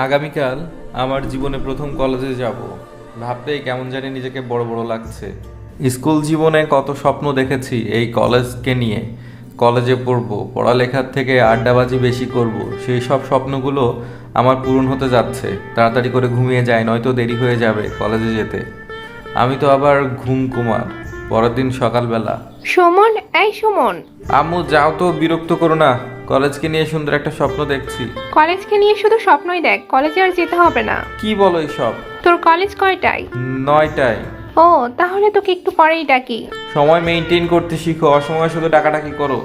আগামীকাল আমার জীবনে প্রথম কলেজে যাব। ভাবতেই কেমন জানি নিজেকে বড় বড় লাগছে। স্কুল জীবনে কত স্বপ্ন দেখেছি এই কলেজকে নিয়ে। কলেজে পড়বো, পড়ালেখার থেকে আড্ডাবাজি বেশি করব, সেই সব স্বপ্নগুলো আমার পূরণ হতে যাচ্ছে। তাড়াতাড়ি করে ঘুমিয়ে যায়, নয়তো দেরি হয়ে যাবে কলেজে যেতে। আমি তো আবার ঘুম কুমার। পরের দিন সকালবেলা, সুমন, এই সুমন। আম্মু যাও তো, বিরক্ত করো না। কলেজকে নিয়ে সুন্দর একটা স্বপ্ন দেখছি। কলেজকে নিয়ে শুধু স্বপ্নই দেখ, কলেজে আর যেতে হবে না। কি বলো এইসব? তোর কলেজ কয়টায়? 9টায়। ও, তাহলে তোকে একটু পরেই ডাকি। সময় মেনটেন করতে শিখো, অসময় শুধু ডাকাডাকি করো।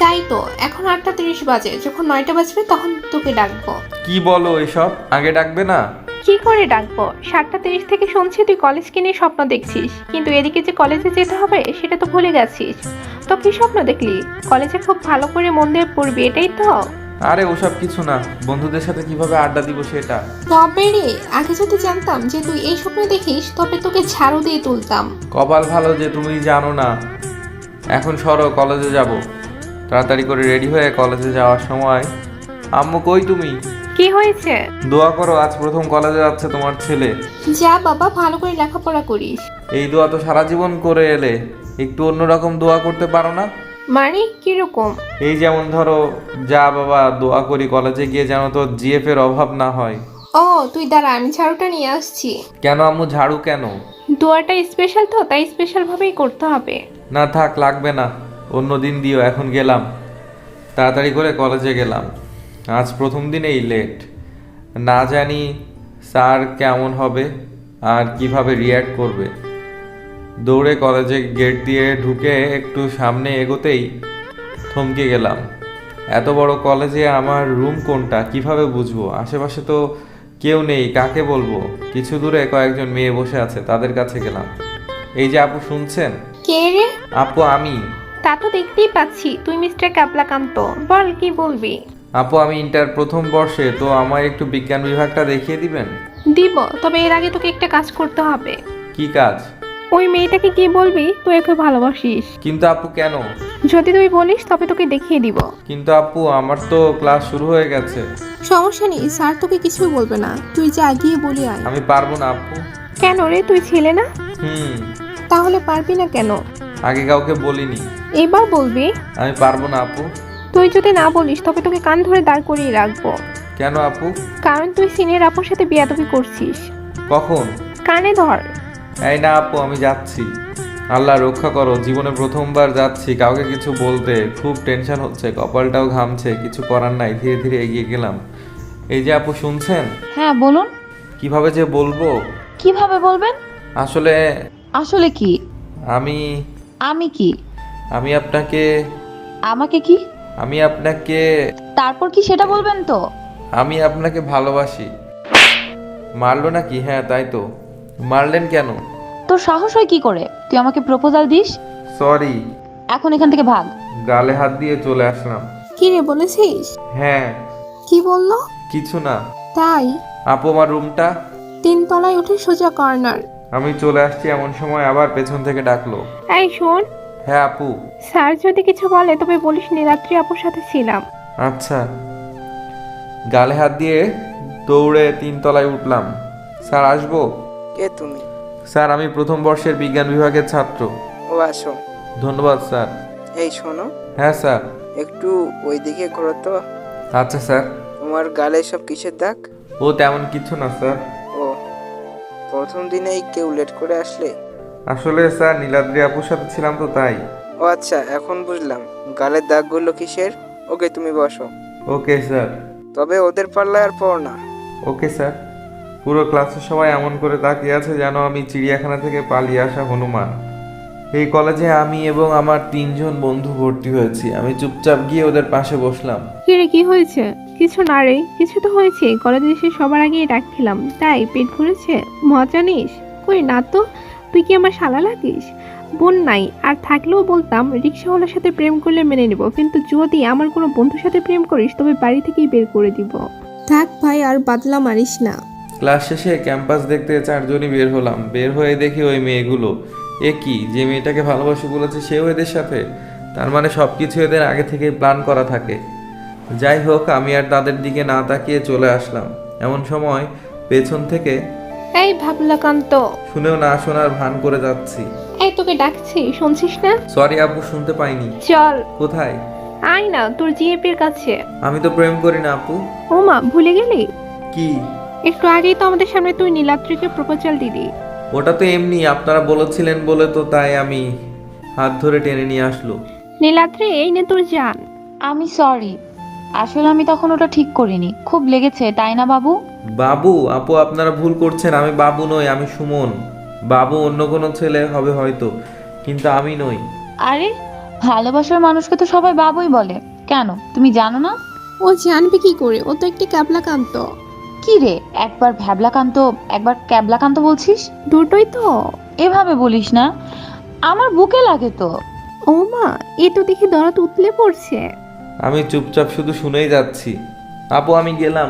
তাই তো। এখন 8:30 বাজে, যখন 9টা বাজবে তখন তোকে ডাকবো। কি বলো এসব? আগে ডাকবে না? কি করে ডাকবো? 7:30 থেকে শুনছি তুই কলেজকে নিয়ে স্বপ্ন দেখছিস, কিন্তু এদিকে যে কলেজে যেতে হবে সেটা তো ভুলে গেছিস। তো কি স্বপ্ন দেখলি? কলেজে খুব ভালো করে মন দিয়ে পড়বি, এটাই তো? আরে ওসব কিছু না, বন্ধুদের সাথে কিভাবে আড্ডা দিব সেটা। তবে রে, আগে যদি জানতাম যে তুই এই স্বপ্ন দেখিস তবে তোকে ঝাড়ু দিয়ে তুলতাম। কপাল ভালো যে তুমি জানো না। এখন সরো, কলেজে যাব। তাড়াতাড়ি করে রেডি হয়ে কলেজে যাওয়ার সময়, আম্মু কই তুমি? কি হয়েছে? দোয়া করো, আজ প্রথম কলেজে যাচ্ছে তোমার ছেলে। যা বাবা, ভালো করে লেখাপড়া করিস। এই দোয়া তো সারা জীবন করে এলে, একটু অন্যরকম দোয়া করতে পারো না? মানে কিরকম? এই যেমন ধরো, যা বাবা দোয়া করি কলেজে গিয়ে যেন তো জিএফ এর অভাব না হয়। ও, তুই দাঁড়া, আমি ঝাড়ুটা নিয়ে আসছি। কেন আম্মু, ঝাড়ু কেন? দোয়াটা স্পেশাল তো, তাই স্পেশাল ভাবেই করতে হবে। না থাক, লাগবে না, অন্য দিন দিও। এখন গেলাম, তাড়াতাড়ি করে কলেজে গেলাম। আজ প্রথম দিনেই লেট। না জানি স্যার কেমন হবে আর কিভাবে রিয়্যাক্ট করবে। দৌড়ে কলেজে গেট দিয়ে ঢুকে একটু সামনে এগোতেই থমকে গেলাম। এত বড় কলেজে আমার রুম কোনটা কিভাবে বুঝবো? আশেপাশে তো কেউ নেই, কাকে বলবো? কিছু দূরে কয়েকজন মেয়ে বসে আছে, তাদের কাছে গেলাম। এই যে আপু, শুনছেন? কে রে? আপু আমি। তা তো দেখতেই পাচ্ছি, তুই মিস্টার কাবলাকান্ত। বল, কি বলবি? আপু আমি ইন্টার প্রথম বর্ষে, তো আমায় একটু বিজ্ঞান বিভাগটা দেখিয়ে দিবেন? দিব, তবে এর আগে তোকে একটা কাজ করতে হবে। কি কাজ? ওই মেয়েটাকে কি বলবি তুই ওকে ভালোবাসিস। কিন্তু আপু কেন? যদি তুই বলিস তবে তোকে দেখিয়ে দিব। কিন্তু আপু আমার তো ক্লাস শুরু হয়ে গেছে। সমস্যা নেই, স্যার তোকে কিছুই বলবে না, তুই যা গিয়ে বলি আয়। আমি পারবো না আপু। কেন রে, তুই ছেলে না? হুম। তাহলে পারবি না কেন? আগে কাউকে বলিনি। এবার বলবি? আমি পারবো না আপু। তুই যদি না বলিস তবে তোকে কান ধরে দাঁড় করিয়ে রাখবো। কেন আপু? কারণ তুই সিনিয়র আপুর সাথে বিয়াদবি করছিস। কখন? কানে ধর। এই না আপু, আমি যাচ্ছি। আল্লাহ রক্ষা করো, জীবনে প্রথমবার যাচ্ছি, কাউকে কিছু বলতে খুব টেনশন হচ্ছে, কপালটাও ঘামছে। কিছু করার নাই, ধীরে ধীরে এগিয়ে গেলাম। এই যে আপু, শুনছেন? হ্যাঁ বলুন। কিভাবে যে বলবো, কিভাবে বলবেন? আসলে আসলে কি? আমি আমি কি? আমি আপনাকে আমাকে কি? আমি আপনাকে তারপর কি সেটা বলবেন তো? আমি আপনাকে ভালোবাসি। মারলো নাকি? হ্যাঁ তাই তো। মারলেন কেন? তোর সাহস হয় কি করে তুই আমাকে প্রপোজাল দিস? সরি। এখন এখান থেকে ভাগ। গালে হাত দিয়ে চলে আসলাম। কি রে, বলেছিস? হ্যাঁ। কি বললো? কিছু না। তাই? আপু আমার রুমটা। 3 তলায় উঠে সোজা কর্নার। আমি চলে আসছি এমন সময় আবার পেছন থেকে ডাকলো। এই শোন, হ্যাঁ আপু। স্যার যদি কিছু বলে তবে বলিস নীলাদ্রি আপুর সাথে ছিলাম। আচ্ছা। গালে হাত দিয়ে দৌড়ে 3 তলায় উঠলাম। স্যার আসবো? কে তুমি? স্যার আমি প্রথম বর্ষের বিজ্ঞান বিভাগের ছাত্র। ও আসো। ধন্যবাদ স্যার। এই শোনো, হ্যাঁ স্যার। একটু ওইদিকে ঘোরো তো। আচ্ছা স্যার। তোমার গালে সব কিসের দাগ? ও তেমন কিছু না স্যার। ও, প্রথম দিনেই কেউ লেট করে আসলে? আসলে স্যার নীলাদ্রি আপুর সাথে ছিলাম তো তাই। ও আচ্ছা, এখন বুঝলাম গালের দাগগুলো কিসের। ওকে, তুমি বসো। Okay sir. তবে ওদের পাল্লায় আর পড় না। Okay sir. পুরো ক্লাসের সবাই এমন করে তাকিয়ে আছে যেন আমি চিড়িয়াখানা থেকে পালিয়ে আসা হনুমান। এই কলেজে আমি এবং আমার 3জন বন্ধু ভর্তি হয়েছি। আমি চুপচাপ গিয়ে ওদের পাশে বসলাম। কি রে, কি হয়েছে? কিছু না রে, কিছু তো হয়েছে। কলেজে এসে সবার আগেই ডাকছিলাম, তাই পেট ভরেছে? মজা নিস? কই না তো। তুই কি আমার শালা লাগিস? বোন নাই, আর থাকলেও বলতাম রিক্সাওয়ালার সাথে প্রেম করলে মেনে নিব, কিন্তু যদি আমার কোনো বন্ধুর সাথে প্রেম করিস তবে বাড়ি থেকেই বের করে দিব। থাক ভাই, আর বাদলা মারিস না। ক্লাস শেষে ক্যাম্পাস দেখতে 4জনই বের হলাম। বের হয়ে দেখি ওই মেয়েগুলো। এ কি, যে মেয়েটাকে ভালোবাসি বলেছে সেও এদের সাথে? তার মানে সব কিছু এদের আগে থেকেই প্ল্যান করা থাকে। যাই হোক, আমি আর তাদের দিকে না তাকিয়ে চলে আসলাম। এমন সময় পেছন থেকে এই ভাবলাকান্ত, শুনেও না শোনার ভান করে যাচ্ছি। এই তোকে ডাকছি, শুনছিস না? সরি আপু, শুনতে পাইনি। চল, কোথায়? আয় না তোর জিএপের কাছে। আমি তো প্রেম করি না আপু। ওমা, ভুলে গেলি? কি? একটু আগেই তো আমাদের সামনে তুই নীলাদ্রিকে প্রপোজাল দিলি। ওটা তো এমনি আপনারা বলেছিলেন বলে তো, তাই আমি হাত ধরে টেনে নিয়ে আসলো। নীলাদ্রি, এই নে তোর জান। আমি সরি, আসলে আমি তখন ওটা ঠিক করিনি। খুব লেগেছে তাই না বাবু? বাবু? আপু আপনারা ভুল করছেন, আমি বাবু নই, আমি সুমন। বাবু অন্য কোনো ছেলে হবে হয়তো, কিন্তু আমি নই। আরে, ভালোবাসার মানুষকে তো সবাই বাবুই বলে। কেন, তুমি জানো না? ও জানবে কি করে? ও তো একটি ক্যাবলাকান্ত। কি রে, একবার ভ্যাবলাকান্ত একবার ক্যাবলাকান্ত বলছিস? দুটোই তো। এভাবে বলিস না, আমার বুকে লাগে তো। ওমা, এ তো দেখি দরাত উতলে পড়ছে। আমি চুপচাপ শুধু শুনেই যাচ্ছি। আপু আমি গেলাম।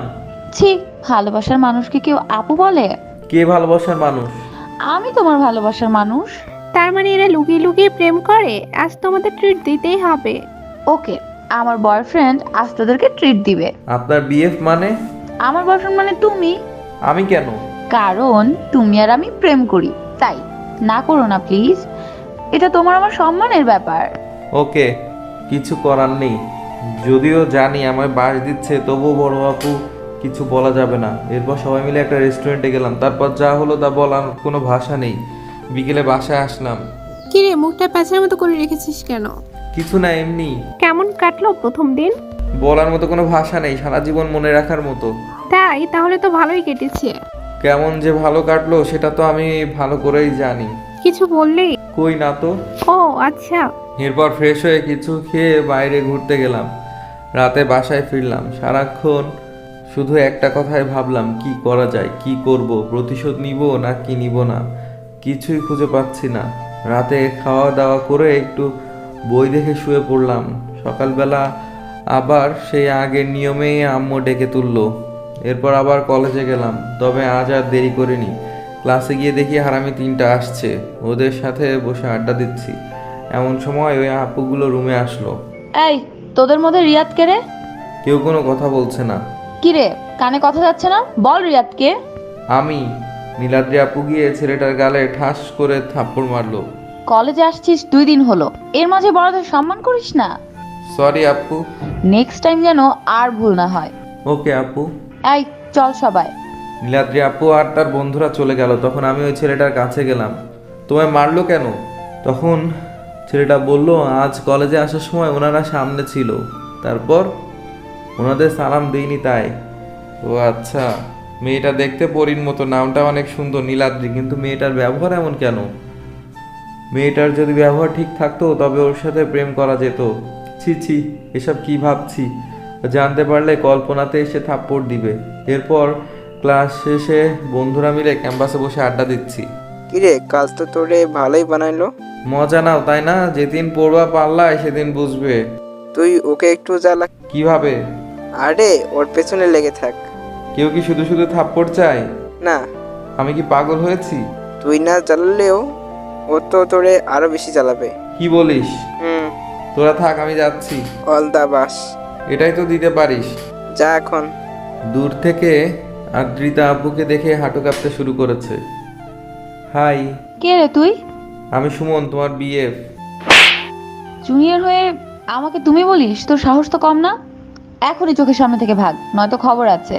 ছি, ভালোবাসার মানুষকে কেউ আপু বলে? কে ভালোবাসার মানুষ? আমি তোমার ভালোবাসার মানুষ। তার মানে এরা লুকিয়ে লুকিয়ে প্রেম করে? আজ তোমাদের ট্রিট দিতেই হবে। ওকে, আমার বয়ফ্রেন্ড আজ তোদেরকে ট্রিট দিবে। আপনার বিএফ মানে? আমার বয়ফ্রেন্ড মানে তুমি। আমি কেন? কারণ তুমি আর আমি প্রেম করি, তাই। না করো না প্লিজ, এটা তোমার আমার সম্মানের ব্যাপার। ওকে, কিছু করার নেই। যদিও জানি আমায় বাস দিচ্ছে, তবুও বড় আপু কিছু বলা যাবে না। এরপর সবাই মিলে একটা রেস্টুরেন্টে গেলাম। তারপর যা হলো তা বলার কোনো ভাষা নেই। বিকেলে বাসায় আসলাম। কিরে, মুখটা প্যাঁচার মতো করে রেখেছিস কেন? কিছু না, এমনি। কেমন কাটলো প্রথম দিন? বলার মতো কোনো ভাষা নেই, সারা জীবন মনে রাখার মতো। তাই? তাহলে তো ভালোই কেটেছে। কেমন যে ভালো কাটলো সেটা তো আমি ভালো করেই জানি। কিছু বললি? কই না তো। ও আচ্ছা। এরপর ফ্রেশ হয়ে কিছু খেয়ে বাইরে ঘুরতে গেলাম। রাতে বাসায় ফিরলাম। সারাক্ষণ শুধু একটা কথাই ভাবলাম, কি করা যায়, কি করব, প্রতিশোধ নিব না কি নিব না, কিছুই খুঁজে পাচ্ছি না। রাতে খাওয়া দাওয়া করে একটু বই দেখে শুয়ে পড়লাম। সকালবেলা আবার সেই আগের নিয়মেই আম্মু ডেকে তুললো। এরপর আবার কলেজে গেলাম, তবে আজ আর দেরি করিনি। ক্লাসে গিয়ে দেখি হারামি 3টা আসছে, ওদের সাথে বসে আড্ডা দিচ্ছি। এমন সময় ওই আপুগুলো রুমে আসলো। এই, তোদের মধ্যে রিয়াদ কে রে? কেউ কোনো কথা বলছে না। কি রে, কানে কথা যাচ্ছে না? বল রিয়াদ কে? আমি। নীলাদ্রি আপু গিয়ে ছেলেটার গালে ঠাস করে থাপ্পড় মারলো। কলেজে আসছিস 2 দিন হলো, এর মাঝে বড়দের সম্মান করিস না। সরি আপু। নেক্সট টাইম যেন আর ভুল না হয়। ওকে আপু। এই, চল সবাই। নীলাদ্রি আপু আর তার বন্ধুরা চলে গেল। তখন আমি ওই ছেলেটার কাছে গেলাম। তোমায় মারলো কেন? তখন ছেলেটা বলল, আজ কলেজে আসার সময় ওনারা সামনে ছিল, তারপর ওনাদের সালাম দেইনি তাই। ও আচ্ছা, মেয়েটা দেখতে পরীর মতো, নামটা অনেক সুন্দর নীলাদ্রি, কিন্তু মেয়েটার ব্যবহার এমন কেন? মেয়েটার যদি ব্যবহার ঠিক থাকতো তবে ওর সাথে প্রেম করা যেত। ছি ছি, এসব কি ভাবছি। জানতে পারলে কল্পনাতে এসে থাপ্পড় দিবে। এরপর ক্লাস শেষে বন্ধুরা মিলে ক্যাম্পাসে বসে আড্ডা দিচ্ছি। কিরে, কাজ তো তোরে ভালোই বানাইলো। মজা নাও তাই না? যেদিন পড়বা পাল্লায় সেদিন বুঝবে। তুই ওকে একটু জ্বালা। কিভাবে? আরে, ওর পেছনে লেগে থাক। কেউ কি শুধু শুধু থাপ্পড় চায়? না, আমি কি পাগল হয়েছি? তুই না জ্বালালেও ও তো তোরে আরো বেশি জ্বালাবে। কি বলিস? হুম। তোরা থাক, আমি যাচ্ছি। অল দা বাস। এটাই তো দিতে পারিস। যা এখন। দূর থেকে আদ্রিতা আব্বুকে দেখে হাঁটু কাঁপতে শুরু করেছে। হাই, কে রে তুই? আমি সুমন, তোমার বিএফ। জুনিয়র হয়ে আমাকে তুমি বলিস? তোর সাহস তো কম না। এখনই চোখের সামনে থেকে ভাগ, নয়তো খবর আছে।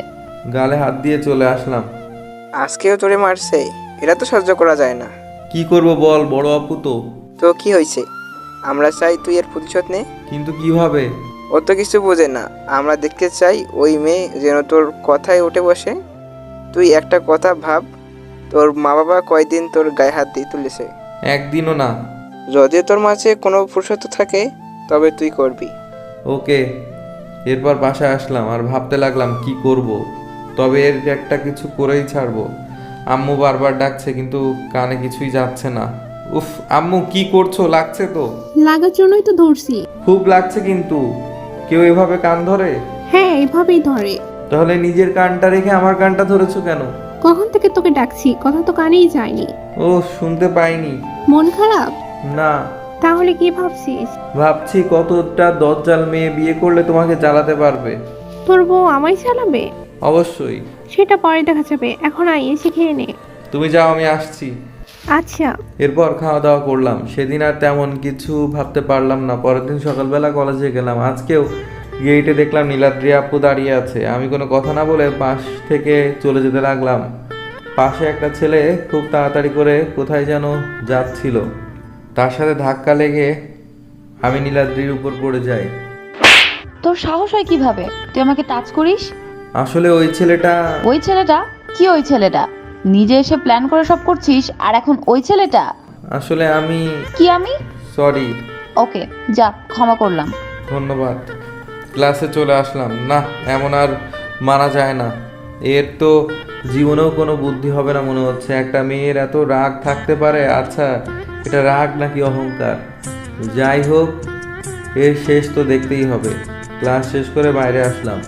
গালে হাত দিয়ে চলে আসলাম। আজকেও তোরে মারছে? এটা তো সহ্য করা যায় না। কি করব বল, বড় আপু তো। তো কি হয়েছে? আমরা চাই তুই এর প্রতিশোধ নে। কিন্তু কিভাবে? ও তো কিছু বোঝে না। আমরা দেখতে চাই ওই মেয়ে যেন তোর কথায় উঠে বসে। তুই একটা কথা ভাব, তোর মা বাবা কয়দিন তোর গায়ে হাত দিয়ে তুলেছে। একদিনও না। যদি তোর মাঝে কোনো পুরুষত্ব থাকে তবে তুই করবি। ওকে। এরপর বাসায় আসলাম আর ভাবতে লাগলাম কি করব। তবে এর একটা কিছু করেই ছাড়বো। আম্মু বারবার ডাকছে কিন্তু কানে কিছুই যাচ্ছে না। উফ, আম্মু কি করছো? লাগছে তো? লাগার জন্যই তো ধরছি। খুব লাগছে কিন্তু। কেউ এভাবে কান ধরে? হ্যাঁ, এভাবেই ধরে। তাহলে নিজের কানটা রেখে আমার কানটা ধরেছো কেন? কখন থেকে তোকে ডাকছি, কথা তো কানেই যায়নি। ও, শুনতে পাইনি। মন খারাপ? না। তাহলে কি ভাবছিস? ভাবছি কতটা দজ্জাল মেয়ে বিয়ে করলে তোমাকে জ্বালাতে পারবে। তোর বউ আমায় চালাবে? অবশ্যই। সেটা পরে দেখা যাবে, এখন আয় এসে খেয়ে নে। তুমি যাও, আমি আসছি। আচ্ছা। এরপর খাওয়া দাওয়া করলাম। সেদিন আর তেমন কিছু ভাবতে পারলাম না। পরের দিন সকালবেলা কলেজে গেলাম। আজকেও গেটে দেখলাম নীলাদ্রি আপু দাঁড়িয়ে আছে। আমি কোনো কথা না বলে পাশ থেকে চলে যেতে লাগলাম। পাশে একটা ছেলে খুব তাড়াতাড়ি করে কোথায় যেন যাচ্ছিল। তার সাথে ধাক্কা লেগে আমি নীলাদ্রির উপর পড়ে যাই। তোর সাহস হয় কিভাবে তুই আমাকে টাচ করিস? আসলে ওই ছেলেটা ওই ছেলেটা? কি ওই ছেলেটা? নিজে এসে প্ল্যান করে সব করছিস আর এখন ওই ছেলেটা? আসলে আমি কি আমি? সরি। ওকে, যা, ক্ষমা করলাম। ধন্যবাদ। ক্লাসে চলে আসলাম। না, এমন আর মানা যায় না। এর তো জীবনেও কোনো বুদ্ধি হবে না মনে হচ্ছে। একটা মেয়ের এত রাগ থাকতে পারে? আচ্ছা, এটা রাগ নাকি অহংকার? যাই হোক, এর শেষ তো দেখতেই হবে। ক্লাস শেষ করে বাইরে আসলাম।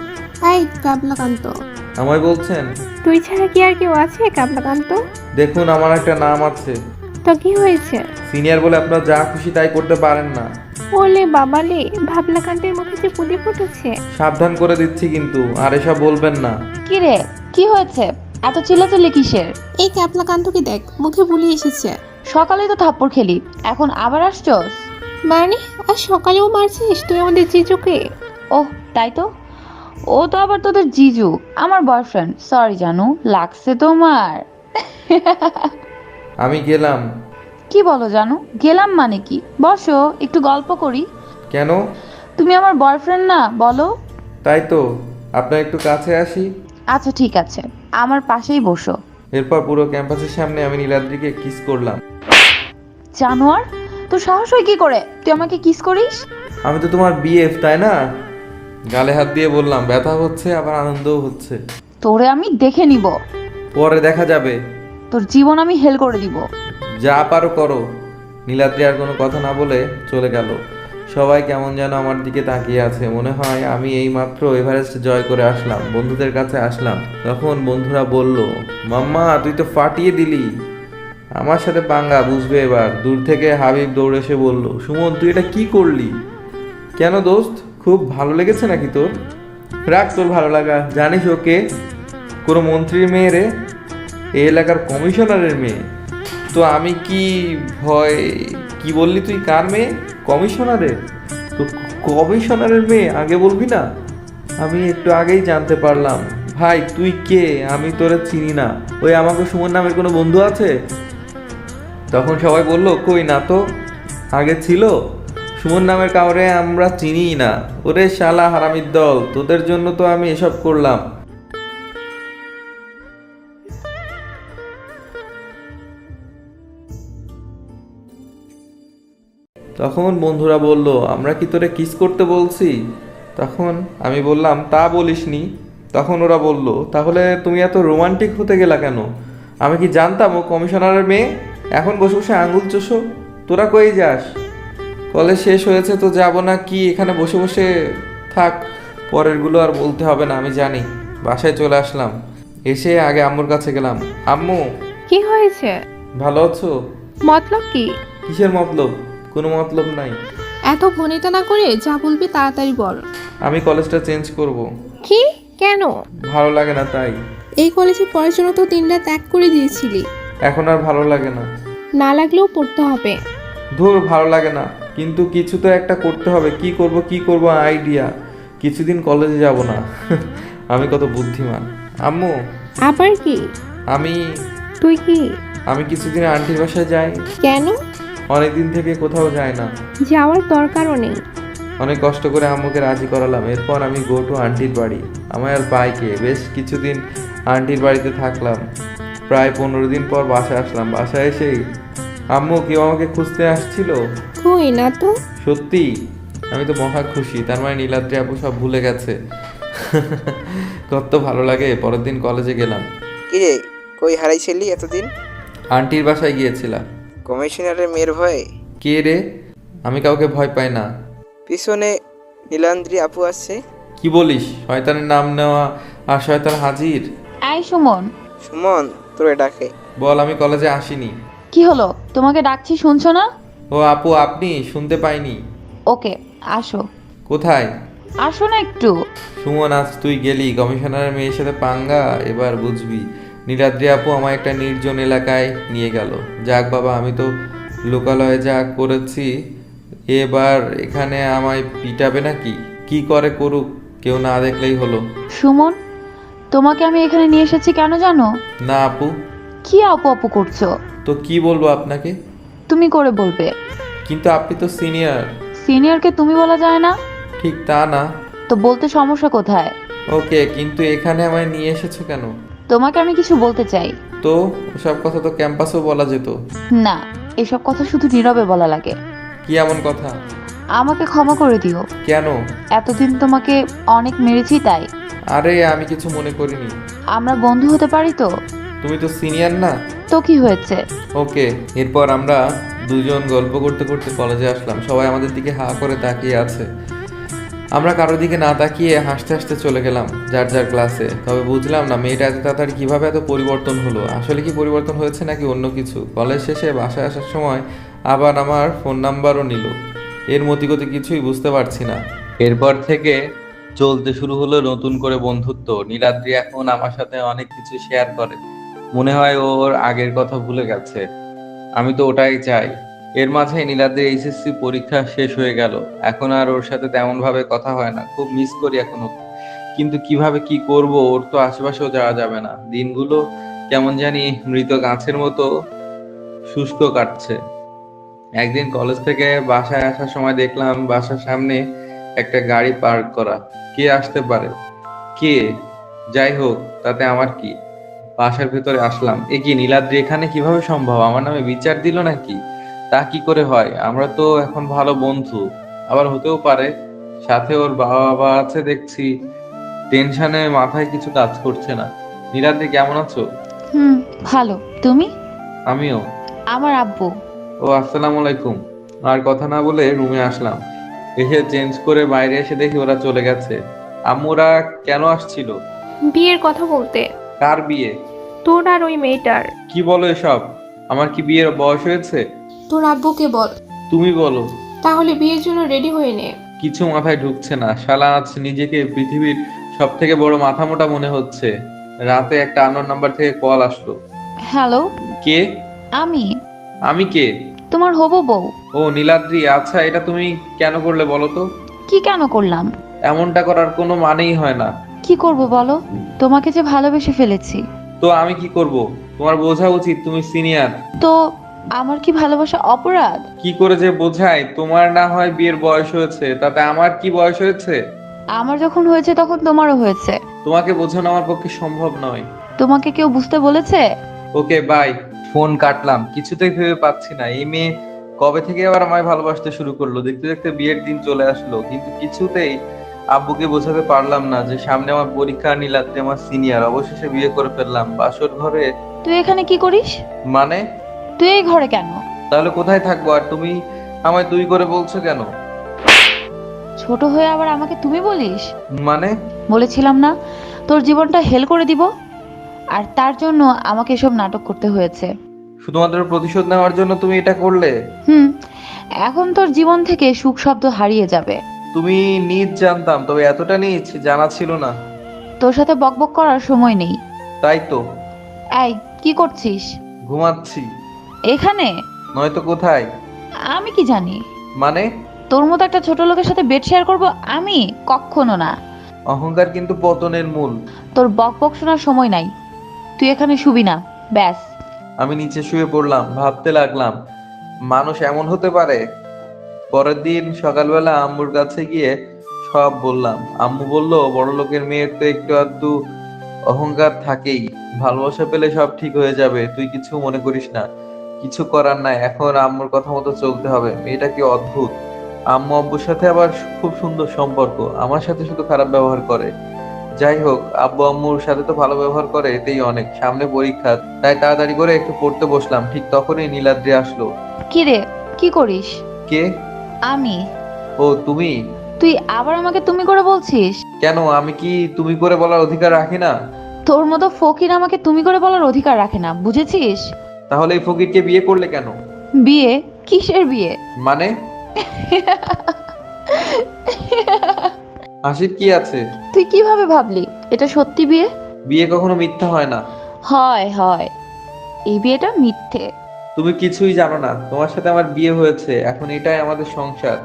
এই কাবলাকান্ত, আমায় বলছেন? তুই ছাড়া কি আর কেউ আছে কাবলাকান্ত? দেখুন, আমার একটা নাম আছে। তো কি হয়েছে? সিনিয়র বলে আপনার যা খুশি তাই করতে পারেন না। ওলে বাবালে, ভাবলাকান্তের মুখে যে পুঁতি ফুটেছে। সাবধান করে দিচ্ছি কিন্তু, আর এসব বলবেন না। কি রে, কি হয়েছে? এত চিল্লাচিল্লি কিসের? এই কাবলাকান্তকে দেখ, মুখে বুলি এসেছে। সকালেই তো থাপ্পড় খেলি, এখন আবার আসছস? মানে আর সকালেও মারছিস তুই আমাদের জিজুকে? ওহ, তাই তো। ও তো আবার তোদের জিজু, আমার বয়ফ্রেন্ড। সরি জানু, লাগছে তোমার। আমি গেলাম। কি বলো জানু? গেলাম মানে কি? বসো, একটু গল্প করি। কেন? তুমি আমার বয়ফ্রেন্ড না, বলো। তাই তো, আপনার একটু কাছে আসি। আচ্ছা ঠিক আছে, আমার পাশেই বসো। এরপর পুরো ক্যাম্পাসের সামনে আমি নীলাদ্রিকে কিস করলাম। জানোয়ার, তোর সাহস হয় কি করে তুই আমাকে কিস করিস? আমি তো তোমার বিএফ, তাই না? গালে হাত দিয়ে বললাম। ব্যথা হচ্ছে, আবার আনন্দও হচ্ছে। তোরে আমি দেখে নিব। পরে দেখা যাবে। তোর জীবন আমি হেল করে দিব। যা পারো করো। নীলাদ্রি আর কোনো কথা না বলে চলে গেল। সবাই কেমন যেন আমার দিকে তাকিয়ে আছে। মনে হয় আমি এইমাত্র এভারেস্ট জয় করে আসলাম। বন্ধুদের কাছে আসলাম, তখন বন্ধুরা বলল, মাম্মা তুই তো ফাটিয়ে দিলি। আমার সাথে পাঙ্গা, বুঝবে এবার। দূর থেকে হাবিব দৌড়ে এসে বলল, সুমন তুই এটা কি করলি? কেন দোস্ত, খুব ভালো লেগেছে নাকি তোর? রাখ তোর ভালো লাগা। জানিস ওকে? কোনো মন্ত্রীর মেয়ে রে, এই এলাকার কমিশনারের মেয়ে। তো আমি কি ভয়? কি বললি তুই? কার মেয়ে? কমিশনারের? তো কমিশনারের মেয়ে আগে বলবি না? আমি একটু আগেই জানতে পারলাম। ভাই তুই কে? আমি তোরে চিনি না। ওই আমাকে সুমন নামের কোনো বন্ধু আছে? তখন সবাই বলল, কই না তো, আগে ছিল। সুমন নামের কাউরে আমরা চিনিই না। ওরে শালা হারামির দল, তোদের জন্য তো আমি এসব করলাম। তখন বন্ধুরা বলল, আমরা কি তোরে কিস করতে বলছি? তখন আমি বললাম, তা বলিসনি। তখন ওরা বলল, তাহলে তুমি এত রোমান্টিক হতে গেলা কেন? আমি কি জানতাম ও কমিশনারের মেয়ে? এখন বসে বসে আঙুল চোষো। তোরা কই যাস? কলেজ শেষ হয়েছে তো যাব না কি? এখানে বসে বসে থাক। পরেরগুলো আর বলতে হবে না, আমি জানি। বাসায় চলে আসলাম। এসে আগে আম্মুর কাছে গেলাম। আম্মু, কি হয়েছে? ভালো আছো? মতলব কি? কিসের মতলব? কোনো মতলব নাই। এত ভনিতা না করে যা বলবি তাড়াতাড়ি বল। আমি কলেজটা চেঞ্জ করব। কি? কেন? ভালো লাগে না তাই। এই কলেজে পড়াশোনা তো দিনরাত ত্যাগ করে দিয়েছিলি। এখন আর ভালো লাগে না। না লাগলেও পড়তে হবে। ধুর, ভালো লাগে না, কিন্তু কিছু তো একটা করতে হবে। কি করব আইডিয়া। কিছুদিন কলেজে যাব না। আমি কত বুদ্ধিমান। আম্মু, আবার কি? আমি তুই কি? আমি কিছুদিন আন্টির বাসায় যাই। কেন? অনেকদিন থেকে কোথাও যাই না। যাওয়ার দরকারও নেই। অনেক কষ্ট করে আম্মুকে রাজি করালাম। এরপর আমি গো টু আন্টির বাড়ি। আমার আর বাইকে বেশ কিছুদিন আন্টির বাড়িতে থাকলাম। প্রায় 15 দিন পর বাসায় আসলাম। বাসায় এসেই আম্মু কেউ আমাকে খুঁজতে আসছিল। কই না তো। সত্যি? আমি তো মহা খুশি। তার মানে নীলাদ্রি আপু সব ভুলে গেছে। কত ভালো লাগে। পরের দিন কলেজে গেলাম। কি রে, কই হারাইছিলি এতদিন? আন্টির বাসায় গিয়েছিলাম। কমিশনারের মেয়ের ভয়ে? কে রে? আমি কাউকে ভয় পাই না। পিছনে নীলান্দ্রি আপু আসছে। কি বলিস? শয়তানের নাম নেওয়া আর শয়তান হাজির। এই সুমন। সুমন তোরে ডাকে। বল, আমি কলেজে আসিনি। কি হলো, তোমাকে ডাকছি শুনছো না? ও আপু, আপনি? শুনতে পাইনি। ওকে, আসো। কোথায়? আসো না একটু। সুমন, আজ তুই গেলি কমিশনারের মেয়ের সাথে পাঙ্গা, এবার বুঝবি। নীলাদ্রি আপু আমায় একটা নির্জন এলাকায় নিয়ে গেল। যাক বাবা, আমি তো লোকালয়ে যা করেছি, এবার এখানে আমায় পিটাবে নাকি? কি করে করুক, কেউ না দেখলেই হলো। সুমন, তোমাকে আমি এখানে নিয়ে এসেছি কেন জানো? না আপু। কি আপু আপু করছো? তো কি বলবো আপনাকে? তুমি করে বলবে। কিন্তু আপনি তো সিনিয়র। সিনিয়রকে তুমি বলা যায় না? ঠিক তা না। তো বলতে সমস্যা কোথায়? ওকে, কিন্তু এখানে আমায় নিয়ে এসেছো কেন? তোমাকে আমি কিছু বলতে চাই। তো ওসব কথা তো ক্যাম্পাসেও বলা যেত। না, এসব কথা শুধু নীরবে বলা লাগে। কি এমন কথা? আমাকে ক্ষমা করে দিও। কেন? এতদিন তোমাকে অনেক মেরেছি তাই। আরে আমি কিছু মনে করিনি। আমরা বন্ধু হতে পারি তো? তুমি তো সিনিয়র না। তো কি হয়েছে? ওকে। এরপর আমরা দুজন গল্প করতে করতে কলেজে আসলাম। সবাই আমাদের দিকে হা করে তাকিয়ে আছে। আমরা কারোর দিকে না তাকিয়ে হাসতে হাসতে চলে গেলাম যার যার ক্লাসে। তবে বুঝলাম না মেয়েটা এত তাড়াতাড়ি কিভাবে এত পরিবর্তন হলো। আসলে কি পরিবর্তন হয়েছে নাকি অন্য কিছু? কলেজ শেষে বাসায় আসার সময় আবার আমার ফোন নাম্বারও নিল। এর মতিগতি কিছুই বুঝতে পারছি না। এরপর থেকে চলতে শুরু হলো নতুন করে বন্ধুত্ব। নীলাদ্রি এখন আমার সাথে অনেক কিছু শেয়ার করে। মনে হয় ওর আগের কথা ভুলে গেছে। আমি তো ওটাই চাই। এর মাঝে নীলাদ্রির এইচএসসি পরীক্ষা শেষ হয়ে গেল। এখন আর ওর সাথে তেমন ভাবে কথা হয় না। খুব মিস করি এখন ওকে। কিন্তু কিভাবে কি করব, ওর তো আশেপাশেও যাওয়া যাবে না। দিনগুলো কেমন জানি মৃত গাছের মতো শুষ্ক কাটছে। একদিন কলেজ থেকে বাসায় আসার সময় দেখলাম বাসার সামনে একটা গাড়ি পার্ক করা। কে আসতে পারে? কে? যাই হোক, তাতে আমার কি। বাসার ভেতরে আসলাম। এ কি, নীলাদ্রি এখানে কিভাবে সম্ভব? আমার নামে বিচার দিল নাকি? তা কি করে হয়? আমরা তো এখন ভালো বন্ধু। আবার হতেও পারে। সাথে ওর বাবা বাবা আছে দেখছি। টেনশনে মাথায় কিছু কাজ করছে না। নীলাদ্রি কেমন আছো? হুম, ভালো। তুমি? আমিও। আমার আব্বু। ও, আসসালামু আলাইকুম। আর কথা না বলে রুমে আসলাম। এসে চেঞ্জ করে বাইরে এসে দেখি ওরা চলে গেছে। আম্মুরা কেন আসছিল? বিয়ের কথা বলতে। কার বিয়ে? তোর আর ওই মেয়েটার। কি বলো এসব? আমার কি বিয়ের বয়স হয়েছে? তোর আব্বুকে বল, তুমি বলো। তাহলে বিয়ের জন্য রেডি হয়ে নে। কিছু মাথায় ঢুকছে না। শালা আজ নিজেকে পৃথিবীর সব থেকে বড় মাথা মোটা মনে হচ্ছে। রাতে একটা আননোন নাম্বার থেকে কল আসলো। হ্যালো। কে? আমি আমি কে? তোমার হবু বউ। ও নীলাদ্রি, আচ্ছা এটা তুমি কেন করলে বলো তো? কি কেন করলাম? এমনটা করার কোনো মানেই হয় না। কি করব বলো? তোমাকে যে ভালোবেসে ফেলেছি। তো আমি কি করব? তোমার বোঝা উচিত, তুমি সিনিয়র। তো আমার কি ভালোবাসা অপরাধ? কি করে যে বোঝাই? তোমার না হয় বিয়ের বয়স হয়েছে, তাতে আমার কি বয়স হয়েছে? আমার যখন হয়েছে তখন তোমারও হয়েছে। তোমাকে বোঝানো আমার পক্ষে সম্ভব নয়। তোমাকে কেউ বুঝতে বলেছে? Okay bye. ফোন কাটলাম। কিছুতেই ভেবে পাচ্ছি না এই মেয়ে কবে থেকে আবার আমায় ভালোবাসতে শুরু করলো। দেখতে দেখতে বিয়ের দিন চলে আসলো, কিন্তু কিছুতেই আব্বুকে বোঝাতে পারলাম না যে সামনে আমার পরীক্ষা, নীলাদ্রি আমার সিনিয়র। অবশেষে বিয়ে করে ফেললাম বাসর ঘরে। তুই এখানে কি করিস? মানে? তুই এই ঘরে কেন? তাহলে কোথায় থাকবো? আর তুমি আমায় তুই করে বলছো কেন? ছোট হয়ে আবার আমাকে তুমি বলিস? মানে? বলেছিলাম না তোর জীবনটা হেল করে দিব? আর তার জন্য আমাকে এসব নাটক করতে হয়েছে। শুধুমাত্র প্রতিশোধ নেওয়ার জন্য তুমি এটা করলে? হুম, এখন তোর জীবন থেকে সুখ শব্দ হারিয়ে যাবে। তুমি নিজ জানতাম, তবে এতটা নিজ জানা ছিল না। তোর সাথে বকবক করার সময় নেই। তাই তো। এই, কি করছিস? ঘুমাচ্ছি। এখানে? নয়তো কোথায়? আমি কি জানি? মানে? তোর মতো একটা ছোট লোকের সাথে বেড শেয়ার করব আমি? কখনো না। অহংকার কিন্তু পতনের মূল। তোর বকবক শোনার সময় নাই। তুই এখানে শুবি না, ব্যাস। আমি নিচে শুয়ে পড়লাম, ভাবতে লাগলাম মানুষ এমন হতে পারে। পরের দিন সকালবেলা আম্মুর কাছে গিয়ে সব বললাম। আম্মু বলল, বড় লোকের মেয়ের তো একটু আধটু অহংকার থাকেই, ভালোবাসা পেলে সব ঠিক হয়ে যাবে, তুই কিছু মনে করিস না। কিছু করার নাই, এখন আম্মুর কথা মতো চলতে হবে। মেয়েটা কি অদ্ভুত। আম্মু আব্বুর সাথে আবার খুব সুন্দর সম্পর্ক, আমার সাথে শুধু খারাপ ব্যবহার করে। যাই হোক, আব্বু আম্মুর সাথে তো ভালো ব্যবহার করে, এতেই অনেক। সামনে পরীক্ষা, তাই তাড়াতাড়ি করে একটু পড়তে বসলাম। ঠিক তখনই নীলাদ্রি আসলো। কি রে, কি করিস? কে? আমি। ও তুমি? তুই আবার আমাকে তুমি করে বলছিস? কেন, আমি কি তুমি করে বলার অধিকার রাখি না? তোর মতো ফকির আমাকে তুমি করে বলার অধিকার রাখে না, বুঝেছিস? তাহলে এই ফকিরকে বিয়ে করলে কেন? বিয়ে? কিসের বিয়ে? মানে? হাসির কি আছে? তুই কিভাবে ভাবলি এটা সত্যি বিয়ে? বিয়ে কখনো মিথ্যা হয় না। হয় হয়, এই বিয়েটা মিথ্যে। তুমি কিছুই জানো না, তোমার সাথে আমার বিয়ে হয়েছে, এখন এটাই আমাদের সংসার।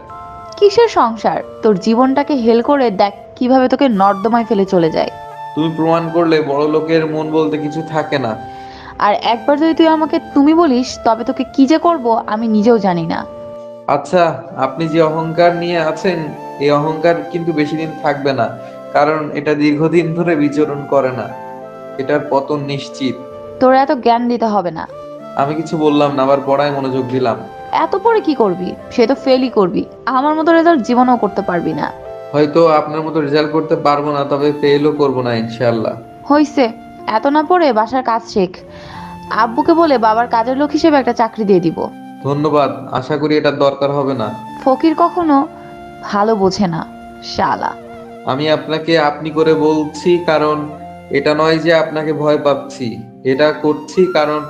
কিসের সংসার? তোর জীবনটাকে হেল করে দেখ কিভাবে তোকে নর্দমায় ফেলে চলে যায়। তুমি প্রমাণ করলে বড় লোকের মন বলতে কিছু থাকে না। আর একবার যদি তুই আমাকে তুমি বলিস তবে তোকে কি যে করব আমি নিজেও জানি না। আচ্ছা, আপনি যে অহংকার নিয়ে আছেন, এই অহংকার কিন্তু বেশি দিন থাকবে না, কারণ এটা দীর্ঘদিন ধরে বিচরণ করে না। এটার পতন নিশ্চিত। তোর এত জ্ঞান দিতে হবে না। আমি কিছু বললাম না, আবার পড়ায় মনোযোগ দিলাম। এত পরে কি করবি? সে তো ফেলই করবি, আমার মতো রেজাল্ট জীবনেও করতে পারবি না। হয়তো আপনার মতো রেজাল্ট করতে পারবো না, তবে ফেলও করবো না ইনশাল্লাহ। হইছে, এত না পড়ে বাসার কাজ শেখ। আব্বুকে বলে বাবার কাজের লোক হিসেবে একটা চাকরি দিয়ে দিব। ধন্যবাদ, আশা করি এটার দরকার হবে না। ফকির কখনো ভালো বোঝে না, শালা। আমি আপনাকে আপনি করে বলছি, কারণ এটা নয় যে আপনাকে ভয় পাচ্ছি। এটা করছি কারণ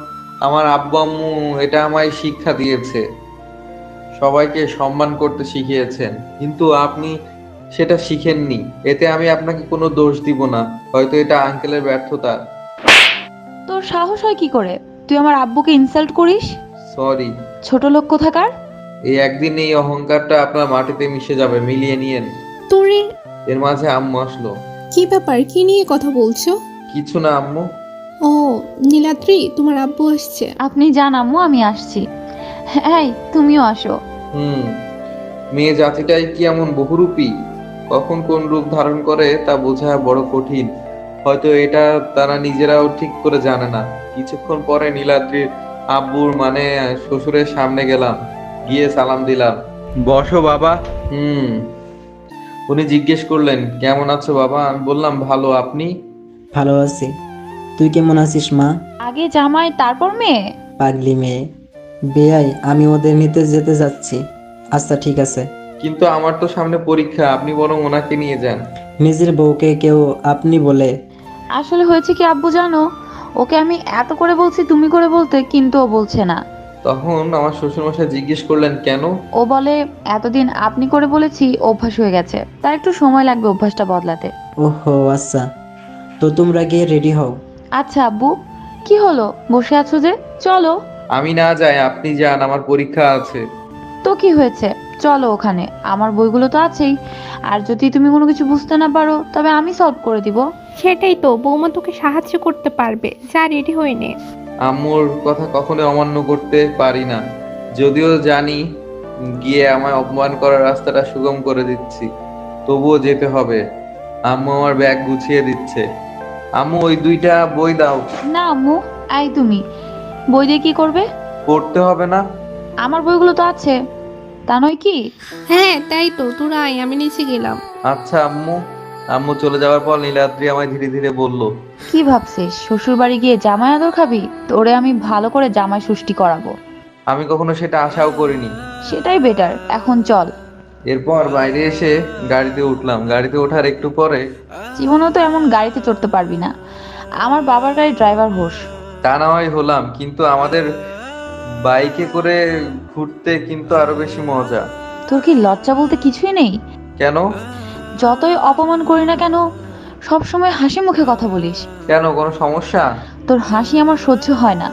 আমার আব্বু আম্মু এটা আমায় শিক্ষা দিয়েছে, সবাইকে সম্মান করতে শিখিয়েছেন, কিন্তু আপনি সেটা শিখেননি। এতে আমি আপনাকে কোনো দোষ দিব না, হয়তো এটা আঙ্কেলের ব্যর্থতা। তোর সাহস হয় কি করে তুই আমার আব্বুকে ইনসাল্ট করিস? সরি। ছোট লোক কোথাকার। এই একদিন এই অহংকারটা আপনার মাটিতে মিশে যাবে, মিলিয়ে নিয়েন। তোরে এর মাঝে আম্মু আসলো। কি ব্যাপার, কি নিয়ে কথা বলছো? কিছু না আম্মু। ও নীলাদ্রি, তোমার আব্বু আসছে। আপনি যান আম্মু, আমি আসছি। হ্যাঁ, তুমিও আসো। মেয়ে জাতিটাই কি এমন বহুরূপী? কখন কোন রূপ ধারণ করে তা বোঝা বড় কঠিন। হয়তো এটা তারা নিজেরাও ঠিক করে জানে না। কিছুক্ষণ পরে নীলাদ্রির আব্বুর মানে শ্বশুরের সামনে গেলাম, গিয়ে সালাম দিলাম। বসো বাবা। উনি জিজ্ঞেস করলেন কেমন আছো বাবা, আমি বললাম ভালো, আপনি? ভালো আছি। তুই কেমন আছিস মা? আগে জামাই তারপর মেয়ে। পাগলি মেয়ে। বেয়াই, আমি ওদের নিতে যেতে যাচ্ছি। আচ্ছা ঠিক আছে। কিন্তু আমার তো সামনে পরীক্ষা, আপনি বরং ওনাকে নিয়ে যান। নিজের বউকে কেউ আপনি বলে? আসলে হয়েছে কি আব্বু জানো, ওকে আমি এত করে বলছি তুমি করে বলতে, কিন্তু ও বলছে না। তখন আমার শ্বশুরমশাই জিজ্ঞেস করলেন কেন? ও বলে এতদিন আপনি করে বলেছি, অভ্যাস হয়ে গেছে, তার একটু সময় লাগবে অভ্যাসটা বদলাতে। ওহো আচ্ছা, তো তোমরা গিয়ে রেডি হও। আচ্ছা আব্বু। কি হলো, বসে আছো যে? চলো। আমি না যাই, আপনি যান, আমার পরীক্ষা আছে। তো কি হয়েছে, চলো ওখানে, আমার বইগুলো তো আছেই। আর যদি তুমি কোনো কিছু বুঝতে না পারো তবে আমি সলভ করে দিব। সেটাই তো, বৌমা তোকে সাহায্য করতে পারবে। যা, রেডি হয়ে নে। আম্মুর কথা কখনো অমান্য করতে পারি না, যদিও জানি গিয়ে আমায় অপমান করার রাস্তাটা সুগম করে দিচ্ছি, তবুও যেতে হবে। আম্মু আমার ব্যাগ গুছিয়ে দিচ্ছে। আম্মু ওই দুইটা বই দাও। না আম্মু, আই তুমি বই দিয়ে কি করবে? পড়তে হবে না? আমার বইগুলো তো আছে, তা নয় কি? হ্যাঁ তাই তো, তোরা আয়, আমি নিচে গেলাম। আচ্ছা আম্মু। আম্মু চলে যাওয়ার পর নীলাদ্রি আমায় ধীরে ধীরে বলল, কি ভাবছিস শ্বশুর বাড়ি গিয়ে জামাই আদর খাবি? তোরে আমি ভালো করে জামাই ষষ্ঠী করাবো। আমি কখনো সেটা আশাও করিনি। সেটাই বেটার, এখন চল। এরপর বাইরে এসে গাড়িতে উঠলাম। গাড়িতে ওঠার একটু পরে, জীবনেও তো এমন গাড়িতে চড়তে পারবি না, আমার বাবার গাড়ি ড্রাইভার হোস। তা না হয় হলাম, কিন্তু আমাদের বাইকে করে ঘুরতে কিন্তু আরো বেশি মজা। তোর কি লজ্জা বলতে কিছুই নেই? কেন? যতই অপমান করি না কেন, সবসময় হাসি মুখে কথা বলিস। কেন, কোনো সমস্যা? তোর হাসি আমার সহ্য হয় না।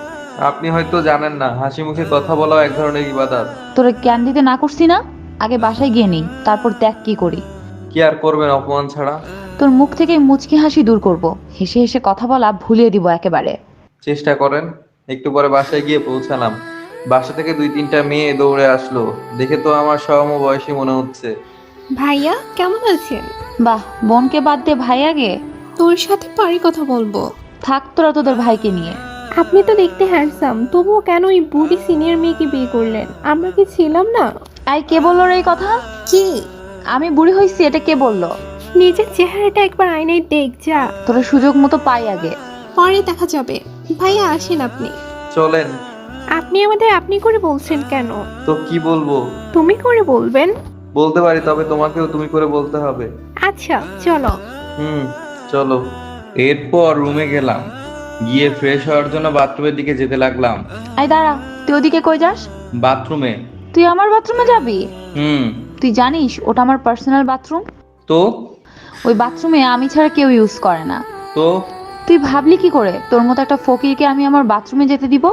আপনি হয়তো জানেন না, হাসি মুখে কথা বলাও এক ধরনের ইবাদত। তোরে জ্ঞান দিতে না করছি না? আগে বাসায় গিয়ে নেই, তারপর দেখ কি করি। কি আর করবেন অপমান ছাড়া? তোর মুখ থেকে মুচকি হাসি দূর করব, হেসে হেসে কথা বলা ভুলিয়ে দিব একেবারে। চেষ্টা করেন। একটু পরে বাসায় গিয়ে পৌঁছালাম। বাসা থেকে 2-3টা মেয়ে দৌড়ে আসলো, দেখে তো আমার সমবয়সী মনে হচ্ছে। ভাইয়া কেমন আছেন? বাহ, বোনকে বাদ দে ভাই আগে। তোর সাথে পরে কথা বলবো। থাক তোরা তোদের ভাইকে নিয়ে। আপনি তো দেখতে হ্যান্ডসাম, তবুও কেন ওই বুড়ি সিনিয়র মেয়েকে বিয়ে করলেন? আমরা কি ছিলাম না? আই, কে বললো রে এই কথা? কি? আমি বুড়ি হইছি এটা কে বললো? নিজের চেহারাটা একবার আয়নায় দেখ যা। তোরা সুযোগ মতো পাই আগে। পরে দেখা যাবে। ভাইয়া আসেন আপনি। চলেন। আপনি আমাদের আপনি করে বলছেন কেন? তো কি বলবো? তুমি করে বলবেন। বলতে পারি, তবে তোমাকেও তুমি করে বলতে হবে। আচ্ছা চলো। চলো। এরপর রুমে গেলাম, গিয়ে ফ্রেশ হওয়ার জন্য বাথরুমের দিকে যেতে লাগলাম। আই দাঁড়া, তুই ওদিকে কই যাস? বাথরুমে। তুই আমার বাথরুমে যাবি? হুম। তুই জানিস ওটা আমার পার্সোনাল বাথরুম। তো ওই বাথরুমে আমি ছাড়া কেউ ইউজ করে না। তো তুই ভাবলি কি করে তোর মতো একটা ফকিরকে আমি আমার বাথরুমে যেতে দিব?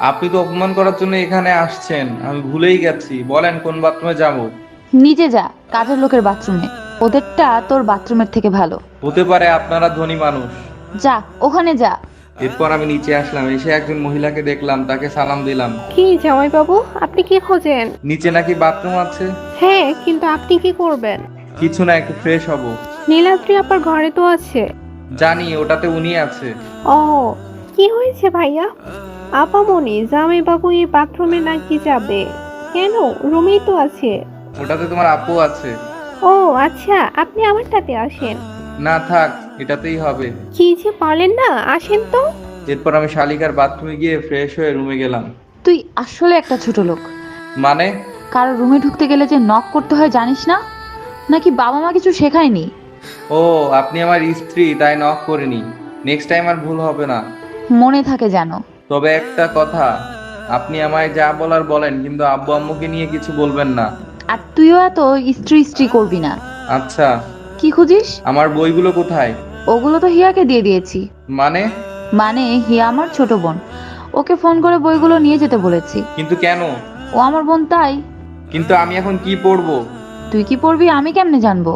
আপনি তো অপমান করার জন্য এখানে আসছেন, আমি ভুলেই গেছি। বলেন কোন বাথরুমে যাব? নিজে যা কাজের লোকের বাথরুমে, ওদেরটা তোর বাথরুমের থেকে ভালো। হতে পারে, আপনারা ধনী মানুষ। যা ওখানে যা। এরপর আমি নিচে আসলাম, এসে একজন মহিলাকে দেখলাম, তাকে সালাম দিলাম। কি জামাইবাবু, আপনি কি খোঁজেন? নিচে নাকি বাথরুম আছে? হ্যাঁ, কিন্তু আপনি কি করবেন? কিছু না, একটু ফ্রেশ হব। নীলাদ্রি আপার ঘরে তো আছে। জানি, ওটাতে উনি আছে। ও, কি হয়েছে ভাইয়া? আপামনি, জামাইবাবু এই বাথরুমে নাকি যাবে? কেন, রুমেই তো আছে। ওটাতে তোমার আপু আছে। ও আচ্ছা, আপনি আমারটাতে আসেন। না থাক, এটাতেই হবে। কি যে বলেন না, আসেন তো। এরপর আমি শালিকার বাথরুমে গিয়ে ফ্রেশ হয়ে রুমে গেলাম। তুই আসলে একটা ছোট লোক। মানে? কারো রুমে ঢুকতে গেলে যে নক করতে হয় জানিস না? নাকি বাবা মা কিছু শেখায়নি? ও, আপনি আমার স্ত্রী তাই নক করিনি। নেক্সট টাইম আর ভুল হবে না। মনে থাকে যেন। তবে একটা কথা, আপনি আমায় যা বলার বলেন, কিন্তু আব্বু আম্মুকে নিয়ে কিছু বলবেন না। আর তুইও এত স্ত্রী স্ত্রী করবি না। আচ্ছা। কি খুঁজিস? আমার বইগুলো কোথায়? ওগুলো তো হিয়াকে দিয়ে দিয়েছি। মানে? মানে হিয়া আমার ছোট বোন, ওকে ফোন করে বইগুলো নিয়ে যেতে বলেছি। কিন্তু কেন? ও আমার বোন তাই। কিন্তু আমি এখন কি পড়বো? তুই কি পড়বি আমি কেমনে জানবো?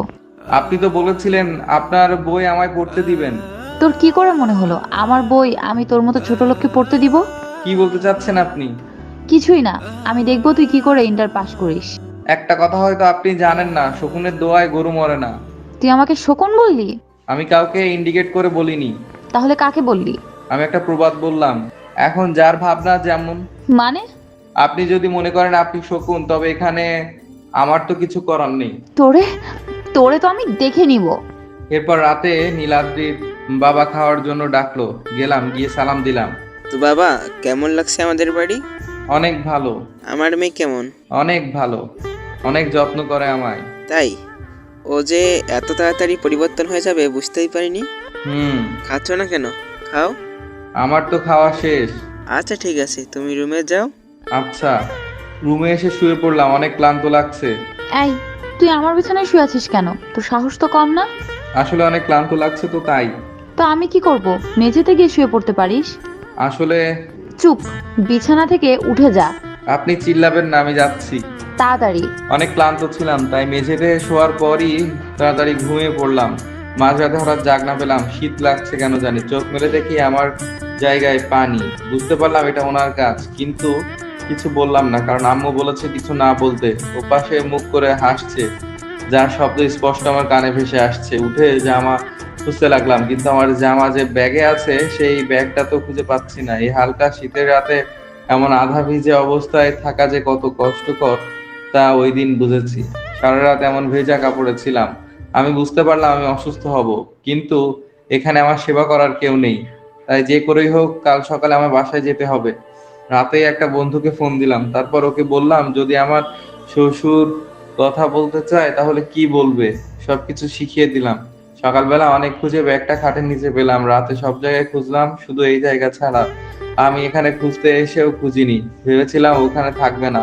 আপনি তো বলেছিলেন আপনার বই আমায় পড়তে দিবেন। তোর কি করে মনে হলো আমার বই আমি তোর মতো ছোট লোককে পড়তে দিব? কি বলতে চাচ্ছেন আপনি? কিছুই না, আমি দেখবো তুই কি করে ইন্টার পাস করিস। একটা কথা হয়তো আপনি জানেন না, শকুনের দোয়ায় গরু মরে না। তুই আমাকে শকুন বললি? আমি কাউকে ইন্ডিকেট করে বলিনি। তাহলে কাকে বললি? আমি একটা প্রবাদ বললাম। এখন যার ভাবনা যেমন। মানে? আপনি যদি মনে করেন আপনি শকুন, তবে এখানে আমার তো কিছু করার নেই। তোরে তোরে তো আমি দেখে নিব। এরপর রাতে নীলাদ্রির বাবা খাওয়ার জন্য ডাকলো, গেলাম, গিয়ে সালাম দিলাম। তো বাবা, কেমন লাগছে আমাদের বাড়ি? অনেক ভালো। আমার মেয়ে কেমন? অনেক ভালো, অনেক যত্ন করে আমায়। তাই? ও যে এত তাড়াতাড়ি পরিবর্তন হয়ে যাবে বুঝতেই পারিনি। খাচ্ছ না কেন? খাও। আমার তো খাওয়া শেষ। আচ্ছা ঠিক আছে, তুমি রুমে যাও। আচ্ছা। রুমে এসে শুয়ে পড়লাম, অনেক ক্লান্ত লাগছে। এই, তুই আমার বিছানায় শুয়ে আছিস কেন? তোর সাহস তো কম না। আসলে অনেক ক্লান্ত লাগছে তো তাই। তো আমি কি করব? মেঝেতে গিয়ে শুয়ে পড়তে পারিস। আসলে চুপ, বিছানা থেকে উঠে যা। আপনি চিল্লাবেন না, আমি যাচ্ছি। তাড়াতাড়ি। অনেক ক্লান্ত ছিলাম, তাই মেঝেতে শোয়ার পরই তাড়াতাড়ি ঘুমিয়ে পড়লাম। মাঝরাতে হঠাৎ জাগনা পেলাম, শীত লাগছে কেন জানি। চোখ মেলে দেখি আমার জায়গায় পানি। বুঝতে পারলাম এটা ওনার কাজ, কিন্তু কিছু বললাম না, কারণ আম্মু বলেছে কিছু না বলতে। ওপাশে মুখ করে হাসছে, যার শব্দ স্পষ্ট আমার কানে ভেসে আসছে। উঠে জামা খুঁজতে লাগলাম, কিন্তু আমার জামা যে ব্যাগে আছে সেই ব্যাগটা তো খুঁজে পাচ্ছি না। এই হালকা শীতের রাতে এমন আধা ভিজে অবস্থায় থাকা যে কত কষ্টকর তা ওই দিন বুঝেছি। সারা রাত এমন ভেজা কাপড়ে ছিলাম। আমি বুঝতে পারলাম আমি অসুস্থ হব, কিন্তু এখানে আমার সেবা করার কেউ নেই। তাই যে করেই হোক কাল সকালে আমার বাসায় যেতে হবে। রাতেই একটা বন্ধুকে ফোন দিলাম, তারপর ওকে বললাম যদি আমার শ্বশুর কথা বলতে চায় তাহলে কি বলবে, সবকিছু শিখিয়ে দিলাম। সকালবেলা অনেক খুঁজে ব্যাগটা খাটের নিচে পেলাম। রাতে সব জায়গায় খুঁজলাম, শুধু এই জায়গা ছাড়া। আমি এখানে খুঁজতে এসেও খুঁজিনি, ভেবেছিলাম ওখানে থাকবে না।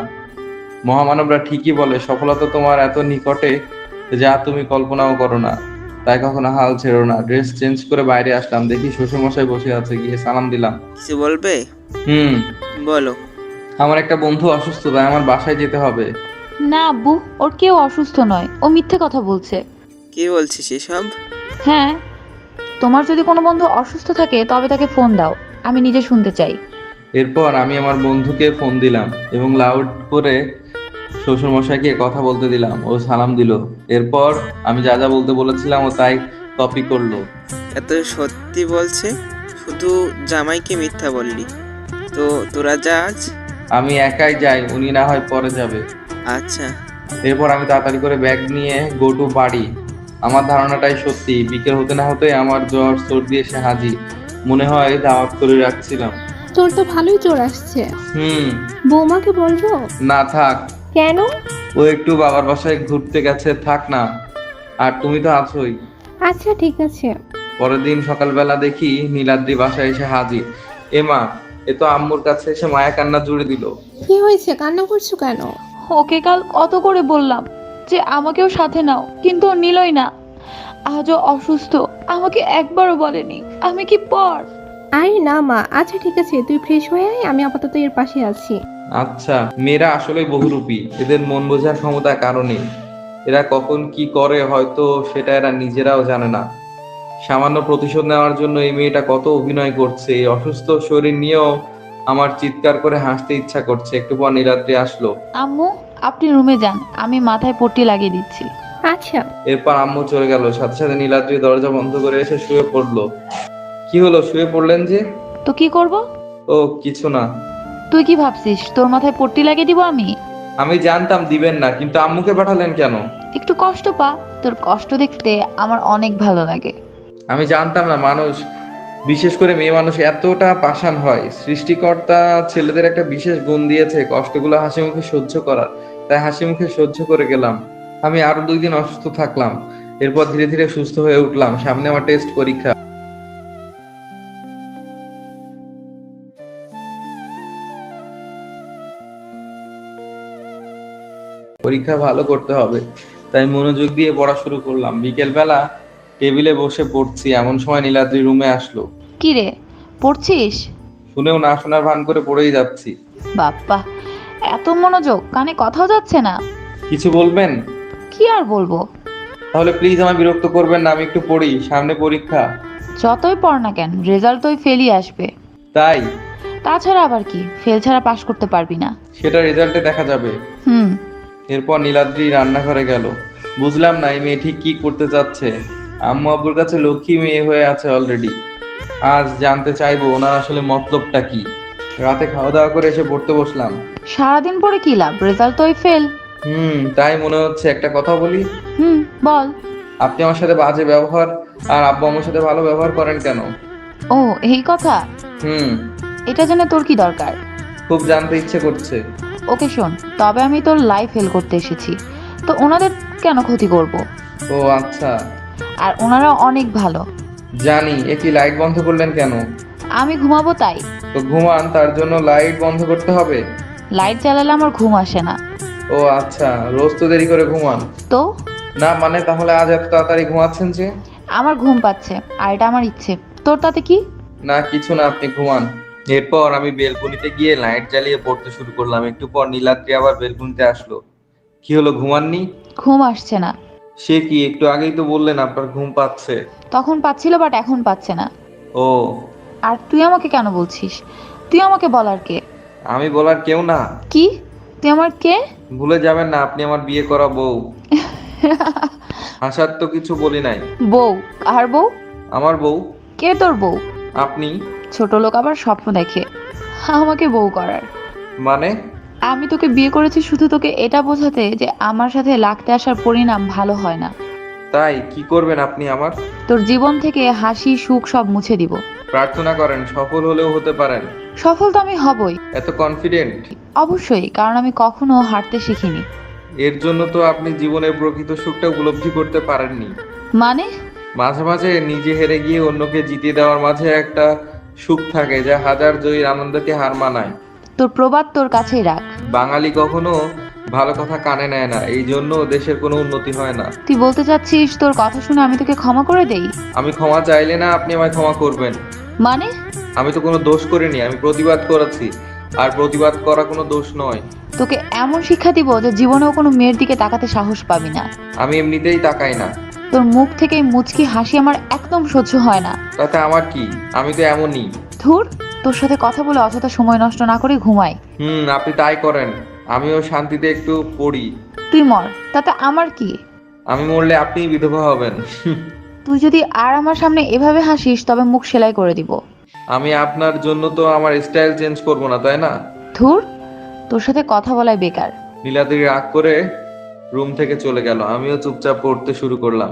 মহামানবরা ঠিকই বলে, সফলতা তোমার এত নিকটে যা তুমি কল্পনাও করো না। তাই কখনো হাল ছেড়ো না। ড্রেস চেঞ্জ করে বাইরে আসলাম, দেখি শ্বশুরমশাই বসে আছে, গিয়ে সালাম দিলাম। কিছু বলবে? বলো। আমার একটা বন্ধু অসুস্থ, তাই আমার বাসায় যেতে হবে। না আব্বু, ওর কেউ অসুস্থ নয়, ও মিথ্যে কথা বলছে। কি বলছিস এসব? হ্যাঁ, তোমার যদি কোনো বন্ধু অসুস্থ থাকে তবে তাকে ফোন দাও, আমি নিজে শুনতে চাই। এরপর আমি আমার বন্ধুকে ফোন দিলাম এবং লাউড করে শ্বশুরমশাইকে কথা বলতে দিলাম। ও সালাম দিল। এরপর আমি যা যা বলতে বলেছিলাম ও তাই কপি করলো। এত সত্যি বলছে, শুধু জামাইকে মিথ্যা বললি। তো তোরা যা আজ। আমি একাই যাই, উনি না হয় পরে যাবে। আচ্ছা। এরপর আমি তাড়াতাড়ি করে ব্যাগ নিয়ে গো টু বাড়ি। আমার ধারণাটাই সত্যি, বিকেল হতে না হতেই আমার জ্বর সর্দি এসে হাজির। মনে হয় দাওয়াত করে রাখছিলাম। তোর তো ভালোই জ্বর আসছে। বৌমাকে বলবো? না থাক। কেন? ও একটু বাবার বাসায় ঘুরতে গেছে, থাক না। আর তুমি তো আছোই। আচ্ছা ঠিক আছে। পরের দিন সকালবেলা দেখি নীলাদ্রি বাসায় এসে হাজির। এমা, এ তো আম্মুর কাছে এসে মায়া কান্না জুড়ে দিল। কি হয়েছে, কান্না করছো কেন? ওকে কাল কত করে বললাম যে আমাকেও সাথে নাও, কিন্তু ও নিলই না। আজও অসুস্থ, আমাকে একবারও বলেনি আমি কি পর। আরে না মা, আচ্ছা ঠিক আছে, তুই ফ্রেশ হয়ে আয়, আমি আপাতত এর পাশে আছি। আচ্ছা, মেয়েরা আসলে বহুরূপী, এদের মন বোঝার ক্ষমতা কারণে এরা কখন কি করে হয়তো সেটা এরা নিজেরাও জানে না। সামান্য প্রতিশোধ নেওয়ার জন্য এই মেয়েটা কত অভিনয় করছে। এই অসুস্থ শরীর নিয়েও আমার চিৎকার করে হাসতে ইচ্ছা করছে। একটু পর নীলাদ্রি আসলো। আম্মু, আপনি রুমে যান, আমি মাথায় পট্টি লাগিয়ে দিচ্ছি। আচ্ছা। এরপর আম্মু চলে গেল। সাথে সাথে নীলাদ্রি দরজা বন্ধ করে এসে শুয়ে পড়লো। কি হলো, শুয়ে পড়লেন যে? তো কি করব? ও কিছু না। তুই কি ভাবছিস তোর মাথায় পট্টি লাগিয়ে দিব আমি? আমি জানতাম দিবেন না, কিন্তু আম্মুকে পাঠালেন কেন? একটু কষ্ট পা, তোর কষ্ট দেখতে আমার অনেক ভালো লাগে। আমি জানতাম না মানুষ, বিশেষ করে মেয়ে মানুষ এতটা পাষাণ হয়। সৃষ্টিকর্তা ছেলেদের একটা বিশেষ গুণ দিয়েছে কষ্টগুলো হাসি মুখে সহ্য করার, তাই হাসি মুখে সহ্য করে গেলাম। আমি আরো 2 দিন অসুস্থ থাকলাম, এরপর ধীরে ধীরে সুস্থ হয়ে উঠলাম। সামনে আমার টেস্ট পরীক্ষা। পরীক্ষা ভালো করতে হবে, তাই মনোযোগ দিয়ে পড়া শুরু করলাম। বিকেল বেলা টেবিলে বসে পড়ছি, এমন সময় নীলাদ্রি রুমে আসলো। কি রে, পড়ছিস? শুনেও না শোনার ভান করে পড়েই যাচ্ছি। বাপ্পা, এত মনোযোগ, কানে কথাও যাচ্ছে না। কিছু বলবেন? কি আর বলবো। তাহলে প্লিজ আমায় বিরক্ত করবেন না, আমি একটু পড়ি, সামনে পরীক্ষা। যতই পড় না কেন, রেজাল্ট তোই ফেলই আসবে। তাই? তাছাড়া আবার কি, ফেল ছাড়া পাশ করতে পারবি না। সেটা রেজাল্টে দেখা যাবে। হুম। এরপর নীলাদ্রি রান্নাঘরে গেল। বুঝলাম না এই মেয়ে ঠিক কি করতে চাচ্ছে। আম্মু আব্বুর কাছে লক্ষ্মী মেয়ে হয়ে আছে অলরেডি। আজ জানতে চাইবো ওনার আসলে মতলবটা কি। রাতে খাওয়া দাওয়া করে এসে পড়তে বসলাম। সারাদিন পরে কি লাভ, রেজাল্ট তোই ফেল। তাই মনে হচ্ছে। একটা কথা বলি, বল। আপনি আমার সাথে বাজে ব্যবহার আর আব্বু আমার সাথে ভালো ব্যবহার করেন কেন? ও এই কথা, হুম এটা জেনে তোর কি দরকার? খুব জানতে ইচ্ছে করছে। ওকে শোন, তবে আমি তোর লাইফ হেল করতে এসেছি, তো ওনাদের কেন ক্ষতি করব? ও আচ্ছা। আর ওনারা অনেক ভালো। জানি। একই লাইট বন্ধ করলেন কেন? আমি ঘুমাবো তাই। তো ঘুমান, তার জন্য লাইট বন্ধ করতে হবে? লাইট জ্বালালে আমার ঘুম আসে না। ও আচ্ছা, রোজ তো দেরি করে ঘুমান? তো না মানে তাহলে আজ এত তাড়াতাড়ি ঘুমাচ্ছেন যে? আমার ঘুম পাচ্ছে, আর এটা আমার ইচ্ছে, তোর তাতে কি? না কিছু না, আপনি ঘুমান। এরপর আমি বেলকনিতে গিয়ে লাইট জ্বালিয়ে পড়তে শুরু করলাম। একটু পর নীলাদ্রি আবার বেলকনিতে আসলো। কি হলো, ঘুমাননি? ঘুম আসছে না। সে কি, একটু আগেই তো বললেন আপনার ঘুম পাচ্ছে। তখন পাচ্ছিল, বাট এখন পাচ্ছে না। ও। আর তুই আমাকে কেন বলছিস? তুই আমাকে বলার কে? আমি বলার কেউ না। কি? তুই আমার কে? ভুলে যাবেন না, আপনি আমার বিয়ে করা বউ। হাসার তো কিছু বলি নাই। বউ? আর বউ? আমার বউ। কে তোর বউ? আপনি। ছোট লোক আবার স্বপ্ন দেখে আমাকে বউ করার। মানে? আমি তোকে বিয়ে করেছি শুধু তোকে এটা বোঝাতে যে আমার সাথে লাগতে আসার পরিণাম ভালো হয় না। তাই কি করবেন আপনি আমার? তোর জীবন থেকে হাসি সুখ সব মুছে দিব। প্রার্থনা করেন, সফল হলেও হতে পারেন। সফল তো আমি হবই। এত কনফিডেন্ট? অবশ্যই, কারণ আমি কখনো হারতে শিখিনি। এর জন্য তো আপনি জীবনের প্রকৃত সুখটা উপলব্ধি করতে পারেননি। মানে? মাঝে মাঝে নিজে হেরে গিয়ে অন্যকে জিতিয়ে দেওয়ার মাঝে একটা সুখ থাকে যা হাজার জয়ীর আনন্দকে হার মানায়। তোর প্রবাদ তোর কাছেই রাখ। বাঙালি কখনো ভালো কথা কানে নেয় না, এই জন্য দেশের কোনো উন্নতি হয় না। তুই বলতে চাচ্ছিস তোর কথা শুনে আমি তোকে ক্ষমা করে দেই? আমি ক্ষমা চাইলে না আপনি আমায় ক্ষমা করবেন? মানে? আমি তো কোনো দোষ করিনি, আমি প্রতিবাদ করেছি। আর প্রতিবাদ করা কোনো দোষ নয়। তোকে এমন শিক্ষা দিব যে জীবনেও কোনো মেয়ের দিকে তাকাতে সাহস পাবি না। আমি এমনিতেই তাকাই না। তোর মুখ থেকে এই মুচকি হাসি আমার একদম সহ্য হয় না। তাতে আমার কি, আমি তো এমনই। ধুর, তোর সাথে কথা বলে অযথা সময় নষ্ট না করে ঘুমাই। আপনি তাই করেন, আমিও শান্তিতে একটু পড়ি। তুই মর, তাতে আমার কি? আমি মরলে আপনিই বিধবা হবেন। তুই যদি আর আমার সামনে এভাবে হাসিস তবে মুখ সেলাই করে দিব। আমি আপনার জন্য তো আমার স্টাইল চেঞ্জ করবো না, তাই না? ধুর, তোর সাথে কথা বলাই বেকার। নীলাদ্রি রাগ করে রুম থেকে চলে গেল। আমিও চুপচাপ পড়তে শুরু করলাম।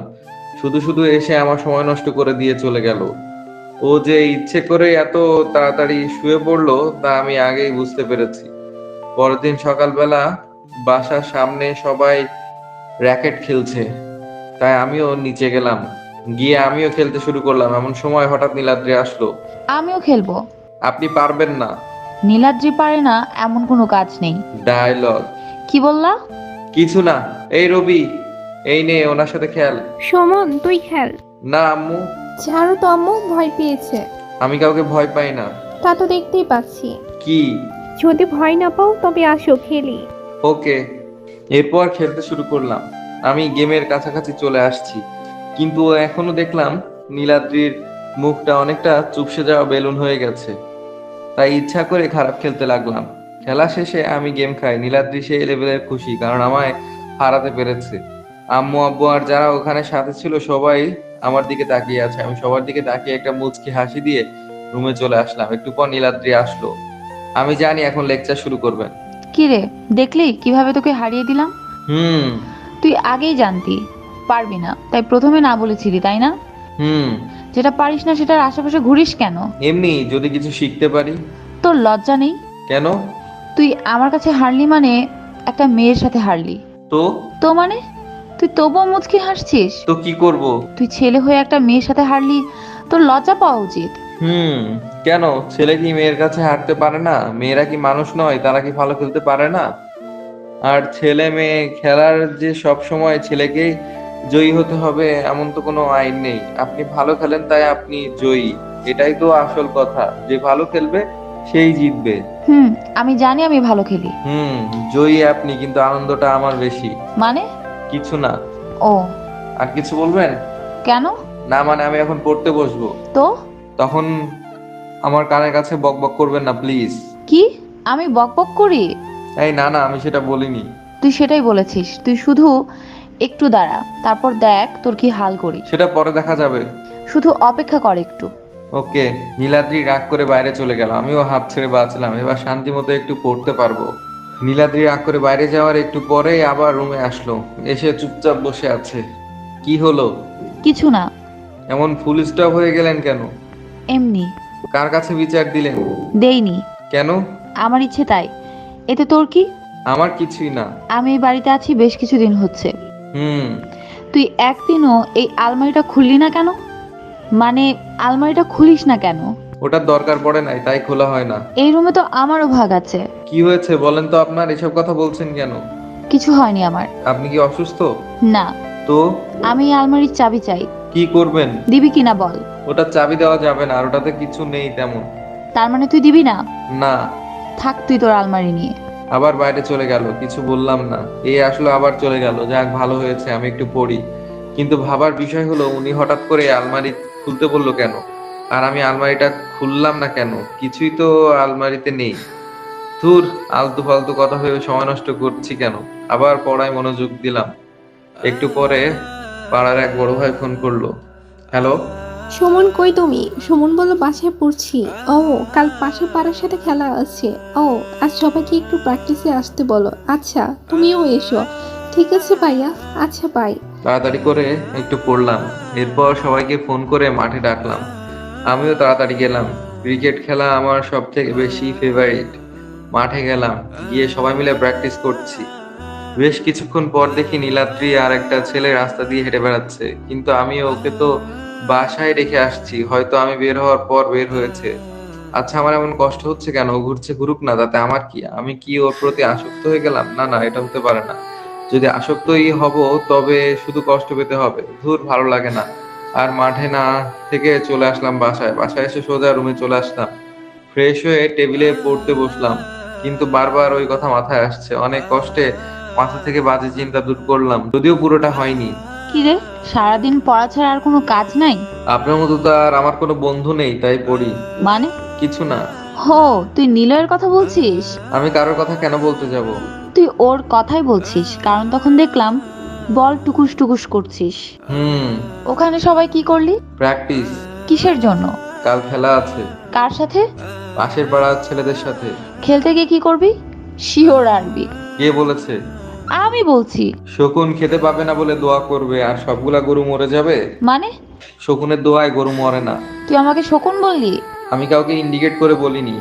শুধু শুধু এসে আমার সময় নষ্ট করে দিয়ে চলে গেল। ও যে ইচ্ছে করে এত তাড়াতাড়ি শুয়ে পড়লো তা আমি আগেই বুঝতে পেরেছি। পরের দিন সকালবেলা বাসার সামনে সবাই র্যাকেট খেলছে, তাই আমিও নিচে গেলাম। গিয়ে আমিও খেলতে শুরু করলাম। এমন সময় হঠাৎ নীলাদ্রি আসলো। আমিও খেলবো। আপনি পারবেন না। নীলাদ্রি পারে না এমন কোনো কাজ নেই। ডায়লগ। কি বললা? কিছু না। এই রবি, এই নে ওনার সাথে খেল। সুমন তুই খেল। না আম্মু, ছাড়ো তো আম্মু, ভয় পেয়েছে। আমি কাউকে ভয় পাই না। তা তো দেখতেই পাচ্ছি। কি? যদি ভয় না পাও তবে আসো খেলি। ওকে। এরপর খেলতে শুরু করলাম। আমি গেমের কাছাকাছি চলে আসছি, কিন্তু এখনো দেখলাম নীলাদ্রির মুখটা অনেকটা চুপসে যাওয়া বেলুন হয়ে গেছে। তাই ইচ্ছা করে খারাপ খেলতে লাগলাম। খেলা শেষে আমি গেম খাই। নীলাদ্রি সেই লেভেলের খুশি, কারণ আমায় হারাতে পেরেছে। আম্মু আব্বু আর যারা ওখানে সাথে ছিল সবাই আমার দিকে তাকিয়ে আছে। আমি সবার দিকে তাকিয়ে একটা মুচকি হাসি দিয়ে রুমে চলে আসলাম। একটু পর নীলাদ্রি আসলো। আমি জানি এখন লেকচার শুরু করবেন। কি রে, দেখলি কিভাবে তোকে হারিয়ে দিলাম? হুম। তুই আগেই জানতি পারবি না, তাই প্রথমে না বলেছিলি, তাই না? হুম। যেটা পারিস না সেটার আশেপাশে ঘুরিস কেন? এমনি যদি কিছু শিখতে পারি। তোর লজ্জা নেই? কেন? তুই আমার কাছে হারলি মানে একটা মেয়ের সাথে হারলি। তো তো মানে তুই তবুও মুচকি হাসছিস? তো কি করব? তুই ছেলে হয়ে একটা মেয়ের সাথে হারলি, তোর লজ্জা পাওয়া উচিত। হুম। কেন, ছেলে কি মেয়ের কাছে হারতে পারে না? মেয়েরা কি মানুষ নয়? তারা কি ভালো খেলতে পারে না? আর ছেলে মেয়ে খেলার যে সব সময় ছেলেকেই জয়ী হতে হবে এমন তো কোনো আইন নেই। আপনি ভালো খেলেন তাই আপনি জয়ী, এটাই তো আসল কথা। যে ভালো খেলবে সেই জিতবে। আমি জানি আমি ভালো খেলি। হুম। জয়ী আপনি, কিন্তু আনন্দটা আমার বেশি। মানে? কিছু না। ও, আর কিছু বলবেন? কেন? না মানে আমি এখন পড়তে বসবো। তো তখন আমার কানের কাছে বক বক করবেন না প্লিজ। কি আমি বকবক করি? এই না না, আমি সেটা বলিনি। তুই সেটাই বলেছিস। তুই শুধু একটু দাঁড়া, তারপর দেখ তোর কি হাল করি। সেটা পরে দেখা যাবে। শুধু অপেক্ষা কর একটু। ওকে। নীলাদ্রি রাগ করে বাইরে চলে গেল। আমিও হাত ছেড়ে বাঁচলাম। এবার শান্তি মতো একটু পড়তে পারবো। নীলাদ্রি রাগ করে বাইরে যাওয়ার একটু পরেই আবার রুমে আসলো। এসে চুপচাপ বসে আছে। কি হলো? কিছু না, এমন ফুল স্টপ হয়ে গেলেন কেন? এমনি। কার কাছে বিচার দিলেন? দেইনি, কেন? আমার ইচ্ছে তাই। এতে তোর কি? আমার কিছুই না। আমি এই বাড়িতে আছি বেশ কিছুদিন হচ্ছে। হুম। তুই একদিনও এই আলমারিটা খুললি না কেন? মানে আলমারিটা খুলিস না কেন? ওটার দরকার পড়ে নাই তাই খোলা হয় না। এই রুমে তো আমারও ভাগ আছে। কি হয়েছে বলেন তো? আপনার এসব কথা বলছেন কেন? কিছু হয়নি আমার। আপনি কি অসুস্থ? না, তো আমি এই আলমারির চাবি চাই। কি করবেন? দিবি কিনা বল। ওটা চাবি দেওয়া যাবে না, আর ওটাতে কিছু নেই তেমন। তার মানে তুই দিবি না? না। থাক তুই তোর আলমারি নিয়ে। আবার বাইরে চলে গেল, কিছু বললাম না। এই আসলো আবার চলে গেল। যাক ভালো হয়েছে আমি একটু পড়ি। কিন্তু ভাবার বিষয় হলো উনি হঠাৎ করে আলমারি খুলতে বললো কেন? আর আমি আলমারিটা খুললাম না কেন? কিছুই তো আলমারিতে নেই। ধুর, আলতু ফালতু কথা ভেবে সময় নষ্ট করছি কেন? আবার পড়ায় মনোযোগ দিলাম। একটু পরে পাড়ার এক বড় ভাই ফোন করলো। হ্যালো। সুমন কই তুমি? সুমন বলল বাসায় পড়ছি। ও, কাল পাশের পাড়ার সাথে খেলা আছে। ও, আজ সবাইকে একটু প্র্যাকটিসে আসতে বলো। আচ্ছা তুমিও এসো। ঠিক আছে ভাইয়া, আচ্ছা বাই। তাড়াতাড়ি করে একটু পড়লাম। এরপর সবাইকে ফোন করে মাঠে ডাকলাম। আমিও তাড়াতাড়ি গেলাম। ক্রিকেট খেলা আমার সব থেকে বেশি ফেভারিট। মাঠে গেলাম, গিয়ে সবাই মিলে প্র্যাকটিস করছি। বেশ কিছুক্ষণ পর দেখি নীলাদ্রি আর একটা ছেলে রাস্তা দিয়ে হেঁটে বেড়াচ্ছে, কিন্তু আমি ওকে তো বাসায় রেখে আসছি। হয়তো আমি বের হওয়ার পর বের হয়েছে। আচ্ছা আমার এমন কষ্ট হচ্ছে কেন? ও ঘুরছে ঘুরুক না, তাতে আমার কি? আমি কি ওর প্রতি আসক্ত হয়ে গেলাম? না না, এটা হতে পারে না। যদি আসক্তই হব তবে শুধু কষ্ট পেতে হবে। ধুর, ভালো লাগে না। আর মাঠে না থেকে চলে আসলাম বাসায়। বাসায় এসে সোজা রুমে চলে আসলাম। ফ্রেশ হয়ে টেবিলে পড়তে বসলাম, কিন্তু বারবার ওই কথা মাথায় আসছে। অনেক কষ্টে মাথা থেকে বাজে চিন্তা দূর করলাম, যদিও পুরোটা হয়নি। কি রে, সারাদিন পড়া ছাড়া আর কোনো কাজ নাই? আপনার মতো তো আর আমার কোনো বন্ধু নেই, তাই পড়ি। মানে? কিছু না। হো, তুই নিলয়ের কথা বলছিস? আমি কারোর কথা কেন বলতে যাব? তুই ওর কথাই বলছিস, কারণ তখন দেখলাম বল টুকুস টুকুস করছিস। হুম। ওখানে সবাই কি করলি? প্র্যাকটিস। কিসের জন্য? কাল খেলা আছে। কার সাথে? পাশের পাড়ার ছেলেদের সাথে। খেলতে গিয়ে কি করবি? শিওর আরবি। কে বলেছে? আমি বলছি। শকুন খেতে পাবে না বলে দোয়া করবে, আর সবগুলা গরু মরে যাবে? মানে? শকুনের দোয়ায় গরু মরে না। তুই আমাকে শকুন বললি? আমি কাউকে ইন্ডিকেট করে বলিনি।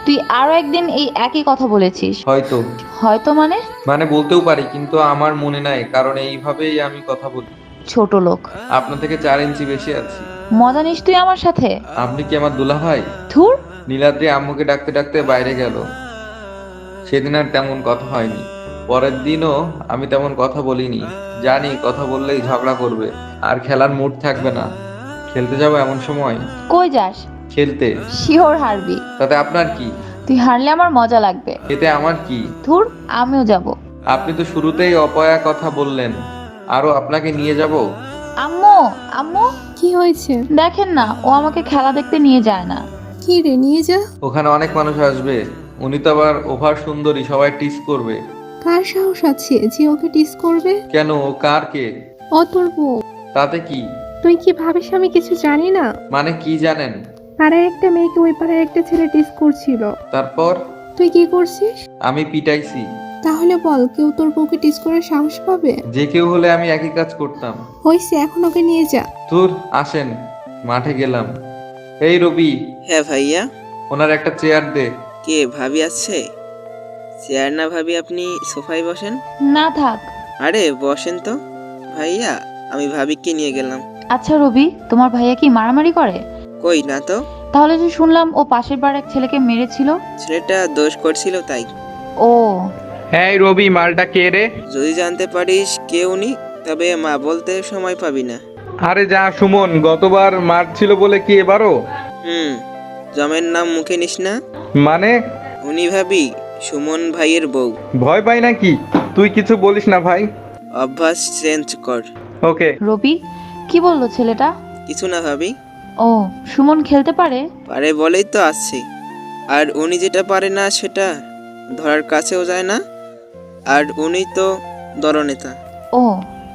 তুই আরো একদিন এই একই কথা বলেছিস। হয়তো। হয়তো মানে? মানে বলতেও পারি, কিন্তু আমার মনে নাই, কারণ এইভাবেই আমি কথা বলি। ছোট লোক। আপনার থেকে 4 ইঞ্চি বেশি আছি। মজা নিস তুই আমার সাথে? আপনি কি আমার দুলা ভাই? ধুর। নীলাদ্রি আম্মুকে ডাকতে ডাকতে বাইরে গেল। সেদিন আর তেমন কথা হয়নি। পরের দিনও আমি তেমন কথা বলিনি, জানি কথা বললেই ঝগড়া করবে আর খেলার মুড থাকবে না। খেলতে যাবো এমন সময়? কই যাস? খেলতে। শিওর হারবি। তাতে আপনার কি? তুই হারলে আমার মজা লাগবে। এতে আমার কি? ধুর, আমিও যাব। আপনি তো শুরুতেই অপয়া কথা বললেন, আরো আপনাকে নিয়ে যাব। আম্মু, আম্মু কি হয়েছে? দেখেন না, ও আমাকে খেলা দেখতে নিয়ে যায় না। কি রে, নিয়ে যা। ওখানে অনেক মানুষ আসবে, উনি তো আবার ওভার সুন্দরী, সবাই টিস করবে। কার সাহস আছে যে ওকে টিস করবে? কেন, ও কার কে? ও তোর বউ। তাতে কি? তুই কি ভাবিস আমি কিছু জানি না? মানে কি জানেন? পাড়ার একটা মেয়েকে ওই পাড়ার একটা ছেলে টিস করছিল। তারপর? তুই কি করছিস? আমি পিটাইছি। তাহলে বল, কেউ তোর বউকে টিস করার সাহস পাবে? যে কেউ হলে আমি একই কাজ করতাম। হইছে, এখন ওকে নিয়ে যা। তোর আসেন, মাঠে গেলাম। এই রবি, হ্যাঁ ভাইয়া। ওনার একটা চেয়ার দে। কে ভাবি আছে? চেয়ার না ভাবি, আপনি সোফায় বসেন। না থাক। আরে বসেন তো ভাইয়া, আমি ভাবিকে নিয়ে গেলাম। আচ্ছা রবি, তোমার ভাইয়া কি মারামারি করে? কই না তো। তাহলে যে শুনলাম ও পাশের বাড়ির এক ছেলেকে মেরেছিল। ছেলেটা দোষ করছিল তাই। ও, হ্যাঁ রবি, মালটা কে রে? যদি জানতে পারিস কে উনি, তবে মা বলতে সময় পাবি না। আরে যা সুমন, গতবার মারছিল বলে কি এবারও? জমের নাম মুখে নিস না। মানে? উনি ভাবি সুমন ভাইয়ের বউ। ভয় পাই নাকি? তুই কিছু বলিস না ভাই। অভ্যাস চেঞ্জ কর। ওকে। রবি কি বললো ছেলেটা? কিছু না ভাবি। ও, সুমন খেলতে পারে? পারে বলেই তো আসছে। আর উনি যেটা পারে না সেটা ধরার কাছেও যায় না। আর উনি তো দলনেতা। ও,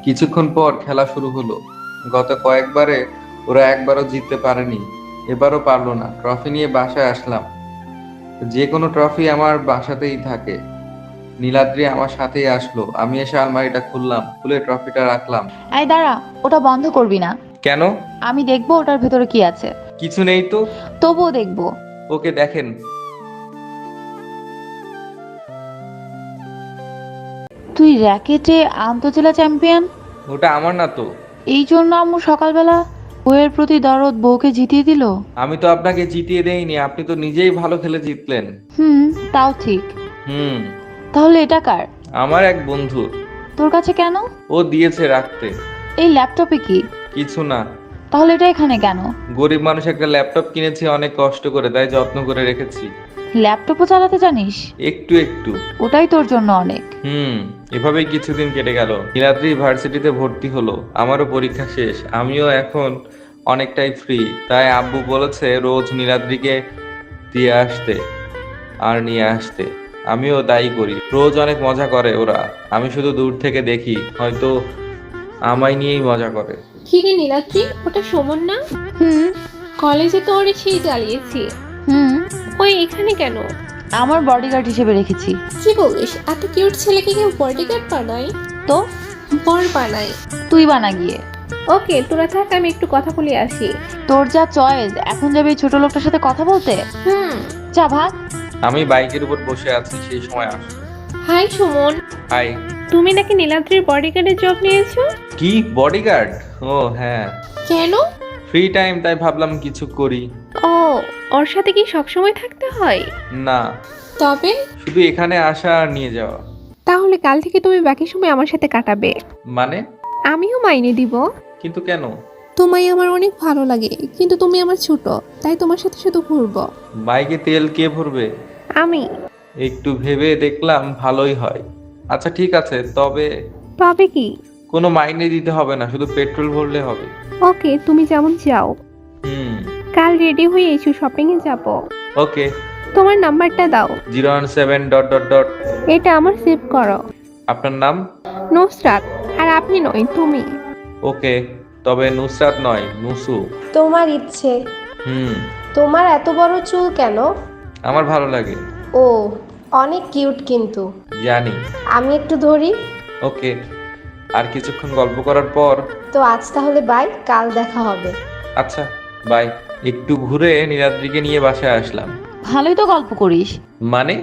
কিছুক্ষণ পর খেলা শুরু হলো। গত কয়েকবারে ওরা একবারও জিততে পারেনি, এবারও পারলো না। ট্রফি নিয়ে বাসায় আসলাম। যে কোনো ট্রফি আমার বাসাতেই থাকে। নীলাদ্রি আমার সাথেই আসলো। আমি এসে আলমারিটা খুললাম, খুলে ট্রফিটা রাখলাম। এই দাঁড়া, ওটা বন্ধ করবি না। কেন? আমি দেখবো ওটার ভেতরে কি আছে। কিছু নেই তো। তবুও দেখবো। ওকে, দেখেন। তুই র্যাকেটে আন্তজেলা চ্যাম্পিয়ন? ওটা আমার না তো। এই জন্য আম্মু সকালবেলা বউয়ের প্রতি দরদ বউকে জিতিয়ে দিল। আমি তো আপনাকে জিতিয়ে দেইনি, আপনি তো নিজেই ভালো খেলে জিতলেন। তাও ঠিক। হুম। তাহলে এটা কার? আমার এক বন্ধুর। তোর কাছে কেন? ও দিয়েছে রাখতে। এই ল্যাপটপে কি? কিছু না। তাহলে এটা এখানে কেন? গরিব মানুষ একটা ল্যাপটপ কিনেছি অনেক কষ্ট করে, তাই যত্ন করে রেখেছি। ল্যাপটপও চালাতে জানিস? একটু একটু। ওটাই তোর জন্য অনেক। এভাবেই কিছুদিন কেটে গেল। নীলাদ্রি ভার্সিটিতে ভর্তি হলো, আমারও পরীক্ষা শেষ। আমিও এখন অনেকটাই ফ্রি, তাই আব্বু বলেছে রোজ নীলাদ্রিকে দিয়ে আসতে আর নিয়ে আসতে। আমিও তাই করি। রোজ অনেক মজা করে ওরা, আমি শুধু দূর থেকে দেখি, হয়তো আমায় নিয়েই মজা করে। কি রে নীলাদ্রি, ওটা সুমন না? কলেজে তো ওরে সেই জ্বালিয়েছি। ওই এখানে কেন? আমার বডিগার্ড হিসেবে রেখেছি। কি বলিস, এত কিউট ছেলেকে কেউ বডিগার্ড বানায়? তো বর বানায়। তুই বানা গিয়ে। ওকে, তোরা থাক, আমি একটু কথা বলে আসি। তোর যা চয়েস, এখন যাবে এই ছোট লোকটার সাথে কথা বলতে? যা ভাগ। আমি বাইকের উপর বসে আছি, সেই সময় আসলো। হাই সুমন। হাই। তুমি নাকি নীলাদ্রির বডিগার্ডের জব নিয়েছো? কি বডিগার্ড? ও হ্যাঁ, কেন? ফ্রি টাইম, তাই ভাবলাম কিছু করি। ও, ওর সাথে কি সবসময় থাকতে হয়? না, তবে শুধু এখানে আসা আর নিয়ে যাওয়া। তাহলে কাল থেকে তুমি বাকি সময় আমার সাথে কাটাবে। মানে? আমিও মাইনে দিব। কিন্তু কেন? তোমায় আমার অনেক ভালো লাগে, কিন্তু তুমি আমার ছোট, তাই তোমার সাথে শুধু ঘুরবো। বাইকে তেল কে ভরবে? আমি। একটু ভেবে দেখলাম ভালোই হয়। আচ্ছা ঠিক আছে, তবে তবে কি? কোনো মাইনে দিতে হবে না, শুধু পেট্রোল ভরলে হবে। ওকে, তুমি যেমন চাও। হুম। কাল রেডি হয়ে এসো, শপিং এ যাব। ওকে। তোমার নাম্বারটা দাও। 017... এটা আমার সেভ করো। আপনার নাম? নুসরাত। আর আপনি নয়, তুমি। ওকে, তবে নুসরাত নয়, নুসু। তোমার ইচ্ছে। তোমার এত বড় চুল কেন? আমার ভালো লাগে। ও, অনেক কিউট কিন্তু। জানি। আমি একটু ধরি। ওকে। আর কিছুক্ষণ গল্প করার পর তো আজ তাহলে বাই, কাল দেখা হবে। আচ্ছা বাই। একটু ঘুরে নীলাদ্রিকে নিয়ে বাসায় আসলাম। ভালোই তো গল্প করিস। মানে?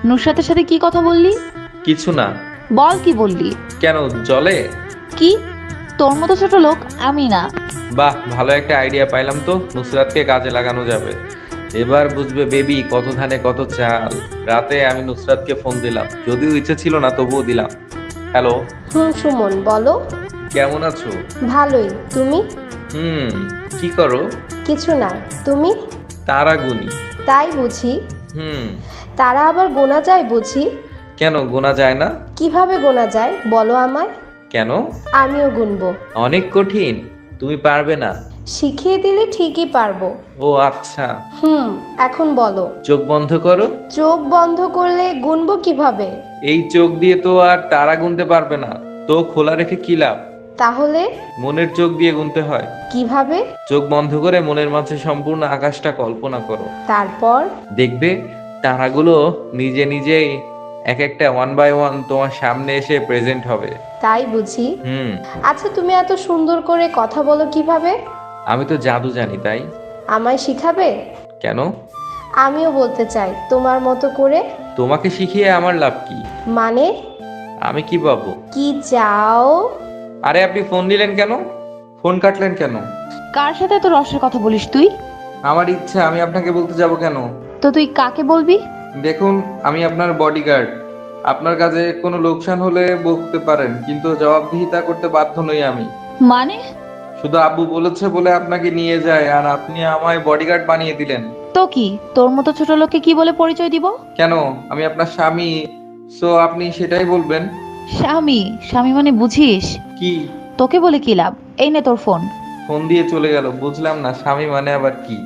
নুসরাতের সাথে কি কথা বললি? কিছু না। বল কি বললি? কেন, জলে? কি? তোর মতো ছোট লোক আমি না। বাহ, ভালো একটা আইডিয়া পাইলাম তো। নুসরাতকে কাজে লাগানো যাবে। এবার বুঝবে বেবি কত ধানে কত চাল। রাতে আমি নুসরাতকে ফোন দিলাম, যদিও ইচ্ছে ছিল না তবুও দিলাম। হ্যালো, সুমন বলো। কেমন আছো? ভালোই, তুমি? হুম, কি করো? কিছু না, তুমি? তারা গুনি। তাই বুঝি? হুম। তারা আবার গোনা যায় বুঝি? কেন গোনা যায় না? কিভাবে গোনা যায় বলো আমায়। কেন? আমিও গুনবো। অনেক কঠিন, তুমি পারবে না। শিখিয়ে দিলে ঠিকই পারবো। ও আচ্ছা, এখন বলো। চোখ বন্ধ করো। চোখ বন্ধ করলে গুনবো কিভাবে? এই চোখ দিয়ে তো আর তারা গুনতে পারবে না, তো খোলা রেখে কি লাভ? তাহলে মনের চোখ দিয়ে গুনতে হয়। কিভাবে? চোখ বন্ধ করে মনের মাঝে সম্পূর্ণ আকাশটা কল্পনা করো। তারপর? দেখবে তারাগুলো নিজে নিজেই এক একটা ওয়ান বাই ওয়ান তোমার সামনে এসে প্রেজেন্ট হবে। তাই বুঝি? আচ্ছা, তুমি এত সুন্দর করে কথা বলো কিভাবে? আমি তো জাদু জানি তাই। আমায় শিখাবে? কেন? আমিও বলতে চাই তোমার মতো করে। তোমাকে শিখিয়ে আমার লাভ কি? মানে? আমি কি পাবো? কি চাও? আরে আপনি ফোন দিলেন কেন? ফোন কাটলেন কেন? কার সাথে এত রসের কথা বলিস তুই? আমার ইচ্ছা, আমি আপনাকে বলতে যাব কেন? তো তুই কাকে বলবি? দেখুন, আমি আপনার বডিগার্ড। আপনার কাজে কোনো লোকসান হলে বকতে পারেন, কিন্তু জবাবদিহিতা করতে বাধ্য নই আমি। মানে? শুধু আব্বু বলেছে বলে আপনাকে নিয়ে যায়, আর আপনি আমায় বডিগার্ড বানিয়ে দিলেন। তো কি, তোর মতো ছোট লোককে কি বলে পরিচয় দিব? কেন? আমি আপনার স্বামী, সো আপনি সেটাই বলবেন। স্বামী? স্বামী মানে বুঝিস? কি? তোকে বলে কি লাভ? এই নে তোর ফোন। ফোন দিয়ে চলে গেল, বুঝলাম না স্বামী মানে আবার কি।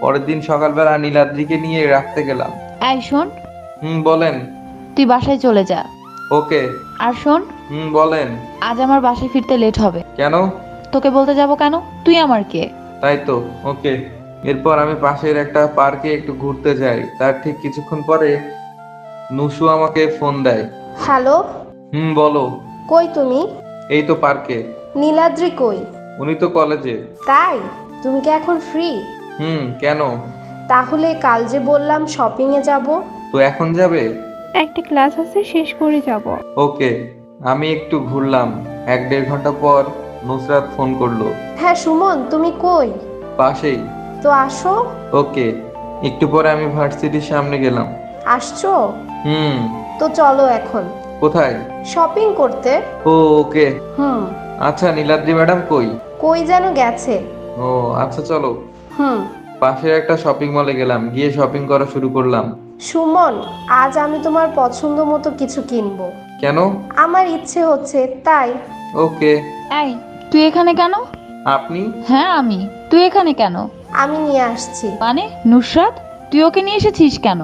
পরের দিন সকালবেলা নীলাদ্রিকে নিয়ে রাখতে গেলাম। এই শোন, বলেন। তুই বাসায় চলে যা। ওকে। আর শোন, বলেন। আজ আমার বাসায় ফিরতে লেট হবে। কেন? তোকে বলতে যাব কেন? তুই আমার কে? তাই তো, ওকে। এরপর আমি পাশের একটা পার্কে একটু ঘুরতে যাই, তার ঠিক কিছুক্ষণ পরে নুসু আমাকে ফোন দেয়। হ্যালো। বলো। কই তুমি? এই তো পার্কে। নীলাদ্রি কই? উনি তো কলেজে। তাই? তুমি কি এখন ফ্রি? কেন? তাহলে কাল যে বললাম শপিং এ যাব। তো এখন যাবে? একটা ক্লাস আছে, শেষ করে যাব। ওকে। আমি একটু ঘুরলাম, 1-1.5 ঘন্টা পর নুসরাত ফোন করলো। হ্যাঁ সুমন, তুমি কই? পাশেই। তো আসো। ওকে। একটু পরে আমি ভার্সিটির সামনে গেলাম। আসছো? হুম। তো চলো এখন। কোথায়? শপিং করতে। ও ওকে। আচ্ছা, নীলাদ্রি ম্যাডাম কই? কই যেন গেছে। ও আচ্ছা, চলো। হুম। পাশের একটা শপিং মলে গেলাম, গিয়ে শপিং করা শুরু করলাম। সুমন, আজ আমি তোমার পছন্দ মতো কিছু কিনবো। কেন? আমার ইচ্ছে হচ্ছে তাই। ওকে। এই, তুই এখানে কেন? আপনি? হ্যাঁ আমি। তুই এখানে কেন? আমি নিয়ে আসছি। মানে নুসরাত, তুই ওকে নিয়ে এসেছিস কেন?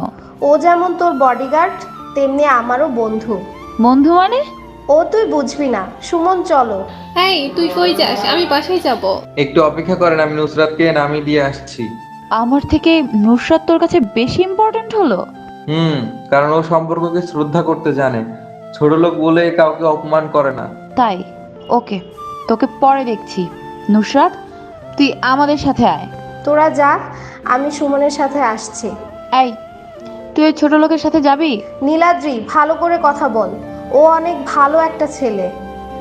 ও যেমন তোর বডিগার্ড, তেমনি আমারও বন্ধু। বন্ধু মানে? ও তুই বুঝবি না। সুমন চলো। এই, তুই কই যাস? আমি বাসায় যাব। একটু অপেক্ষা করেন, আমি নুসরাতকে নামিয়ে দিয়ে আসছি। আমার থেকে নুসরাত তোর কাছে বেশি ইম্পর্ট্যান্ট হলো? কারণ ও সম্পর্ককে শ্রদ্ধা করতে জানে, ছোট লোক বলে কাউকে অপমান করে না। তাই? ওকে, তোকে পরে দেখছি। নুসরাত, তুই আমাদের সাথে আয়। তোরা যা, আমি সুমনের সাথে আসছি। এই, তুই ওই ছোট লোকের সাথে যাবি? নীলাদ্রি, ভালো করে কথা বল। ও অনেক ভালো একটা ছেলে।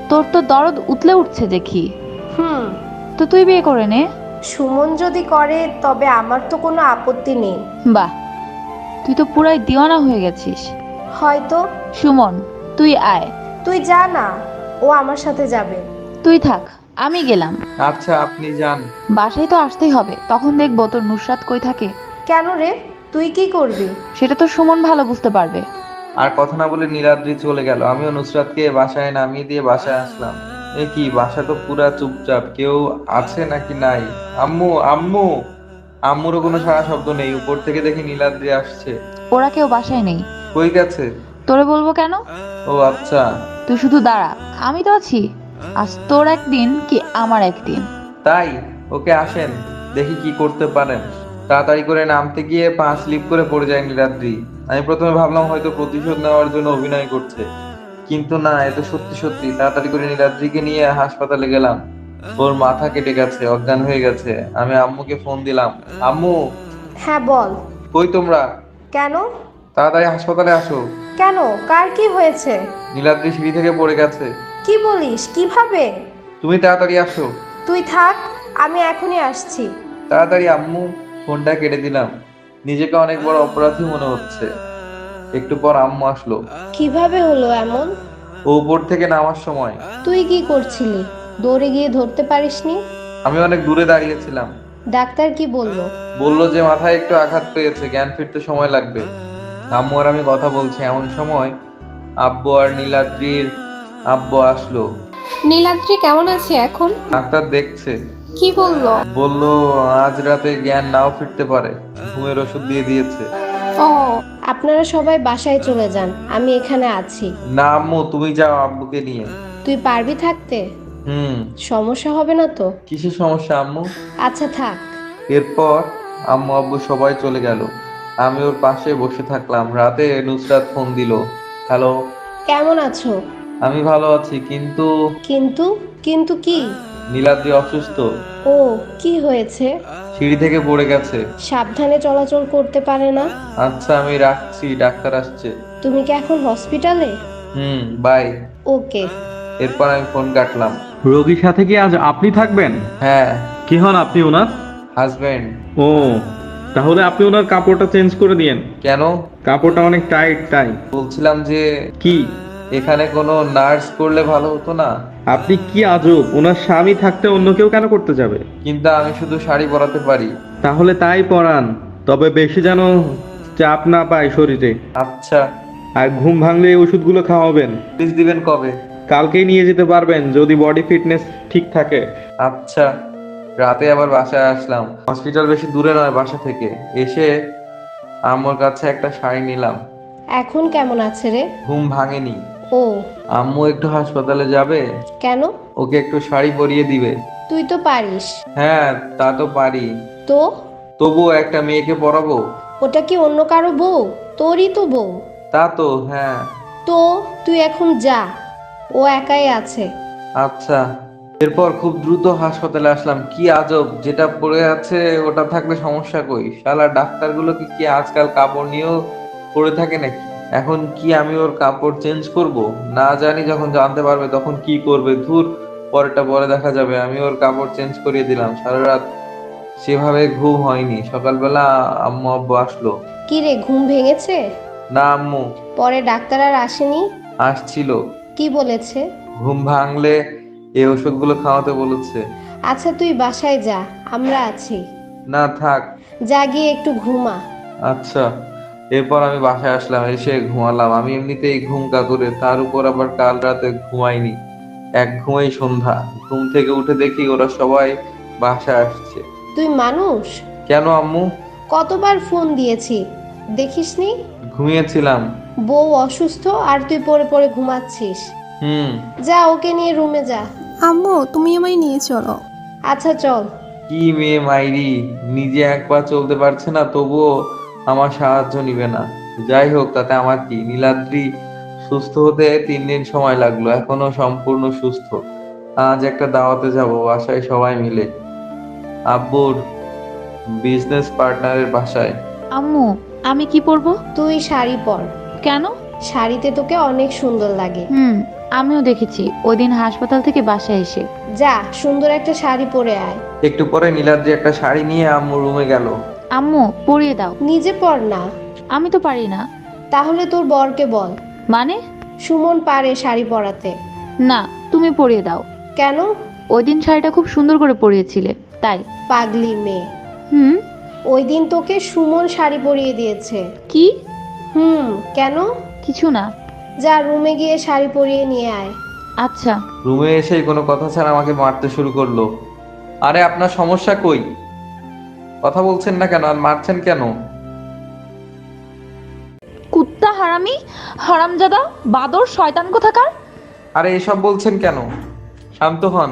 তোর তো দরদ উতলে উঠছে দেখি। হুম। তো তুই বিয়ে করে নে। সুমন যদি করে তবে আমার তো কোনো আপত্তি নেই। বাহ, তুই তো পুরাই দিওয়ানা হয়ে গেছিস। হয়তো। সুমন, তুই আয়। তুই যা না, ও আমার সাথে যাবে। তুই থাক, আমি গেলাম। আচ্ছা, আপনি যান। বাসায় তো আসতেই হবে, তখন দেখবো তোর নুসরাত কই থাকে। কেন রে, তুই কি করবি? সেটা তো সুমন ভালো বুঝতে পারবে। আর কথা না বলে নীলাদ্রি চলে গেল। আমিও নুসরাতকে বাসায় নামিয়ে দিয়ে বাসায় আসলাম। এ কি, বাসা তো পুরা চুপচাপ, কেউ আছে নাকি নাই? আম্মু, আম্মু। আম্মুরও কোনো সারা শব্দ নেই। উপর থেকে দেখি নীলাদ্রি আসছে। ওরা কেউ বাসায় নেই। কই গেছে? তোরে বলবো কেন? ও আচ্ছা। তুই শুধু দাঁড়া, আমি তো আছি। আজ তোর একদিন কি আমার একদিন। তাই? ওকে, আসেন, দেখি কি করতে পারেন। তাড়াতাড়ি করে নামতে গিয়ে পা স্লিপ করে পড়ে যায় নীলাদ্রি। আমি প্রথমে ভাবলাম হয়তো প্রতিশোধ নেওয়ার জন্য অভিনয় করছে, কিন্তু না, এ তো সত্যি সত্যি। তাড়াতাড়ি করে নীলাদ্রিকে নিয়ে হাসপাতালে গেলাম। ওর মাথা কেটে গেছে, অজ্ঞান হয়ে গেছে। আমি আম্মুকে ফোন দিলাম। আম্মু। হ্যাঁ বল। কই তোমরা? কেন? তাড়াতাড়ি হাসপাতালে আসো। কেন, কার কি হয়েছে? নীলাদ্রি সিঁড়ি থেকে পড়ে গেছে। কি বলিস? কিভাবে? তুমি তাড়াতাড়ি আসো। তুই থাক, আমি এখনই আসছি। তাড়াতাড়ি। আম্মু। ফোনটা কেটে দিলাম। নিজেকে অনেক বড় অপরাধী মনে হচ্ছে। একটু পর আম্মু আসলো। কিভাবে হলো এমন? ও উপর থেকে নামার সময়। তুই কি করছিলি? দৌড়ে গিয়ে ধরতে পারিসনি? আমি অনেক দূরে দাঁড়িয়েছিলাম। ডাক্তার কি বললো? বলল যে মাথায় একটু আঘাত পেয়েছে, জ্ঞান ফিরতে সময় লাগবে। আম্মু আর আমি কথা বলছি, এমন সময় আব্বু আর নীলাদ্রির আব্বু আসলো। নীলাদ্রি কেমন আছে এখন? ডাক্তার দেখছে। কি বললো? বলল আজ রাতে জ্ঞান নাও ফিরতে পারে, ঘুমের ওষুধ দিয়ে দিয়েছে। ও, আপনারা সবাই বাসায় চলে যান, আমি এখানে আছি। না আম্মু, তুমি যাও আব্বুকে নিয়ে। তুই পারবি থাকতে? সমস্যা হবে না তো? কিসের সমস্যা আম্মু? আচ্ছা থাক। এরপর আম্মু আব্বু সবাই চলে গেল। আমি ওর পাশে বসে থাকলাম। রাতে নুসরাত ফোন দিল। হ্যালো। কেমন আছো? আমি ভালো আছি, কিন্তু কিন্তু? কিন্তু কি? নীলাদ্রি অসুস্থ। ও, কি হয়েছে? সিঁড়ি থেকে পড়ে গেছে। সাবধানে চলাচল করতে পারে না? আচ্ছা আমি রাখছি, ডাক্তার আসছে। তুমি কি এখন হসপিটালে? বাই। ওকে। এরপর আমি ফোন কাটলাম। রোগীর সাথে কি আজ আপনি থাকবেন? হ্যাঁ। কি হন আপনি ওনার? হাজবেন্ড। ও, তাহলে আপনি ওনার কাপড়টা চেঞ্জ করে দিয়েন। কেন? কাপড়টা অনেক টাইট তাই। বলছিলাম যে কি? এখানে কোনো নার্স করলে ভালো হতো না? আপনি কি আজব, ওনার স্বামী থাকতে অন্য কেউ কেন করতে যাবে? কিন্তু আমি শুধু শাড়ি পরাতে পারি। তাহলে তাই পরান, তবে বেশি যেন চাপ না পায় শরীরে। আচ্ছা। আর ঘুম ভাঙলে এই ওষুধগুলো খাওয়াবেন। প্লিজ দিবেন কবে? কালকেই নিয়ে যেতে পারবেন যদি বডি ফিটনেস ঠিক থাকে। আচ্ছা। রাতে আবার বাসায় আসলাম। হসপিটাল বেশি দূরে নয় বাসা থেকে। এসে আম্মুর কাছে একটা শাড়ি নিলাম। এখন কেমন আছে রে? ঘুম ভাঙেনি। ও, আম্মু একটু হাসপাতালে যাবে, কেন? ওকে একটু শাড়ি পরিয়ে দিবে। তুই তো পারিস। হ্যাঁ তা তো পারি, তো তবুও একটা মেয়েকে পরাবো। ওটা কি অন্য কারো বউ? তোরই তো বউ। তা তো হ্যাঁ। তো তুই এখন যা, ও একাই আছে। আচ্ছা। এরপর খুব দ্রুত হাসপাতালে আসলাম। কি আজব, যেটা পড়ে আছে ওটা থাকলে সমস্যা কই? শালা ডাক্তারগুলো কি আজকাল কাপড় নিয়েও পড়ে থাকে নাকি? এখন কি আমি ওর কাপড় চেঞ্জ করব? না জানি, যখন জানতে পারবে তখন কি করবে। ধুর, পরেরটা পরে দেখা যাবে। আমি ওর কাপড় চেঞ্জ করিয়ে দিলাম। সারা রাত সেভাবে ঘুম হয়নি। সকালবেলা আম্মু আব্বু আসলো। কি রে, ঘুম ভেঙেছে? না আম্মু। পরে ডাক্তার আর আসেনি? আসছিল। কি বলেছে? ঘুম ভাঙলে এই ওষুধগুলো খাওয়াতে বলেছে। আচ্ছা তুই বাসায় যা, আমরা আছি। না থাক। যা গিয়ে একটু ঘুমা। আচ্ছা। এরপর আমি বাসায় আসলাম, এসে ঘুমালাম। আমি এমনিতেই ঘুম কাতুরে, তার উপর আবার কাল রাতে ঘুমাইনি। এক ঘুমেই সন্ধ্যা। ঘুম থেকে উঠে দেখি ওরা সবাই বাসায় আসছে। তুই মানুষ? কেন আম্মু? কতবার ফোন দিয়েছি, দেখিসনি? ঘুমিয়েছিলাম। বউ অসুস্থ আর তুই পড়ে পড়ে ঘুমাচ্ছিস। যা, ওকে নিয়ে রুমে যা। আম্মু তুমি আমায় নিয়ে চলো। আচ্ছা চল। কি মেয়ে মাইরি, নিজে এক পা চলতে পারছে না, তবুও আমার সাহায্য নিবে না। যাই হোক, তাতে আমার কি? নীলাদ্রি সুস্থ হতে 3 দিন সময় লাগলো, এখনো সম্পূর্ণ সুস্থ। আজ একটা দাওয়াতে যাব, বাসায় সবাই মিলে। আব্বুর বিজনেস পার্টনারের বাসায়। আম্মু, আমি কি পরবো? তুই শাড়ি পর। কেন? শাড়িতে তোকে অনেক সুন্দর লাগে। আমিও দেখেছি ওই দিন হাসপাতাল থেকে বাসায় এসে। যা, সুন্দর একটা শাড়ি পরে আয়। একটু পরে নীলাদ্রি একটা শাড়ি নিয়ে আম্মু রুমে গেল। আম্মু, পরিয়ে দাও। নিজে পর না। আমি তো পারি না। তাহলে তোর বরকে বল। মানে? সুমন পারে শাড়ি পরাতে। না, তুমি পরিয়ে দাও। কেন? ওই দিন শাড়িটা খুব সুন্দর করে পরিয়েছিলে, তাই। পাগলি মেয়ে। হুম। ওই দিন তোকে সুমন শাড়ি পরিয়ে দিয়েছে। কি? কেন? কিছু না। যা, রুমে গিয়ে শাড়ি পরিয়ে নিয়ে আয়। আচ্ছা। রুমে এসেই কোনো কথা ছাড়া আমাকে মারতে শুরু করলো। আরে আপনার সমস্যা কই? কথা বলছেন না কেন আর মারছেন কেন? কুত্তা, হারামি, হারামজাদা, বাদর, শয়তান কোথাকার। আরে এসব বলছেন কেন? শান্ত হন।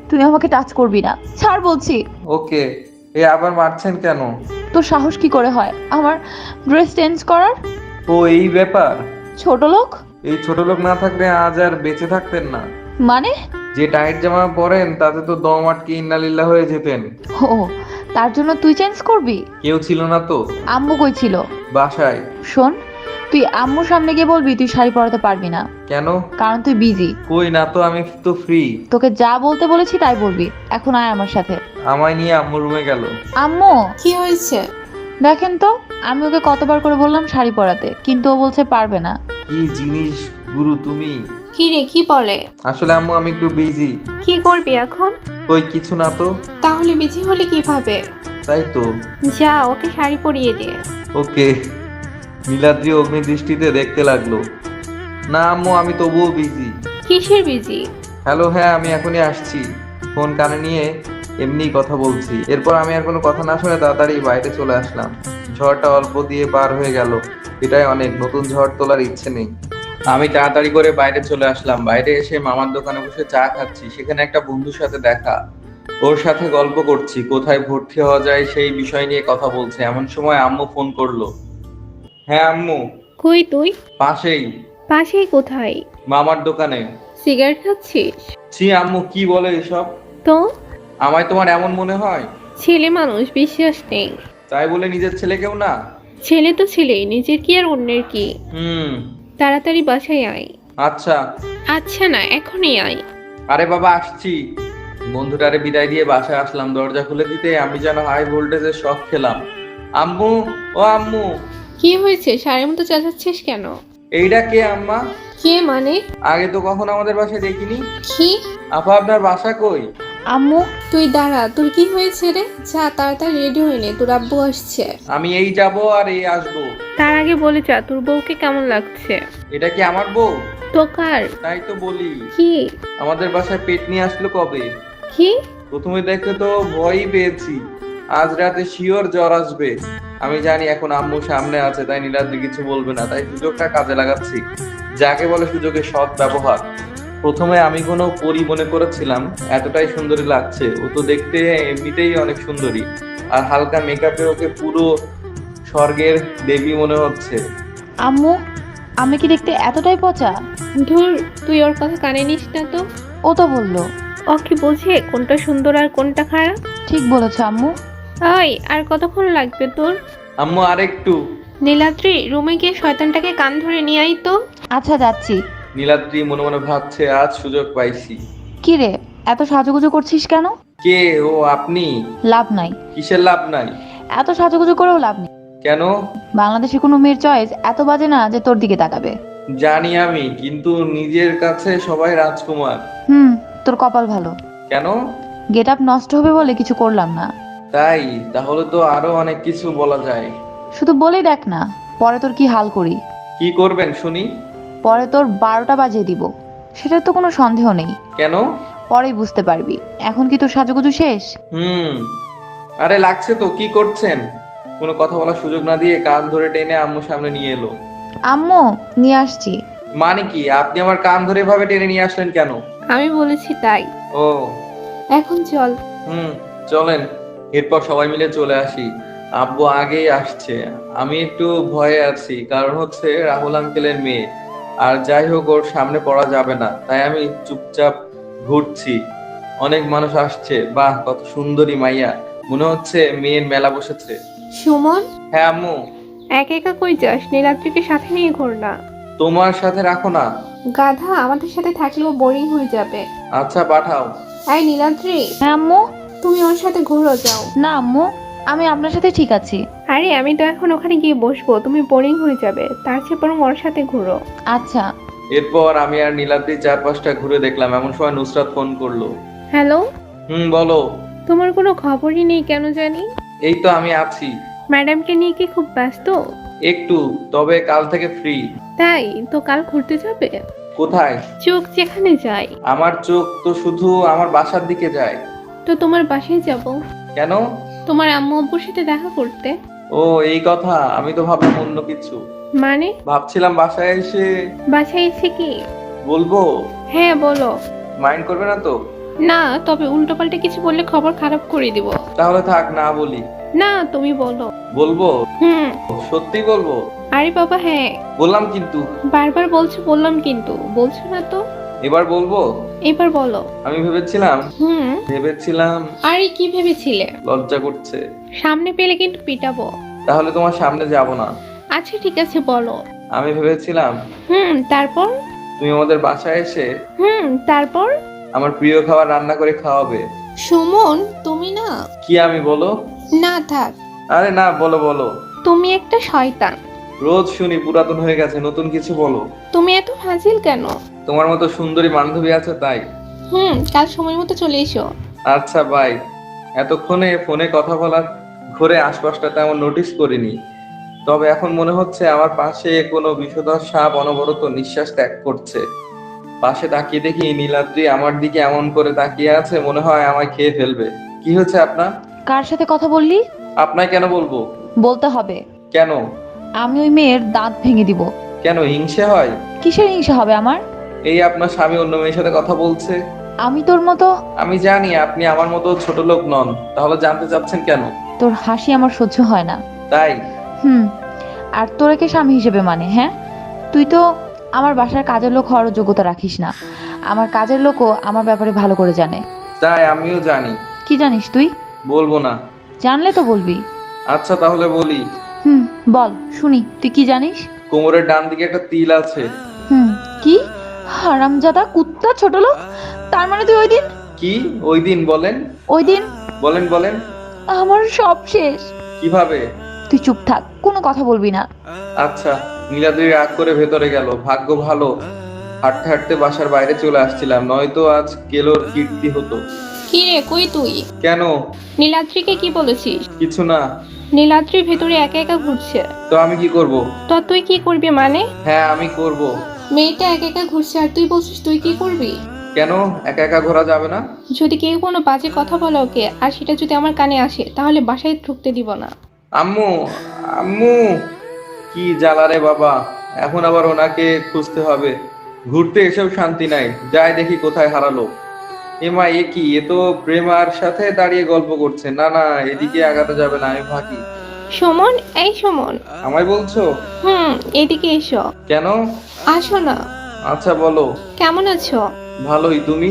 তুই আমাকে টাচ করবি না, ছাড় বলছি। ওকে। এ আবার মারছেন কেন? তোর সাহস কি করে হয় আমার ড্রেস চেঞ্জ করার? ও এই ব্যাপার। ছোট লোক। এই ছোট লোক না থাকলে আজ আর বেঁচে থাকতেন না। মানে? যে টাইট জামা পরেন তাতে তো দম আটকে ইন্নালিল্লাহ হয়ে যেতেন। ও, তার জন্য তুই চেঞ্জ করবি? কেউ ছিল না তো। আম্মু কই ছিল? বাসায়। শোন, তুই আম্মুর সামনে গিয়ে বলবি তুই শাড়ি পরাতে পারবি না। কেন? কারণ তুই বিজি। কই না তো, আমি তো ফ্রি। তোকে যা বলতে বলেছি তাই বলবি। এখন আয় আমার সাথে। আমায় নিয়ে আম্মু রুমে গেল। আম্মু, কি হয়েছে? দেখেন তো আমি ওকে কতবার করে বললাম শাড়ি পরাতে, কিন্তু ও বলছে পারবে না। কি জিনিস গুরু তুমি। কি রে, কি বলে? আসলে আম্মু আমি একটু বিজি। কি করবি এখন? ওই কিছু না তো। তাহলে বিজি হলে কিভাবে? তাই তো। যা, ওকে শাড়ি পরিয়ে দে। ওকে। নীলাদ্রি অগ্নিদৃষ্টিতে দেখতে লাগলো। না আম্মু আমি তবুও বিজি। কিসের বিজি? হ্যালো, হ্যাঁ আমি এখনই আসছি। ফোন কানে নিয়ে এমনি কথা বলছি। এরপর আমি আর কোনো কথা না শুনে তাড়াতাড়ি বাইরে চলে আসলাম। ঝড়টা অল্প দিয়ে পার হয়ে গেল, এটাই অনেক। নতুন ঝড় তোলার ইচ্ছে নেই। আমি তাড়াতাড়ি করে বাইরে চলে আসলাম। বাইরে এসে মামার দোকানে বসে চা খাচ্ছি। সেখানে একটা বন্ধুর সাথে দেখা। ওর সাথে গল্প করছি, কোথায় ভর্তি হওয়া যায় সেই বিষয় নিয়ে কথা বলছে। এমন সময় আম্মু ফোন করলো। হ্যাঁ আম্মু। কই তুই? পাশেই। পাশেই কোথায়? মামার দোকানে। সিগারেট খাচ্ছিস? ছি আম্মু কি বলে এসব? তো আমায় তোমার এমন মনে হয়? ছেলে মানুষ, বিশ্বাস নেই। তাই বলে নিজের ছেলেকেও না? ছেলে তো ছেলে, নিজের কি আর অন্যের কি। হুম। তাড়াতাড়ি বাসায় আয়। আচ্ছা। আচ্ছা না, এখনই আয়। আরে বাবা আসছি। বন্ধুটারে বিদায় দিয়ে বাসায় আসলাম। দরজা খুলে দিতে আমি যেন হাই ভোল্টেজের শক খেলাম। আম্মু, ও আম্মু। কি হয়েছে? সারের মতো চেঁচাচ্ছিস কেন? এইটা কে আম্মা? কে মানে? আগে তো কখনো আমাদের বাসায় দেখিনি। কি? আপা আপনার বাসা কই? আম্মু, তুই দাঁড়া, তোর কি হয়েছে রে? যা তাড়াতাড়ি রেডি হয়ে নে, তোর আব্বু আসছে। আমি এই যাব আর এই আসবো। তার আগে বলে যা, তোর বউকে কেমন লাগছে? এটা কি আমার বউ? তো কার? তাই তো বলি। কি? আমাদের বাসায় পেট নিয়ে আসলো কবে? কি? প্রথমে দেখে তো ভয়ই পেয়েছি। আজ রাতে শিওর জ্বর আসবে। আমি জানি এখন আম্মু সামনে আছে, তাই নীলাদ্রি কিছু বলবে না, তাই সুযোগটা কাজে লাগাচ্ছি। যাকে বলে সুযোগের সৎ ব্যবহার। প্রথমে আমি কোনো পরী মনে করেছিলাম, এতটাই সুন্দরী লাগছে। ও তো দেখতে এমনিতেই অনেক সুন্দরী, আর হালকা মেকআপে ওকে পুরো স্বর্গের দেবী মনে হচ্ছে। আম্মু, আমি কি দেখতে এতটাই পচা? ধুর, তুই ওর কথা কানে নিস না তো। ও তো বললো। ও কি বোঝে কোনটা সুন্দর আর কোনটা খারাপ? ঠিক বলেছ আম্মু। ওই, আর কতক্ষণ লাগবে তোর? আম্মু আরেকটু। নীলাদ্রি, রুমে গিয়ে শয়তানটাকে কান ধরে নিয়ে আই তো। আচ্ছা যাচ্ছি। নীলাদ্রি মনে মনে ভাবছে আজ সুযোগ পাইছি। কি রে, এত সাজুগুজু করছিস কেন? কে ও? আপনি? লাভ নাই। কিসের লাভ নাই? এত সাজুগুজু করেও লাভ নেই। কেন? বাংলাদেশে কোনো মেয়ের চয়েস এত বাজে না যে তোর দিকে তাকাবে। জানি আমি, কিন্তু নিজের কাছে সবাই রাজকুমার। তোর কপাল ভালো। কেন? গেট আপ নষ্ট হবে বলে কিছু করলাম না। তাই? তাহলে তো আরো অনেক কিছু বলা যায়। শুধু বলেই দেখ না, পরে তোর কি হাল করি। কি করবেন শুনি? পরে তোর 12টা বাজিয়ে দিব, সেটার তো কোনো সন্দেহ নেই। কেন? পরেই বুঝতে পারবি। এখন কি তোর সাজুগুজু শেষ? আরে লাগছে তো। কি করছেন? কোনো কথা বলার সুযোগ না দিয়ে কান ধরে টেনে আম্মু সামনে নিয়ে এলো। আম্মু, নিয়ে আসছি। মানে কি? আপনি আমার কান ধরে এভাবে টেনে নিয়ে আসলেন কেন? আমি বলেছি তাই। ও। এখন চল। চলেন। এরপর সবাই মিলে চলে আসি। আব্বু আগেই আসছে। আমি একটু ভয়ে আছি, কারণ হচ্ছে রাহুল আঙ্কেলের মেয়ে। আর যাই হোক, ওর সামনে পড়া যাবে না, তাই আমি চুপচাপ ঘুরছি। অনেক মানুষ আসছে। বাহ, কত সুন্দরী মাইয়া। মনে হচ্ছে মেয়ের মেলা বসেছে। সুমন, হ্যাঁ আম্মু। একা একা কই যাস? নীলাদ্রিকে সাথে নিয়ে ঘোর না। তোমার সাথে রাখো না। গাধা, আমাদের সাথে থাকলেও বোরিং হয়ে যাবে। আচ্ছা পাঠাও। এই নীলাদ্রি, হ্যাঁ আম্মু। তুমি ওর সাথে ঘুরো যাও। না আম্মু, আমি আপনার সাথে ঠিক আছি। আরে আমি তো এখন ওখানে গিয়ে বসবো, তুমি বোরিং হয়ে যাবে। তার চেয়ে বরং ওর সাথে ঘুরো। আচ্ছা। এরপর আমি আর নীলাদ্রি চারপাশটা ঘুরে দেখলাম। এমন সময় নুসরাত ফোন করলো। হ্যালো। বলো। তোমার কোনো খবরই নেই কেন জানি। এই তো আমি আছি। ম্যাডামকে নিয়ে কি খুব ব্যস্ত? একটু, তবে কাল থেকে ফ্রি। তাই তো, কাল ঘুরতে যাবে? কোথায়? চোখ যেখানে যায়। আমার চোখ তো শুধু আমার বাসার দিকে যায়। তো তোমার বাসায় যাব। কেন? তোমার আম্মু আব্বুর সাথে দেখা করতে। ও এই কথা। আমি তো ভাবলাম অন্য কিছু। মানে? ভাবছিলাম বাসায় এসে। বাসায় এসে কি বলবো? হ্যাঁ বলো। মাইন্ড করবে না তো? না, তবে উল্টোপাল্টা কিছু বললে খবর খারাপ করে দিব। তাহলে থাক, না বলি। না, তুমি বলো। বলবো? হুম। সত্যি বলবো? আরে বাবা হ্যাঁ। বললাম কিন্তু। বারবার বলছো বললাম কিন্তু, বলছো না তো। এবার বলবো? এবার বলো। আমি ভেবেছিলাম। আরে কি ভেবেছিলে? লজ্জা করছে। সামনে পেলে কিন্তু পিটাবো। তাহলে তোমার সামনে যাব না। আচ্ছা ঠিক আছে, বলো। আমি ভেবেছিলাম তারপর? তুমি আমাদের বাসায় এসে তারপর? আমার প্রিয় খাবার রান্না করে খাওয়াবে। সুমন, তুমি না। কি আমি? বলো। না থাক। আরে না, বলো বলো। তুমি একটা শয়তান। রোজ শুনি পুরাতন হয়ে গেছে, নতুন কিছু বলো। তুমি এত ফাজিল কেন? তোমার মতো সুন্দরী বান্ধবী আছে তাই। কাল সময় মতো চলে এসো। আচ্ছা বাই। এতক্ষণে ফোনে কথা বলার ঘরে আশপাশটা তেমন নোটিস করিনি, তবে এখন মনে হচ্ছে আমার পাশে কোনো বিষধর সাপ অনবরত নিঃশ্বাস ত্যাগ করছে। পাশে তাকিয়ে দেখি নীলাদ্রি আমার দিকে এমন করে তাকিয়ে আছে, মনে হয় আমায় খেয়ে ফেলবে। কি হয়েছে আপনার? কার সাথে কথা বললি? আপনায় কেন বলবো? বলতে হবে। কেন? আমি ওই মেয়ের দাঁত ভেঙে দিব। কেন, হিংসে হয়? কিসের হিংসা হবে আমার? এই আপনার স্বামী অন্য মেয়ের সাথে কথা বলছে। আমি তোর মতো। আমি জানি আপনি আমার মতো ছোট লোক নন, তাহলে জানতে চাচ্ছেন কেন? তোর হাসি আমার সহ্য হয় না। তাই? আর তোরা কে স্বামী হিসেবে মানে? হ্যাঁ, তুই তো আমার বাসার কাজের লোক হওয়ার যোগ্যতা রাখিস না। আমার কাজের লোকও আমার ব্যাপারে ভালো করে জানে। তাই, আমিও জানি। কি জানিস তুই? বলবো না। জানলে তো বলবি। আচ্ছা তাহলে বলি। বল শুনি, তুই কি জানিস? কোমরের ডান দিকে একটা তিল আছে। কি? হারামজাদা কুত্তা ছোট লোক। তার মানে তুই ওই দিন? কি ওই দিন? বলেন। ওই দিন বলেন বলেন। আমার সব শেষ। কিভাবে? তুই চুপ থাক, কোনো কথা বলবি না। আচ্ছা। নীলাদ্রি রাগ করে ভেতরে গেল। ভাগ্য ভালো হাঁটতে হাঁটতে বাসার বাইরে চলে আসছিলাম, নয়তো আজ কেলোর কীর্তি হতো। কি রে, কই তুই? কেন? নীলাদ্রিকে কি বলেছিস? কিছু না। নীলাদ্রি ভেতরে একা একা ঘুরছে। তো আমি কি করব? তো তুই কি করবি মানে? হ্যাঁ আমি করব। মেয়েটা একা একা ঘুরছে আর তুই বলছিস তুই কি করবি? কেন একা একা ঘোরা যাবে না? যদি কেউ কোনো বাজে কথা বলে ওকে, আর সেটা যদি আমার কানে আসে, তাহলে বাসায় ঢুকতে দিব না। আম্মু, আম্মু, কি জ্বালা রে বাবা। এখন আবার ওনাকে খুঁজতে হবে। ঘুরতে এসেও শান্তি নাই, যাই দেখি কোথায় হারালো। এমা এ কি, এ তো প্রেমার সাথে দাঁড়িয়ে গল্প করছে। না না, এদিকে আগাতে যাবে না, আমি ভাগি। সুমন, এই সুমন। আমায় বলছো? এদিকে এসো। কেন? আসো না। আচ্ছা বলো। কেমন আছো? ভালোই, তুমি?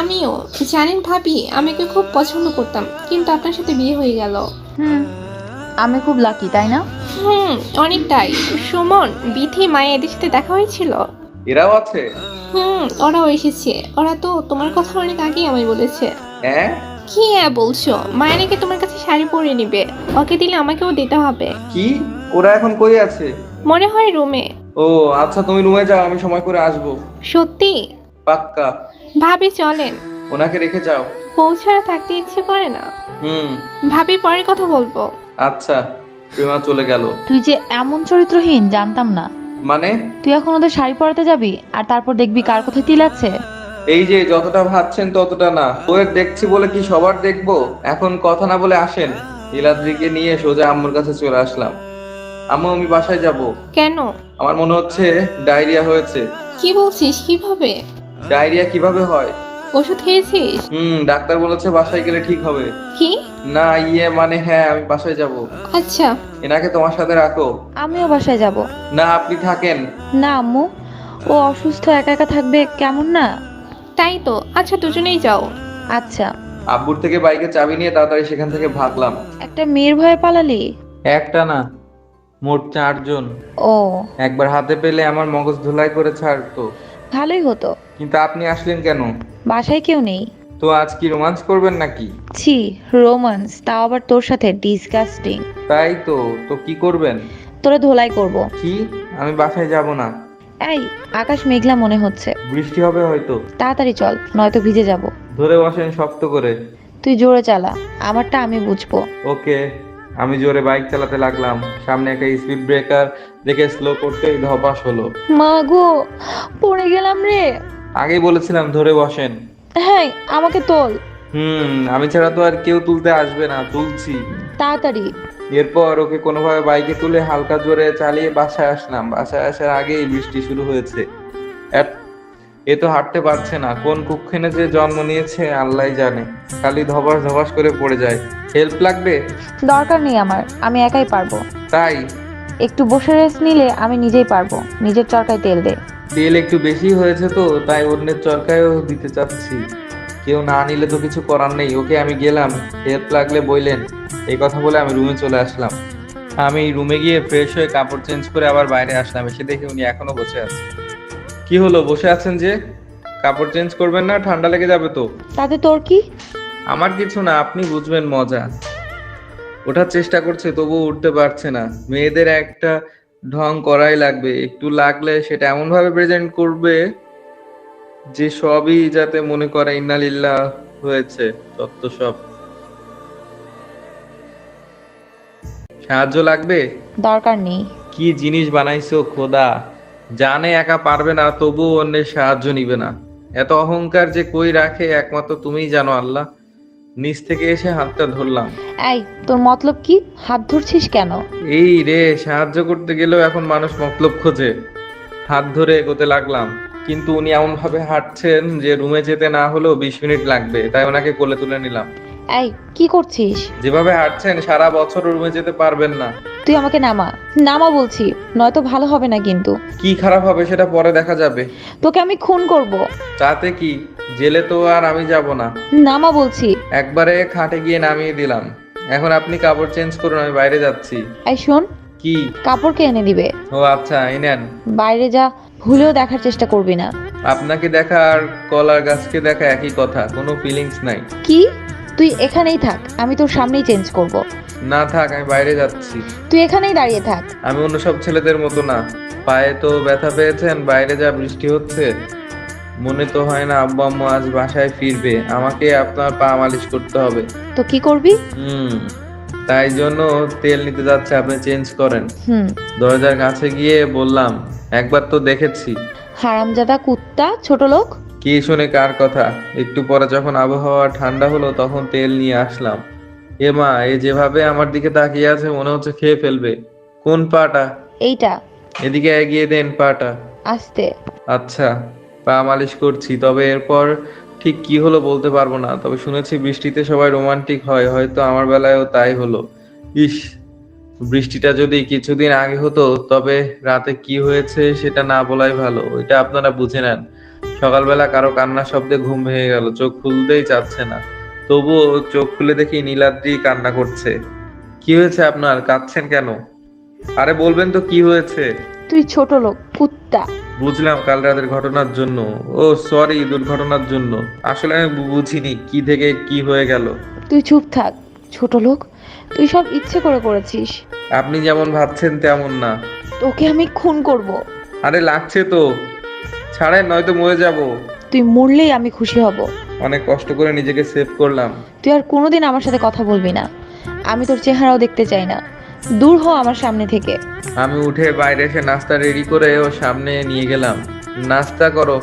আমিও। জানেন ভাবি, আমি ওকে খুব পছন্দ করতাম, কিন্তু আপনার সাথে বিয়ে হয়ে গেল। আমি খুব লাকি, তাই না? অনেকটাই। সুমন, বিথি, মায়া এদের সাথে দেখা হয়েছিল? এরাও আছে? ওরাও এসেছে। ওরা তো তোমার কথা অনেক আগেই আমায় বলেছে। হ্যাঁ? কি বলছো? মায়া নাকি তোমার কাছে শাড়ি পরে নিবে, ওকে দিলে আমাকেও দিতে হবে। কি? ওরা এখন কই আছে? মনে হয় রুমে। ও আচ্ছা, তুমি রুমে যাও, আমি সময় করে আসবো। সত্যি? পাক্কা। ভাবি চলেন। ওনাকে রেখে যাও। বউ ছাড়া থাকতে ইচ্ছে করে না। ভাবি পরে কথা বলবো। আচ্ছা। প্রেমা চলে গেল। তুই যে এমন চরিত্রহীন জানতাম না। মানে? তুই এখন ওদের শাড়ি পরাতে যাবি, আর তারপর দেখবি কার কোথায় তিল আছে। এই যে যতটা ভাবছেন ততটা না। ওদের দেখছি বলে কি সবার দেখবো? এখন কথা না বলে আসেন। নীলাদ্রিকে নিয়ে সোজা আম্মুর কাছে চলে আসলাম। আম্মু, আমি বাসায় যাব। কেন? আমার মনে হচ্ছে ডায়রিয়া হয়েছে। কি বলছিস? কিভাবে? ডায়রিয়া কিভাবে হয়? ওষুধ খেয়েছিস? ডাক্তার বলেছে বাসায় গেলে ঠিক হবে। কি? না মানে হ্যাঁ, আমি বাসায় যাব। আচ্ছা। এনাকে তোমার সাথে রাখো। আমিও বাসায় যাব। না, আপনি থাকেন। না আম্মু, ও অসুস্থ, একা একা থাকবে, কেমন না? তাই তো। আচ্ছা, দুজনেই যাও। আচ্ছা। আব্বুর থেকে বাইকে চাবি নিয়ে তাড়াতাড়ি সেখান থেকে ভাগলাম। একটা মেয়ের ভয়ে পালালি? একটা না, মোট 4 জন। ও, একবার হাতে পেলে আমার মগজ ধুলাই করে ছাড়তো। ভালোই হতো। কিন্তু আপনি আসলেন কেন? বাসায় কেউ নেই। তো আজ কি রোমান্স করবেন নাকি? ছি, রোমান্স, তাও আবার তোর সাথে? ডিসগাস্টিং। তাই তো। তো কি করবেন? তোরে ধোলাই করব। কি? আমি বাসায় যাব না। এই, আকাশ মেঘলা মনে হচ্ছে। বৃষ্টি হবে হয়তো। তাড়াতাড়ি চল, নয়তো ভিজে যাব। ধরে বসেন শক্ত করে। তুই জোরে চালা, আমারটা আমি বুঝবো। ওকে। আমি জোরে বাইক চালাতে লাগলাম। সামনে একটা স্পিড ব্রেকার দেখে স্লো করতে ধপাস হলো। মা গো, পড়ে গেলাম রে। আগেই বলেছিলাম ধরে বসেন। হ্যাঁ, আমাকে তোল। আমি ছাড়া তো আর কেউ তুলতে আসবে না, তুলছি। তাড়াতাড়ি। এরপর ওকে কোনোভাবে বাইকে তুলে হালকা জোরে চালিয়ে বাসায় আসলাম। বাসায় আসার আগেই বৃষ্টি শুরু হয়েছে। এ তো হাঁটতে পারছে না। কোন কুক্ষণে যে জন্ম নিয়েছে আল্লাহই জানে। খালি ধবাস ধবাস করে পড়ে যায়। হেল্প লাগবে? দরকার নেই আমার, আমি একাই পারবো। তাই? একটু বসে রেস্ট নিলে আমি নিজেই পারবো। নিজের চরকায় তেল দে। তেল একটু বেশি হয়েছে তো, তাই অন্যের চরকায়ও দিতে চাচ্ছি। কেউ না নিলে তো কিছু করার নেই। ওকে, আমি গেলাম। হেল্প লাগলে বইলেন। এই কথা বলে আমি রুমে চলে আসলাম। আমি রুমে গিয়ে ফ্রেশ হয়ে কাপড় চেঞ্জ করে আবার বাইরে আসলাম। এসে দেখি উনি এখনো বসে আছেন। কি হলো, বসে আছেন যে? কাপড় চেঞ্জ করবেন না? ঠান্ডা লেগে যাবে তো। তাতে তোর কি? আমার কিছু না, আপনি বুঝবেন মজা। ওঠার চেষ্টা করছে তবুও উঠতে পারছে না। মেয়েদের একটা ঢং করাই লাগবে, একটু লাগলে সেটা এমন ভাবে প্রেজেন্ট করবে যে সবই যাতে মনে করে ইন্নালিল্লাহ হয়েছে। তত্ত্ব সব। সাহায্য লাগবে? দরকার নেই। কি জিনিস বানাইছো খোদা! জানে একা পারবে না তবুও অন্যের সাহায্য নিবে না। এত অহংকার যে কই রাখে একমাত্র তুমিই জানো আল্লাহ। নিচ থেকে এসে হাতটা ধরলাম। এই, তোর মতলব কি? হাত ধরছিস কেন? এই রে, সাহায্য করতে গেলেও এখন মানুষ মতলব খোঁজে। হাত ধরে এগোতে লাগলাম, কিন্তু উনি এমন ভাবে হাঁটছেন যে রুমে যেতে না হলেও 20 মিনিট লাগবে, তাই ওনাকে কোলে তুলে নিলাম। এই, কি করছিস? যেভাবে হাঁটছেন সারা বছর রুমে যেতে পারবেন না। তুই আমাকে নামা, নামা বলছি, নয়তো ভালো হবে না কিন্তু। কি খারাপ হবে সেটা পরে দেখা যাবে। তোকে আমি খুন করব। তাতে কি, জেলে তো আর আমি যাব না। নামা বলছি। একবারে খাটে গিয়ে নামিয়ে দিলাম। এখন আপনি কাপড় চেঞ্জ করুন, আমি বাইরে যাচ্ছি। এই শোন, কি? কাপড় কে এনে দিবে? ও আচ্ছা, এই নেন। বাইরে যা, ভুলেও দেখার চেষ্টা করবি না। আপনাকে দেখা আর কলার গাছকে দেখা একই কথা, কোনো ফিলিংস নাই। কি? তুই এখানেই থাক, আমি তোর সামনেই চেঞ্জ করব। না থাক, আমি বাইরে যাচ্ছি। তুই এখানেই দাঁড়িয়ে থাক। আমি অন্য সব ছেলেদের মতো না। পায়ে তো ব্যথা পেয়েছেন, বাইরে যা বৃষ্টি হচ্ছে, মনে তো হয় না আব্বু আম্মু আজ বাসায় ফিরবে। আমাকে আপনার পা মালিশ করতে হবে। তো কি করবি? তাই জন্য তেল নিতে যাচ্ছে, আপনি চেঞ্জ করেন। দরজার কাছে গিয়ে বললাম, একবার তো দেখেছি। হারামজাদা কুত্তা, ছোট লোক। কি শুনে কার কথা? একটু পরে যখন আবহাওয়া ঠান্ডা হলো তখন তেল নিয়ে আসলাম। এ মা, এ যেভাবে আমার দিকে তাকিয়ে আছে মনে হচ্ছে খেয়ে ফেলবে। কোন পাটা? এইটা। এদিকে এগিয়ে দেন পাটা। আস্তে। আচ্ছা, পা মালিশ করছি। তবে এরপর ঠিক কি হলো বলতে পারবো না, তবে শুনেছি বৃষ্টিতে সবাই রোমান্টিক হয়, হয়তো আমার বেলায়ও তাই হলো। ইস, বৃষ্টিটা যদি কিছুদিন আগে হতো, তবে রাতে কি হয়েছে সেটা না বলাই ভালো, ওইটা আপনারা বুঝে নেন। সকালবেলা কারো কান্নার শব্দে ঘুম ভেঙে গেল, চোখ খুলতেই চাচ্ছে না, তবুও চোখ খুলে দেখি নীলাদ্রি কান্না করছে। কি হয়েছে আপনার, কাঁদছেন কেন? আরে বলবেন তো কি হয়েছে? তুই ছোট লোক, কুত্তা। বুঝলাম কাল রাতের ঘটনার জন্য। ও সরি, দুর্ঘটনার জন্য। আসলে আমি বুঝিনি কি থেকে কি হয়ে গেল। তুই চুপ থাক, ছোট লোক। তুই সব ইচ্ছে করে করেছিস। আপনি যেমন ভাবছেন তেমন না। তোকে আমি খুন করব। আরে লাগছে তো, ছাড়েন নয়তো মরে যাব। তুই মরলেই আমি খুশি হব। অনেক কষ্ট করে নিজেকে সেভ করলাম। তুই আর কোনোদিন আমার সাথে কথা বলবি না। আমি তোর চেহারাও দেখতে চাই না। দূর হ আমার সামনে থেকে। আমি উঠে বাইরে এসে নাস্তা রেডি করে ও সামনে নিয়ে গেলাম। নাস্তা করো।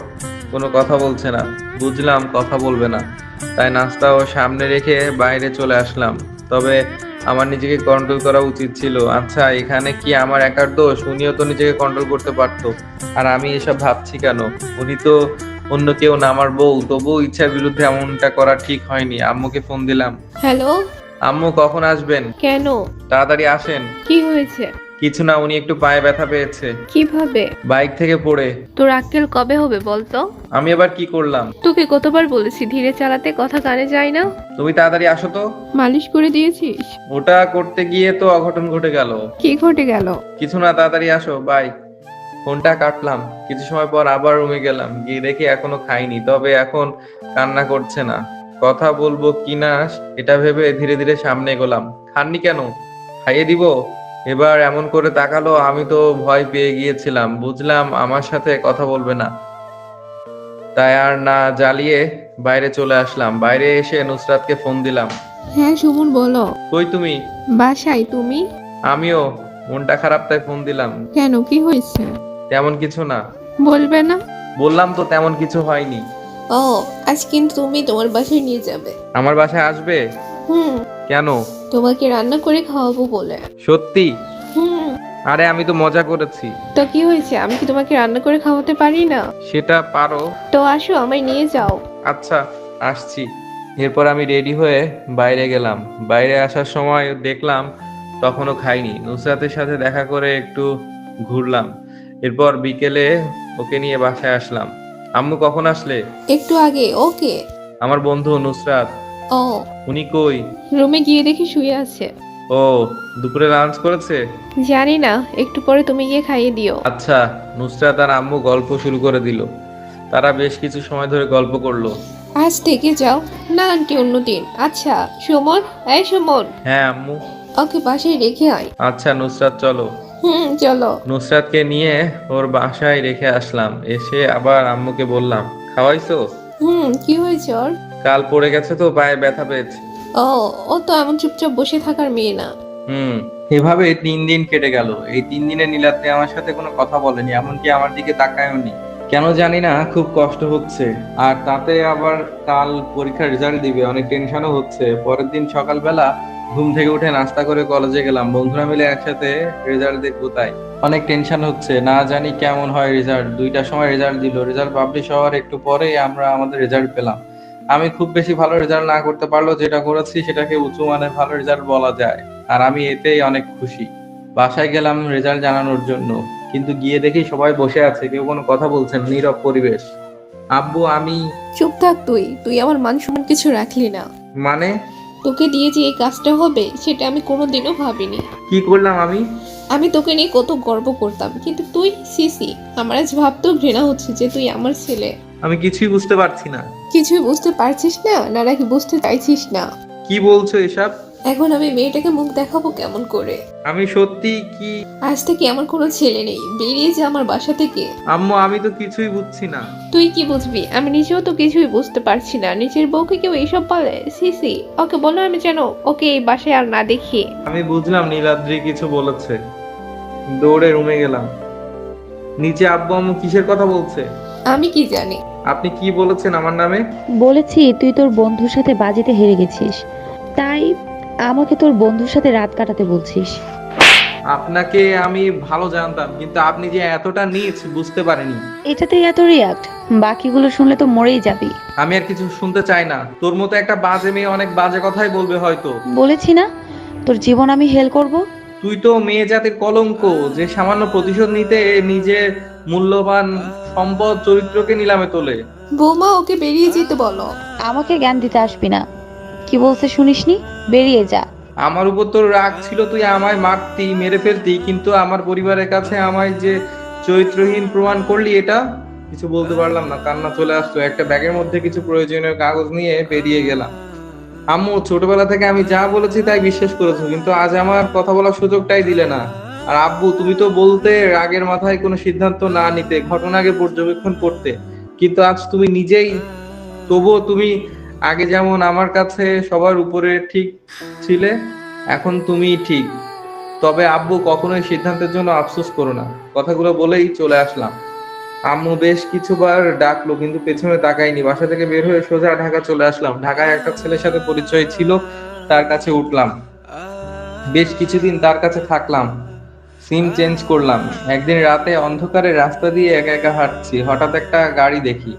কোনো কথা বলছে না। বুঝলাম কথা বলবে না, তাই নাস্তা ও সামনে রেখে বাইরে চলে আসলাম। তবে আমার নিজেকে কন্ট্রোল করা উচিত ছিল। আচ্ছা, এখানে কি আমার একার দোষ? উনিও তো নিজেকে কন্ট্রোল করতে পারতো। আর আমি এসব ভাবছি কেন? উনি তো অন্য কেউ না, আমার বউ। তবুও ইচ্ছার বিরুদ্ধে এমনটা করা ঠিক হয়নি। আম্মুকে ফোন দিলাম। হ্যালো। আম্মু কখন আসবেন? কেন? তাড়াতাড়ি আসেন। কি হয়েছে? কিছু না, উনি একটু পায়ে ব্যথা পেয়েছে। কিভাবে? বাইক থেকে পড়ে। তোর আক্কেল কবে হবে বলতো? আমি এবার কি করলাম? তোকে কতবার বলেছি ধীরে চালাতে, কথা কানে যায় না। তুমি তাড়াতাড়ি আসো তো। মালিশ করে দিয়েছিস? ওটা করতে গিয়ে তো অঘটন ঘটে গেল। কি ঘটে গেল? কিছু না, তাড়াতাড়ি আসো। বাই। ফোনটা কাটলাম। কিছু সময় পর আবার রুমে গেলাম, গিয়ে দেখি এখনো খাইনি। তবে এখন কান্না করছে না। কথা বলবো কিনা এটা ভেবে ধীরে ধীরে সামনে এগোলাম। খাননি কেন? খাইয়ে দিব। এবার এমন করে তাকালো, আমি তো ভয় পেয়ে গিয়েছিলাম। বুঝলাম আমার সাথে কথা বলবে না, তাই আর না জ্বালিয়ে বাইরে চলে আসলাম। বাইরে এসে নুসরাতকে ফোন দিলাম। হ্যাঁ সুমন বলো। কই তুমি? বাসায়। তুমি? আমিও। মনটা খারাপ তাই ফোন দিলাম। কেন, কি হয়েছে? তেমন কিছু না। বলবে না? বললাম তো তেমন কিছু হয়নি। ও, আজ কিন্তু তুমি তোমার বাসায় নিয়ে যাবে। আমার বাসায় আসবে? কেন? তোমাকে রান্না করে খাওয়াবো বলে। সত্যি? হুম। আরে আমি তো মজা করেছি। তো কি হয়েছে, আমি কি তোমাকে রান্না করে খাওয়াতে পারি না? সেটা পারো। তো আসো, আমায় নিয়ে যাও। আচ্ছা, আসছি। এরপর আমি রেডি হয়ে বাইরে গেলাম। বাইরে আসার সময় দেখলাম তখনও খাইনি। নুসরাতের সাথে দেখা করে একটু ঘুরলাম। এরপর বিকেলে ওকে নিয়ে বাসায় আসলাম। আম্মু কখন আসলে? একটু আগে। ওকে। আমার বন্ধু নুসরাত। ও, উনি কই? রুমে গিয়ে দেখি শুয়ে আছে। ও, দুপুরে লাঞ্চ করেছে? জানি না, একটু পরে তুমি গিয়ে খাইয়ে দিও। আচ্ছা। নুসরাত আর আম্মু গল্প শুরু করে দিল। তারা বেশ কিছু সময় ধরে গল্প করলো। আজ থেকে যাও না আন্টি, অন্যদিন। আচ্ছা সুমন, এই সুমন। হ্যাঁ আম্মু। ওকে বাসায় রেখে আয়। আচ্ছা নুসরাত চলো। চলো। নুসরাতকে নিয়ে ওর বাসায় রেখে আসলাম, এসে আবার আম্মুকে বললাম, খাওয়াইছো? কি হয়েছে ওর? কাল পড়ে গেছে তো পায়ে ব্যথা পেয়েছে। ও ও তো এমন চুপচাপ বসে থাকার মেয়ে না। এভাবে 3 দিন কেটে গেল। এই 3 দিনে নীলাদ্রি আমার সাথে কোনো কথা বলেনি, এমনকি আমার দিকে তাকায়ওনি। কেন জানি না, খুব কষ্ট হচ্ছে। আর তাতে আবার কাল পরীক্ষার রেজাল্ট দিবে, অনেক টেনশনও হচ্ছে। পরের দিন সকালবেলা ঘুম থেকে উঠে নাস্তা করে কলেজে গেলাম, বন্ধুরা মিলে একসাথে রেজাল্ট দেখবো তাই অনেক টেনশন হচ্ছে। না জানি কেমন হয় রেজাল্ট। 2টার সময় রেজাল্ট দিল, রেজাল্ট পাবলিশ হওয়ার একটু পরেই আমরা আমাদের রেজাল্ট পেলাম। আমি খুব বেশি ভালো রেজাল্ট না করতে পারলেও যেটা করেছি সেটাকে উঁচু মানের ভালো রেজাল্ট বলা যায়, আর আমি এতেই অনেক খুশি। বাসায় গেলাম রেজাল্ট জানানোর জন্য, কিন্তু গিয়ে দেখি সবাই বসে আছে, কেউ কোনো কথা বলছেন, নীরব পরিবেশ। আব্বু আমি চুপ থাক তুই। তুই আমার মান সম্মান কিছু রাখলি না। মানে তোকে দিয়ে যে এই কাজটা হবে সেটা আমি কোনোদিনও ভাবিনি। কি করলাম আমি? আমি তোকে নিয়ে কত গর্ব করতাম, কিন্তু তুই সিসি। আমার আজ ভাবতেও ঘৃণা হচ্ছে যে তুই আমার ছেলে। আমি কিছুই বুঝতে পারছি না। কিছুই বুঝতে পারছিস না, নাকি বুঝতে চাইছিস না? কি বলছো এসব? এখন আমি মেয়েটাকে মুখ দেখাবো কেমন করে? আমি সত্যি কি? আজ থেকে আমার কোনো ছেলে নেই, বেরিয়ে যা আমার বাসা থেকে। আম্মু আমি তো কিছুই বুঝছি না। তুই কি বুঝবি? আমি নিজেও তো কিছুই বুঝতে পারছি না। নিজের বউকে কেউ এইসব বলে? সিসি, ওকে বলো আমি যেন ওকে এই বাসায় আর না দেখি। আমি বুঝলাম নীলাদ্রি কিছু বলেছে, দৌড়ে রুমে গেলাম। নিচে আব্বু আম্মু কিসের কথা বলছে? আমি কি জানি। আপনি কি বলেছেন আমার নামে? বলেছি তুই তোর বন্ধুর সাথে বাজিতে হেরে গেছিস, তাই আমাকে তোর বন্ধুর সাথে রাত কাটাতে বলছিস। আপনাকে আমি ভালো জানতাম, কিন্তু আপনি যে এতটা নীচ বুঝতে পারিনি। এটাতেই এত রিয়াক্ট? বাকিগুলো শুনলে তো মরেই যাবি। আমি আর কিছু শুনতে চাই না। তোর মতো একটা বাজে মেয়ে অনেক বাজে কথাই বলবে হয়তো। বলেছি না তোর জীবন আমি হেল করব। তুই তো মেয়ে জাতির কলঙ্ক, যে সামান্য প্রতিশোধ নিতে নিজের মূল্যবান সম্পদ চরিত্রকে নিলামে তোলে। বৌমা ওকে বেরিয়ে যেতে বলো। আমাকে জ্ঞান দিতে আসবি না। কি বলছে শুনিসনি? বেরিয়ে যা। আমার উপর তোর রাগ ছিল, তুই আমায় মারতি, মেরে ফেলতি, কিন্তু আমার পরিবারের কাছে আমায় যে চরিত্রহীন প্রমাণ করলি, এটা কিছু বলতে পারলাম না। কান্না চলে আসতো। একটা ব্যাগের মধ্যে কিছু প্রয়োজনীয় কাগজ নিয়ে বেরিয়ে গেলাম। আম্মু ছোটবেলা থেকে আমি যা বলেছি তাই বিশ্বাস করেছো, কিন্তু আজ আমার কথা বলার সুযোগটাই দিলে না। আর আব্বু তুমি তো বলতে রাগের মাথায় কোনো সিদ্ধান্ত না নিতে, ঘটনাকে পর্যবেক্ষণ করতে, কিন্তু আজ তুমি নিজেই। তবুও তুমি আগে যেমন আমার কাছে সবার উপরে ঠিক ছিলে, এখন তুমি ঠিক। তবে আব্বু কখনোই সিদ্ধান্তের জন্য আফসোস করো না। কথাগুলো বলেই চলে আসলাম। আম্মু বেশ কিছুবার ডাকলো, কিন্তু পেছনে তাকাইনি। বাসা থেকে বের হয়ে সোজা ঢাকা চলে আসলাম। ঢাকায় একটা ছেলের সাথে পরিচয় ছিল, তার কাছে উঠলাম। বেশ কিছুদিন তার কাছে থাকলাম, সিম চেঞ্জ করলাম। একদিন রাতে অন্ধকারে রাস্তা দিয়ে একা একা হাঁটছি, হঠাৎ একটা গাড়ি দেখি।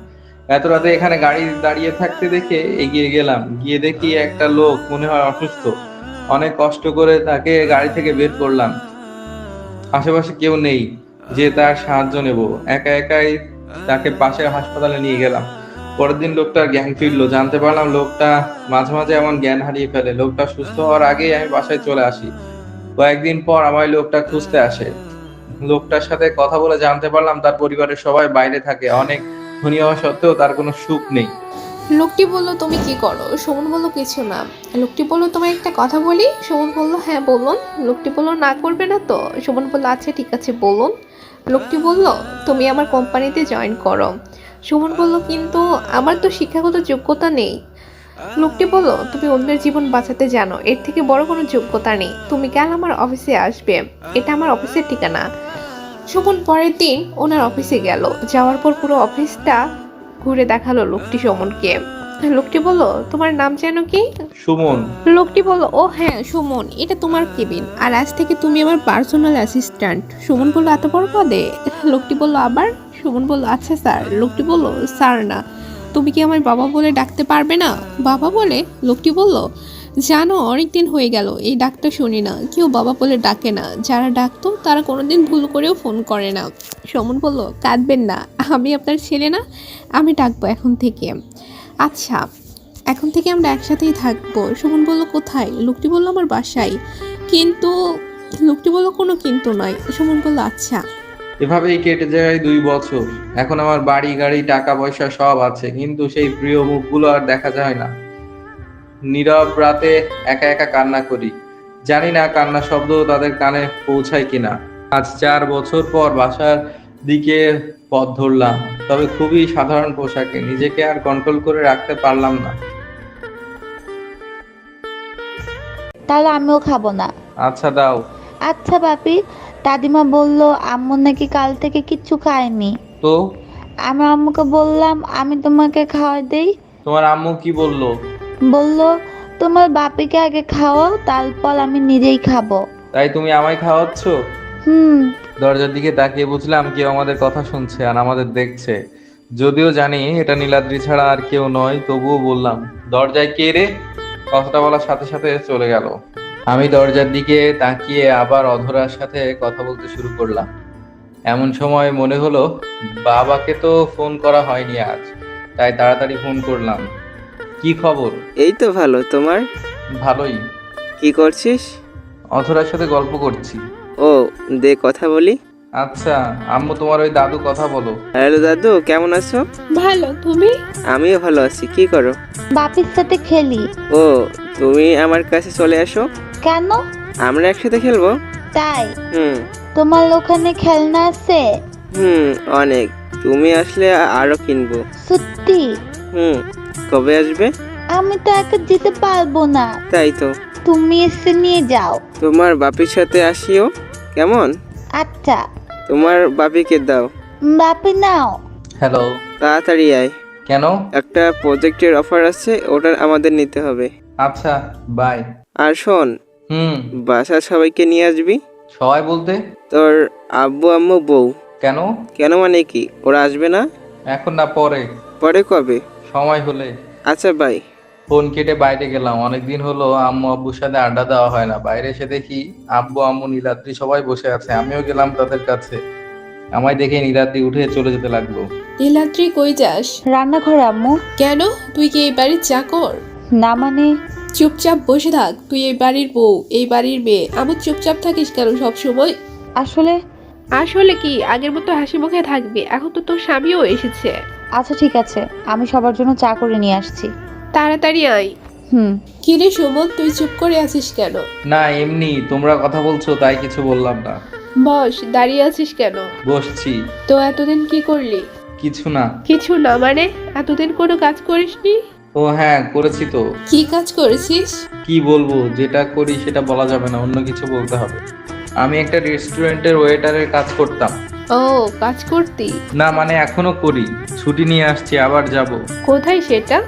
এত রাতে এখানে গাড়ি দাঁড়িয়ে থাকতে দেখে এগিয়ে গেলাম। গিয়ে দেখি একটা লোক, মনে হয় অসুস্থ। অনেক কষ্ট করে তাকে গাড়ি থেকে বের করলাম। আশেপাশে কেউ নেই যে তার সাহায্য নেব, একা একাই তাকে পাশের হাসপাতালে নিয়ে গেলাম। পরের দিন লোকটার জ্ঞান ফিরলো। জানতে পারলাম লোকটা মাঝে মাঝে এমন জ্ঞান হারিয়ে ফেলে। লোকটা সুস্থ হওয়ার আগেই আমি বাসায় চলে আসি। কয়েকদিন পর আমার লোকটা খুঁজতে আসে। লোকটার সাথে কথা বলে জানতে পারলাম তার পরিবারের সবাই বাইরে থাকে। অনেক ধনী হওয়া সত্ত্বেও তার কোনো সুখ নেই। লোকটি বলল তুমি কি করো? সুমন বলল কিছু না। লোকটি বলল তোমায় একটা কথা বলি। সুমন বলল হ্যাঁ বলুন। লোকটি বলল না করবে না তো? সুমন বলল আচ্ছা ঠিক আছে বলুন। লোকটি বলল তুমি আমার কোম্পানিতে জয়েন করো। সুমন বলল কিন্তু আমার তো শিক্ষাগত যোগ্যতা নেই। লোকটি বলল তুমি অন্যের জীবন বাঁচাতে জানো, এর থেকে বড় কোনো যোগ্যতা নেই। তুমি কাল আমার অফিসে আসবে, এটা আমার অফিসের ঠিকানা। সুমন পরের দিন ওনার অফিসে গেল। যাওয়ার পর পুরো অফিসটা ঘুরে দেখালো লোকটি সুমনকে। লোকটি বলল তোমার নাম যেন কি? সুমন। লোকটি বলল ও হ্যাঁ সুমন, এটা তোমার কেবিন, আর আজ থেকে তুমি আমার পার্সোনাল অ্যাসিস্ট্যান্ট। সুমন বলল এত বড় পদে? লোকটি বলল আবার? সুমন বলল আচ্ছা স্যার। লোকটি বলল স্যার না, তুমি কি আমার বাবা বলে ডাকতে পারবে না? বাবা বলে? লোকটি বলল জানো অনেকদিন হয়ে গেল এই ডাকটা শুনি না, কেউ বাবা বলে ডাকে না। যারা ডাকতো তারা কোনোদিন ভুল করেও ফোন করে না। সুমন বলল কাঁদবেন না, আমি আপনার ছেলে না, আমি ডাকবো এখন থেকে। আচ্ছা এখন থেকে আমরা একসাথেই থাকবো। সুমন বলল কোথায়? লোকটি বলল আমার বাসায়। কিন্তু লোকটি বলল কোনো কিন্তু নয়। সুমন বলল আচ্ছা। এভাবেই কেটে যায় 2 বছর। এখন আমার বাড়ি গাড়ি টাকা পয়সা সব আছে, কিন্তু সেই প্রিয় মুখগুলো আর দেখা যায় না। নীরব রাতে একা একা কান্না করি। জানি না কান্নার শব্দ তাদের কানে পৌঁছায় কিনা। আজ 4 বছর পর বাসার দিকে পথ ধরলাম, তবে খুবই সাধারণ পোশাকে। নিজেকে আর কন্ট্রোল করে রাখতে পারলাম না। তাহলে আমিও খাবো না। আচ্ছা দাও। আচ্ছা বাপি, দাদিমা বলল আম্মু নাকি কাল থেকে কিচ্ছু খায়নি। তো আমি আম্মুকে বললাম আমি তোমাকে খাওয়াই দেই। তোমার আম্মু কি বললো? বলল তোমার বাপিকে আগে খাওয়াও, তারপর আমি নিজেই খাবো। তাই তুমি আমায় খাওয়াচ্ছ? হুম। দরজার দিকে তাকিয়ে বুঝলাম কেউ আমাদের কথা শুনছে আর আমাদের দেখছে। যদিও জানি এটা নীলাদ্রি ছাড়া আর কেউ নয়, তবুও বললাম, দরজায় কে রে? কথাটা বলার সাথে সাথে চলে গেল। আমি দরজার দিকে তাকিয়ে আবার অধরার সাথে কথা বলতে শুরু করলাম। এমন সময় মনে হলো বাবাকে তো ফোন করা হয়নি আজ, তাই তাড়াতাড়ি ফোন করলাম। কি খবর? এই তো ভালো, তোমার? ভালোই। কি করছিস? অধরার সাথে গল্প করছি। ও, দে কথা বলি। আচ্ছা আম্মু, তোমার ওই দাদু কথা বলো। হ্যালো দাদু, কেমন আছো? ভালো, তুমি? আমিও ভালো আছি। কি করো? বাপির সাথে খেলি। ও, তুমি আমার কাছে চলে আসো, কেন? আমরা একসাথে খেলবো। তাই? হুম তোমার ওখানে খেলনা আছে? হুম, অনেক। তুমি আসলে আরো কিনবো। সত্যি? হুম। কবে আসবে? আমি তো একা যেতে পারবো না, তাই তো। তুমি এসে নিয়ে যাও। তোমার বাপির সাথে আসিও, কেমন? আচ্ছা। তোমার বাপিকে দাও। বাপি নাও। হ্যালো। তাড়াতাড়ি আয়, কেন? একটা প্রজেক্টের অফার আছে, ওটা আমাদের নিতে হবে। আচ্ছা বাই। আর শোন, হুম। বাসার সবাইকে নিয়ে আসবি। সবাই বলতে? তোর আব্বু আম্মু বউ। কেন? কেন মানে কি, ওরা আসবে না? এখন না, পরে। পরে কবে? সময় হলে। আচ্ছা বাই। ফোন কেটে বাইরে গেলাম। অনেকদিন হলো আম্মু আব্বুর সাথে আড্ডা দেওয়া হয় না। বাইরে এসে দেখি আব্বু আম্মু নীলাদ্রি সবাই বসে আছে। আমিও গেলাম তাদের কাছে। আমায় দেখে নীলাদ্রি উঠে চলে যেতে লাগলো। নীলাদ্রি, কই যাস? রান্নাঘরে আম্মু। কেন? তুই কি এই বাড়ির চাকর? না মানে? চুপচাপ বসে থাক। তুই এই বাড়ির বউ, এই বাড়ির মেয়ে। এমন চুপচাপ থাকিস কেন সব সময়? আসলে। আসলে কি, আগের মতো হাসি মুখে থাকবি? এখন তো তোর স্বামীও এসেছে। আচ্ছা ঠিক আছে, আমি সবার জন্য চা করে নিয়ে আসছি। তাড়াতাড়ি আয়। হুম। কি রে সুমন, তুই চুপ করে আছিস কেন? না এমনি, তোমরা কথা বলছো তাই কিছু বললাম না। বস, দাঁড়িয়ে আছিস কেন? বসছি। তো এতদিন কি করলি? কিছু না। কিছু না মানে? এতদিন কোনো কাজ করিসনি? ও হ্যাঁ, করেছি তো। কি কাজ করেছিস? কি বলবো, যেটা করি সেটা বলা যাবে না, অন্য কিছু বলতে হবে। আমি একটা রেস্টুরেন্টের ওয়েটারের কাজ করতাম। ও, কাজ করতি? না মানে এখনো করি, ছুটি নিয়ে আসছি, আবার যাব। কোথায় সেটা?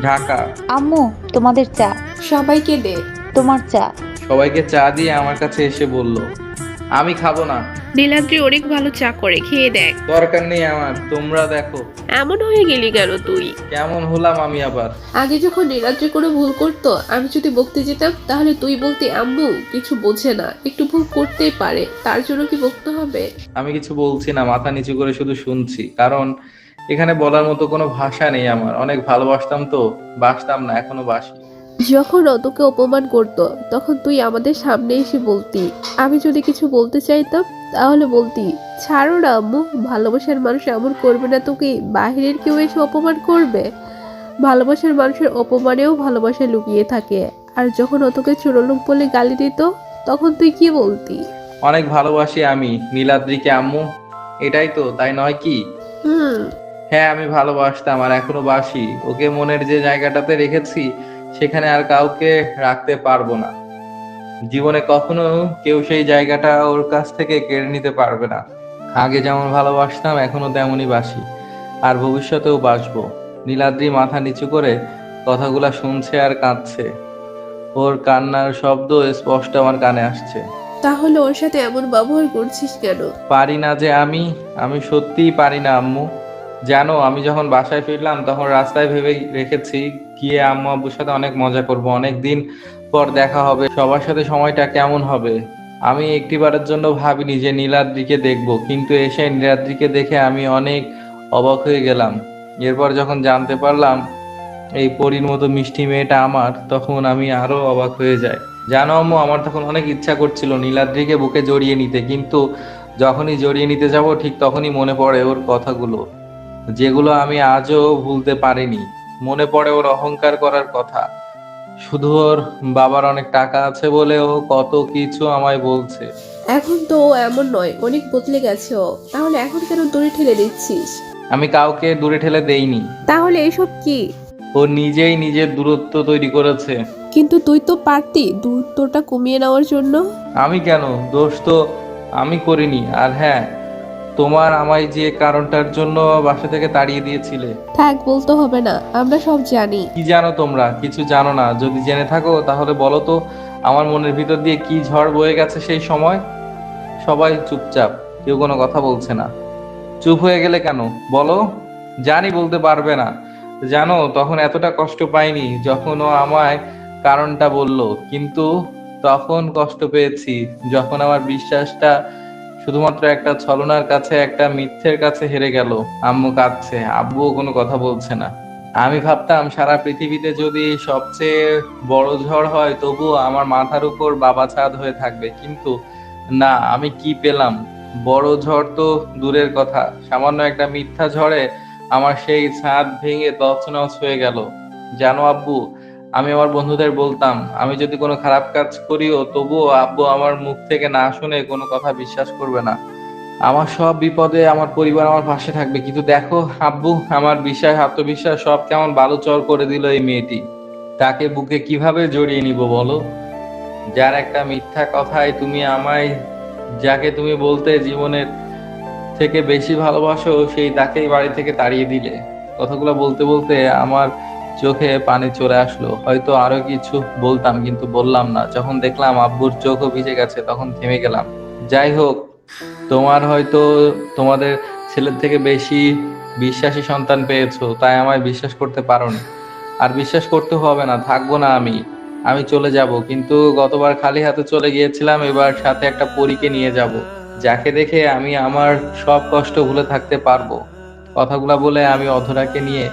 ঢাকা। আম্মু, তোমাদের চা। সবাইকে দে। তোমার চা। সবাইকে চা দিয়ে আমার কাছে এসে বলল, আমি খাবো না। নীলাদ্রি অনেক ভালো চা করে, খেয়ে দেখ। দরকার নেই আমার, তোমরা দেখো। এমন হয়ে গেলি কেন তুই? কেমন হলাম আমি আবার? আগে যখন নীলাদ্রি কোনো ভুল করতো, আমি যদি বকতে যেতাম, তাহলে তুই বলতি আম্মু কিছু বোঝে না, একটু ভুল করতেই পারে, তার জন্য কি বকতে হবে? আমি কিছু বলছি না, মাথা নিচু করে শুধু শুনছি, কারণ এখানে বলার মতো কোনো ভাষা নেই আমার। অনেক ভালোবাসতাম তো, বাসতাম না, এখনো বাসি। যখন তোকে অপমান করতো, তখন তুই আমাদের সামনে এসে বলতি। আমি যদি কিছু বলতে চাইতাম, তাহলে বলতি ছাড়ো না আম্মু, ভালোবাসার মানুষ এমন করবে না, তোকে বাহিরের কেউ এসে অপমান করবে। ভালোবাসার মানুষের অপমানেও ভালোবাসা লুকিয়ে থাকে। আর যখন তোকে চোরলোক বলে গালি দিত, তখন তুই কি বলতি? অনেক ভালোবাসি আমি নীলাদ্রিকে আম্মু, এটাই তো, তাই নয় কি? হুম। হ্যাঁ আমি ভালোবাসতাম আর এখনো বাসি। ওকে মনের যে জায়গাটাতে রেখেছি সেখানে আর কাউকে রাখতে পারবো না। জীবনে কখনো কেউ সেই জায়গাটা ওর কাছ থেকে কেড়ে নিতে পারবে না। আগে যেমন ভালোবাসতাম এখনো তেমনই বাসি, আর ভবিষ্যতেও বাসবো। নীলাদ্রি মাথা নিচু করে কথাগুলা শুনছে আর কাঁদছে। ওর কান্নার শব্দ স্পষ্ট আমার কানে আসছে। তাহলে ওর সাথে এমন ব্যবহার করছিস কেন? পারি না যে আমি সত্যিই পারি না আম্মু। জানো, আমি যখন বাসায় ফিরলাম তখন রাস্তায় ভেবে রেখেছি গিয়ে আম্মু আব্বুর সাথে অনেক মজা করব, অনেক দিন পর দেখা হবে, সবার সাথে সময়টা কেমন হবে। আমি একটিবারের জন্য ভাবিনি যে নীলাদ্রিকে দেখব, কিন্তু এসে নীলাদ্রিকে দেখে আমি অনেক অবাক হয়ে গেলাম। এরপর যখন জানতে পারলাম এই পরীর মতো মিষ্টি মেয়েটা আমার, তখন আমি আরো অবাক হয়ে যাই। জানো আম্মু, আমার তখন অনেক ইচ্ছা করছিল নীলাদ্রিকে বুকে জড়িয়ে নিতে, কিন্তু যখনই জড়িয়ে নিতে যাব ঠিক তখনই মনে পড়ে ওর কথাগুলো, যেগুলো আমি আজও ভুলতে পারিনি। মনে পড়ে ওর অহংকার করার কথা, শুধু ওর বাবার অনেক টাকা আছে বলে ও কত কিছু আমায় বলছে। এখন তো ও এমন নয়, অনেক বদলে গেছে ও। তাহলে এখন কেন দূরে ঠেলে দিচ্ছিস? আমি কাউকে দূরে ঠেলে দেইনি, তাহলে এসব কি? ও নিজেই নিজের দূরত্ব তৈরি করেছে। কিন্তু তুই তো পারতি দূরত্বটা কমিয়ে নেওয়ার জন্য। আমি কেন? দোষ তো আমি করিনি। আর হ্যাঁ, তোমার আমায় যে কারণটার জন্য বাসা থেকে তাড়িয়ে দিয়েছিলে। থাক, বলতে হবে না, আমরা সব জানি। কি জানো তোমরা? কিছু জানো না। যদি জেনে থাকো তাহলে বলো তো আমার মনের ভিতর দিয়ে কি ঝড় বয়ে গেছে সেই সময়। সবাই চুপচাপ, কেউ কোনো কথা বলছে না। চুপ হয়ে গেলে কেন বলো? জানি বলতে পারবে না। জানো তখন এতটা কষ্ট পাইনি যখন ও আমায় কারণটা বলল, কিন্তু তখন কষ্ট পেয়েছি যখন আমার বিশ্বাসটা শুধুমাত্র একটা ছলনার কাছে, একটা মিথ্যের কাছে হেরে গেল। আম্মু কাঁদছে, আব্বুও কোনো কথা বলছে না। আমি ভাবতাম সারা পৃথিবীতে যদি সবচেয়ে বড় ঝড় হয় তবুও আমার মাথার উপর বাবা ছাদ হয়ে থাকবে, কিন্তু না। আমি কি পেলাম? বড় ঝড় তো দূরের কথা, সামান্য একটা মিথ্যা ঝড়ে আমার সেই ছাদ ভেঙে তছনছ হয়ে গেল। জানো আব্বু, আমি আমার বন্ধুদের বলতাম আমি যদি কোনো খারাপ কাজ করিও তবুও আব্বু আমার মুখ থেকে না শুনে কোনো কথা বিশ্বাস করবে না। আমার সব বিপদে আমার পরিবার আমার পাশে থাকবে, কিন্তু দেখো আব্বু, আমার বিশ্বাস, আত্মবিশ্বাস সব কেমন বালুচর করে দিল এই মেয়েটি। তাকে বুকে কিভাবে জড়িয়ে নিব বলো? যার একটা মিথ্যা কথায় তুমি আমায়, যাকে তুমি বলতে জীবনের থেকে বেশি ভালোবাসো, সেই তাকেই বাড়ি থেকে তাড়িয়ে দিলে। কথাগুলো বলতে বলতে আমার চোখে পানি চলে আসলো। হয়তো আরো কিছু বলতাম কিন্তু বললাম না। যখন দেখলাম আব্বুর চোখও ভিজে গেছে তখন থেমে গেলাম। যাই হোক, তোমার হয়তো তোমাদের ছেলের থেকে বেশি বিশ্বাসী সন্তান পেয়েছো, তাই আমায় বিশ্বাস করতে পারোনি। আর বিশ্বাস করতে হবে না, থাকবো না আমি চলে যাব। কিন্তু গতবার খালি হাতে চলে গিয়েছিলাম, এবার সাথে একটা পরীকে নিয়ে যাব, যাকে দেখে আমি আমার সব কষ্ট ভুলে থাকতে পারবো। কথাগুলা বলে আমি অধরাকে নিয়ে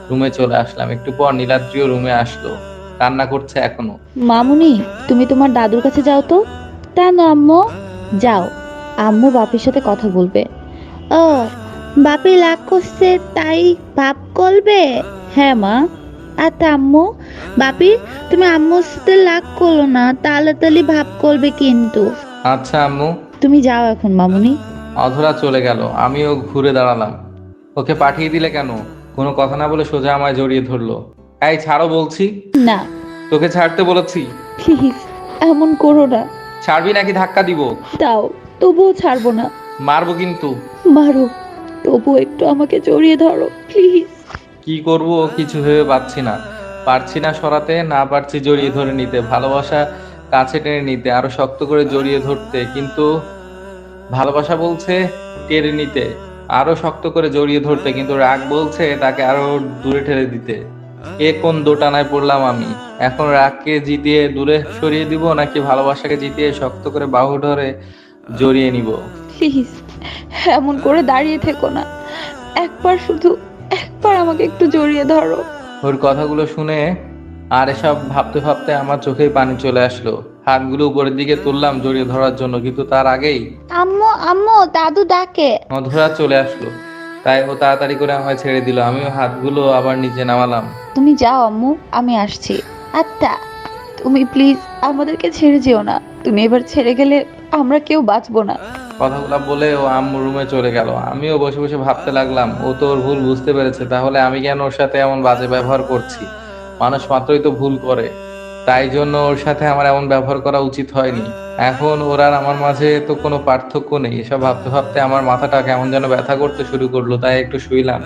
রুমে চলে আসলাম। একটু পর নীলাদ্রিও রুমে আসলো, কান্না করছে এখনো। মামুনি, তুমি তোমার দাদুর কাছে যাও তো। তা না আম্মু, যাও। আম্মু বাপির সাথে কথা বলবে। ও, বাপি রাগ করছে তাই ভাব করবে? হ্যাঁ মা। আচ্ছা আম্মু, বাপি তুমি আম্মুর সাথে রাগ করো না, তাড়াতাড়ি ভাব করবে কিন্তু। আচ্ছা আম্মু। তুমি যাও এখন মামুনি। অধরা চলে গেল, আমিও ঘুরে দাঁড়ালাম। ওকে পাঠিয়ে দিলে কেন? কোনো কথা না বলে সোজা আমায় জড়িয়ে ধরলো। এই ছাড়ো বলছি। না, তোকে ছাড়তে বলেছি। প্লিজ এমন করো না। ছাড়বি নাকি ধাক্কা দিব? দাও, তবুও ছাড়বো না। মারবো কিন্তু। মারো, তবু একটু আমাকে জড়িয়ে ধরো প্লিজ। কি করব কিছু ভেবে পারছি না সরাতে, না পারছি জড়িয়ে ধরে নিতে, ভালোবাসা কাছে টেনে নিতে, আরো শক্ত করে জড়িয়ে ধরতে, কিন্তু ভালোবাসা বলছে টেনে নিতে, আরো শক্ত করে জড়িয়ে ধরতে, কিন্তু রাগ বলছে তাকে আরো দূরে ঠেলে দিতে। এ কোন দোটানায় পড়লাম আমি? এখন রাগকে জিতিয়ে দূরে সরিয়ে দিব, নাকি ভালোবাসাকে জিতিয়ে শক্ত করে বাহু ধরে জড়িয়ে নিব? প্লিজ এমন করে দাঁড়িয়ে থেকো না, একবার আমাকে একটু জড়িয়ে ধরো। ওর কথাগুলো শুনে আর এসব ভাবতে ভাবতে আমার চোখেই পানি চলে আসলো। হাতগুলো উপরের দিকে তুললাম জড়িয়ে ধরার জন্য, কিন্তু তার আগেই আম্মু আম্মু, দাদু ডাকে। অধরা চলে আসলো। তাই ও তাড়াতাড়ি করে আমায় ছেড়ে দিল। আমিও হাতগুলো আবার নিচে নামালাম। তুমি যাও আম্মু, আমি আসছি। আচ্ছা, তুমি প্লিজ আমাদেরকে ছেড়ে যেও না। তুমি এবার ছেড়ে গেলে আমরা কেউ বাঁচবো না। কথাগুলো বলে ও আম্মু রুমে চলে গেল। আমিও বসে বসে ভাবতে লাগলাম, ও তো ওর ভুল বুঝতে পেরেছে, তাহলে আমি কেন ওর সাথে এমন বাজে ব্যবহার করছি? মানুষ মাত্রই তো ভুল করে, তাই জন্য ওর সাথে আমার এমন ব্যবহার করা উচিত হয়নি। এখন ওর আর আমার মাঝে তো কোনো পার্থক্য নেই। এসব ভাবতে ভাবতে আমার মাথাটা কেমন যেন ব্যথা করতে শুরু করলো, তাই একটু শুইলাম।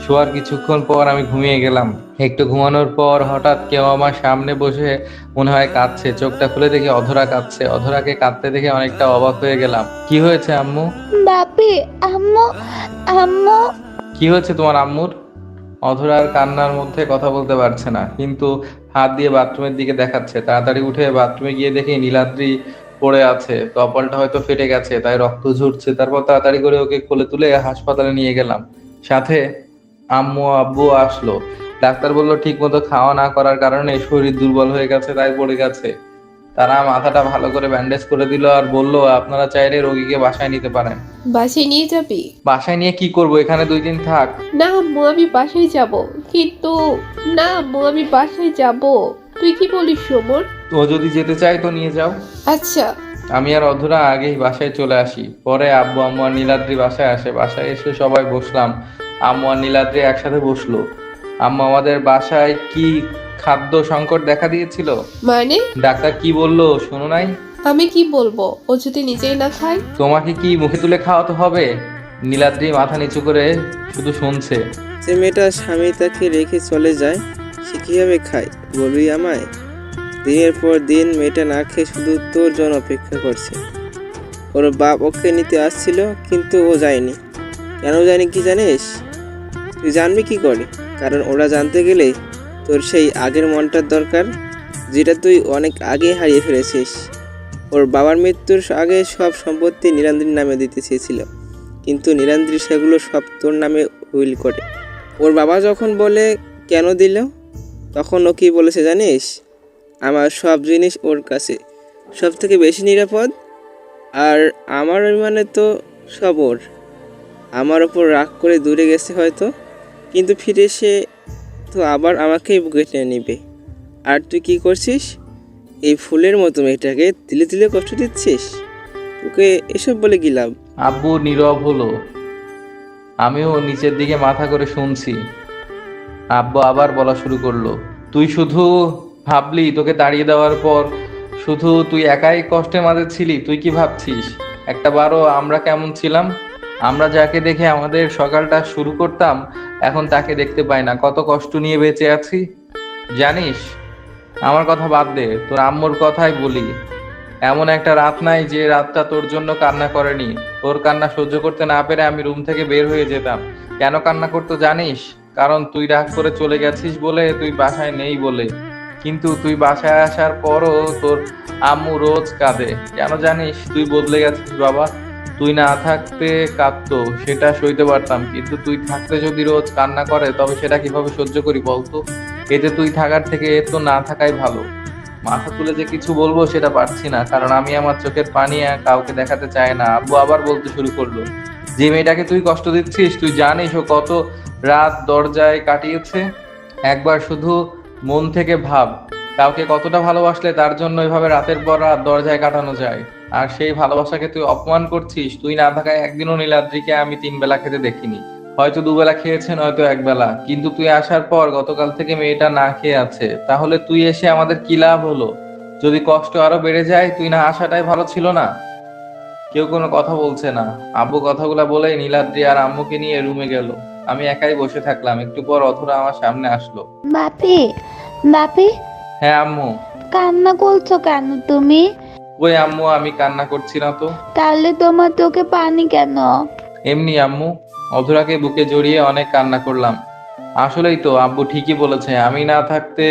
শোয়ার কিছুক্ষণ পর আমি ঘুমিয়ে গেলাম। একটু ঘুমানোর পর হঠাৎ কেউ আমার সামনে বসে মনে হয় কাঁদছে। চোখটা খুলে দেখি অধরা কাঁদছে। অধরাকে কাঁদতে দেখে অনেকটা অবাক হয়ে গেলাম। কি হয়েছে আম্মু? বাপি, আম্মু আম্মু। কি হয়েছে তোমার আম্মুর? অধরার কান্নার মধ্যে কথা বলতে পারছে না, কিন্তু হাত দিয়ে বাথরুমের দিকে দেখাচ্ছে। তাড়াতাড়ি উঠে বাথরুমে গিয়ে দেখি নীলাদ্রি পড়ে আছে, কপালটা হয়তো ফেটে গেছে, তাই রক্ত ঝরছে। তারপর তাড়াতাড়ি করে ওকে কোলে তুলে হাসপাতালে নিয়ে গেলাম। সাথে আম্মু আব্বু আসলো। ডাক্তার বললো ঠিক মতো খাওয়া না করার কারণে শরীর দুর্বল হয়ে গেছে, তাই পড়ে গেছে। তারা মাথাটা ভালো করে ব্যান্ডেজ করে দিল আর বলল আপনারা চাইলে রোগীকে বাসায় নিতে পারেন। বাসায় নিয়ে যাবি? বাসায় নিয়ে কি করব? এখানে 2 দিন থাক। না আম্মু, আমি বাসায় যাব। কিন্তু না আম্মু, আমি বাসায় যাব। তুই কি বলিস সমর? ও যদি যেতে চায় তো নিয়ে যাও। আচ্ছা। আমি আর অধরা আগেই বাসায় চলে আসি। পরে আব্বু আম্মু আর নীলাদ্রি বাসায় আসে। বাসায় এসে সবাই বসলাম। আম্মু আর নীলাদ্রি একসাথে বসলো। আম্মু, আমাদের বাসায় কি খাদ্য সংকট দেখা দিয়েছিল? মানে? ডাক্তার কি বললো শোনো নাই? আমি কি বলবো? ও যদি নিজেই না খায়? তোমাকে কি মুখে তুলে খাওয়াতে হবে? নীলাদ্রি মাথা নিচু করে শুধু শুনছে। যে মেয়েটা স্বামী তাকে রেখে চলে যায় সে কীভাবে খায় বলবি আমায়? দিনের পর দিন মেয়েটা না খেয়ে শুধু তোর জন্য অপেক্ষা করছে। ওর বাপ ওকে নিতে আসছিল কিন্তু ও যায়নি। কেন জানি কি জানিস? তুই জানবি কি করে? কারণ ওরা জানতে গেলে তোর সেই আগের মনটার দরকার, যেটা তুই অনেক আগে হারিয়ে ফেলেছিস। ওর বাবার মৃত্যুর আগে সব সম্পত্তি নীলাদ্রির নামে দিতে চেয়েছিল, কিন্তু নীলাদ্রি সেগুলো সব তোর নামে উইল করে। ওর বাবা যখন বলে কেন দিল, তখন ও কী বলেছে জানিস? আমার সব জিনিস ওর কাছে সব থেকে বেশি নিরাপদ, আর আমার মানে তো সব ওর। আমার ওপর রাগ করে দূরে গেছে হয়তো, কিন্তু ফিরে এসে তো আবার আমাকেই বুকে টেনে নিবে। আর তুই কি করছিস? এই ফুলের মতো মেয়েটাকে তিলে তিলে কষ্ট দিচ্ছিস। তোকে এসব বলে কি লাভ? আব্বু নীরব হলো। আমিও নিচের দিকে মাথা করে শুনছি। আব্বু আবার বলা শুরু করলো, তুই শুধু ভাবলি তোকে তাড়িয়ে দেওয়ার পর শুধু তুই একাই কষ্টের মাঝে ছিলি। তুই কি ভাবছিস একটা বারও আমরা কেমন ছিলাম? আমরা যাকে দেখে আমাদের সকালটা শুরু করতাম এখন তাকে দেখতে পাই না। কত কষ্ট নিয়ে বেঁচে আছি জানিস? আমার কথা বাদ দে, তোর আম্মুর কথাই বলি। এমন একটা রাত নাই যে রাতটা তোর জন্য কান্না করেনি। তোর কান্না সহ্য করতে না পেরে আমি রুম থেকে বের হয়ে যেতাম। কেন কান্না করতো জানিস? কারণ তুই রাগ করে চলে গেছিস বলে, তুই বাসায় নেই বলে। কিন্তু তুই বাসায় আসার পরও তোর আম্মু রোজ কাঁদে। কেন জানিস? তুই বদলে গেছিস বাবা। তুই না থাকতে কাঁদতো সেটা সইতে পারতাম, কিন্তু তুই থাকতে যদি রোজ কান্না করে তবে সেটা কিভাবে সহ্য করি বলতো? এতে তুই থাকার থেকে তো না থাকাই ভালো। মাথা তুলে যে কিছু বলবো সেটা পারছি না, কারণ আমি আমার চোখের পানি কাউকে দেখাতে চাই না। আব্বু আবার বলতে শুরু করলো, যে মেয়েটাকে তুই কষ্ট দিচ্ছিস তুই জানিস ও কত রাত দরজায় কাটিয়েছে? একবার শুধু মন থেকে ভাব, কাউকে কতটা ভালোবাসলে তার জন্য এভাবে রাতের পর রাত দরজায় কাটানো যায়। আর সেই ভালোবাসাকে তুই অপমান করছিস। তুই না থাকায় একদিনও নীলাদ্রিকে আমি 3 বেলা খেতে দেখিনি। হয়তো 2 বেলা খেয়েছে, নয়তো 1 বেলা। কিন্তু তুই আসার পর গতকাল থেকে মেয়েটা না খেয়ে আছে। তাহলে তুই এসে আমাদের কি লাভ হলো? যদি কষ্ট আরো বেড়ে যায়, তুই না আসাটাই ভালো ছিল না? কেউ কোনো কথা বলছে না। আব্বু কথাগুলা বলেই নীলাদ্রি আর আম্মুকে নিয়ে রুমে গেল। আমি একাই বসে থাকলাম। একটু পর অধরা আমার সামনে আসলো। বাপি, বাপি, হ্যাঁ আম্মু। কান্না করছো কেন তুমি? ওই আম্মু, আমি কান্না করছি না তো। তাহলে তোমার চোখে পানি কেন? এমনি আম্মু। অধরাকে বুকে জড়িয়ে অনেক কান্না করলাম। আসলেই তো আব্বু ঠিকই বলেছে, আমি না থাকতে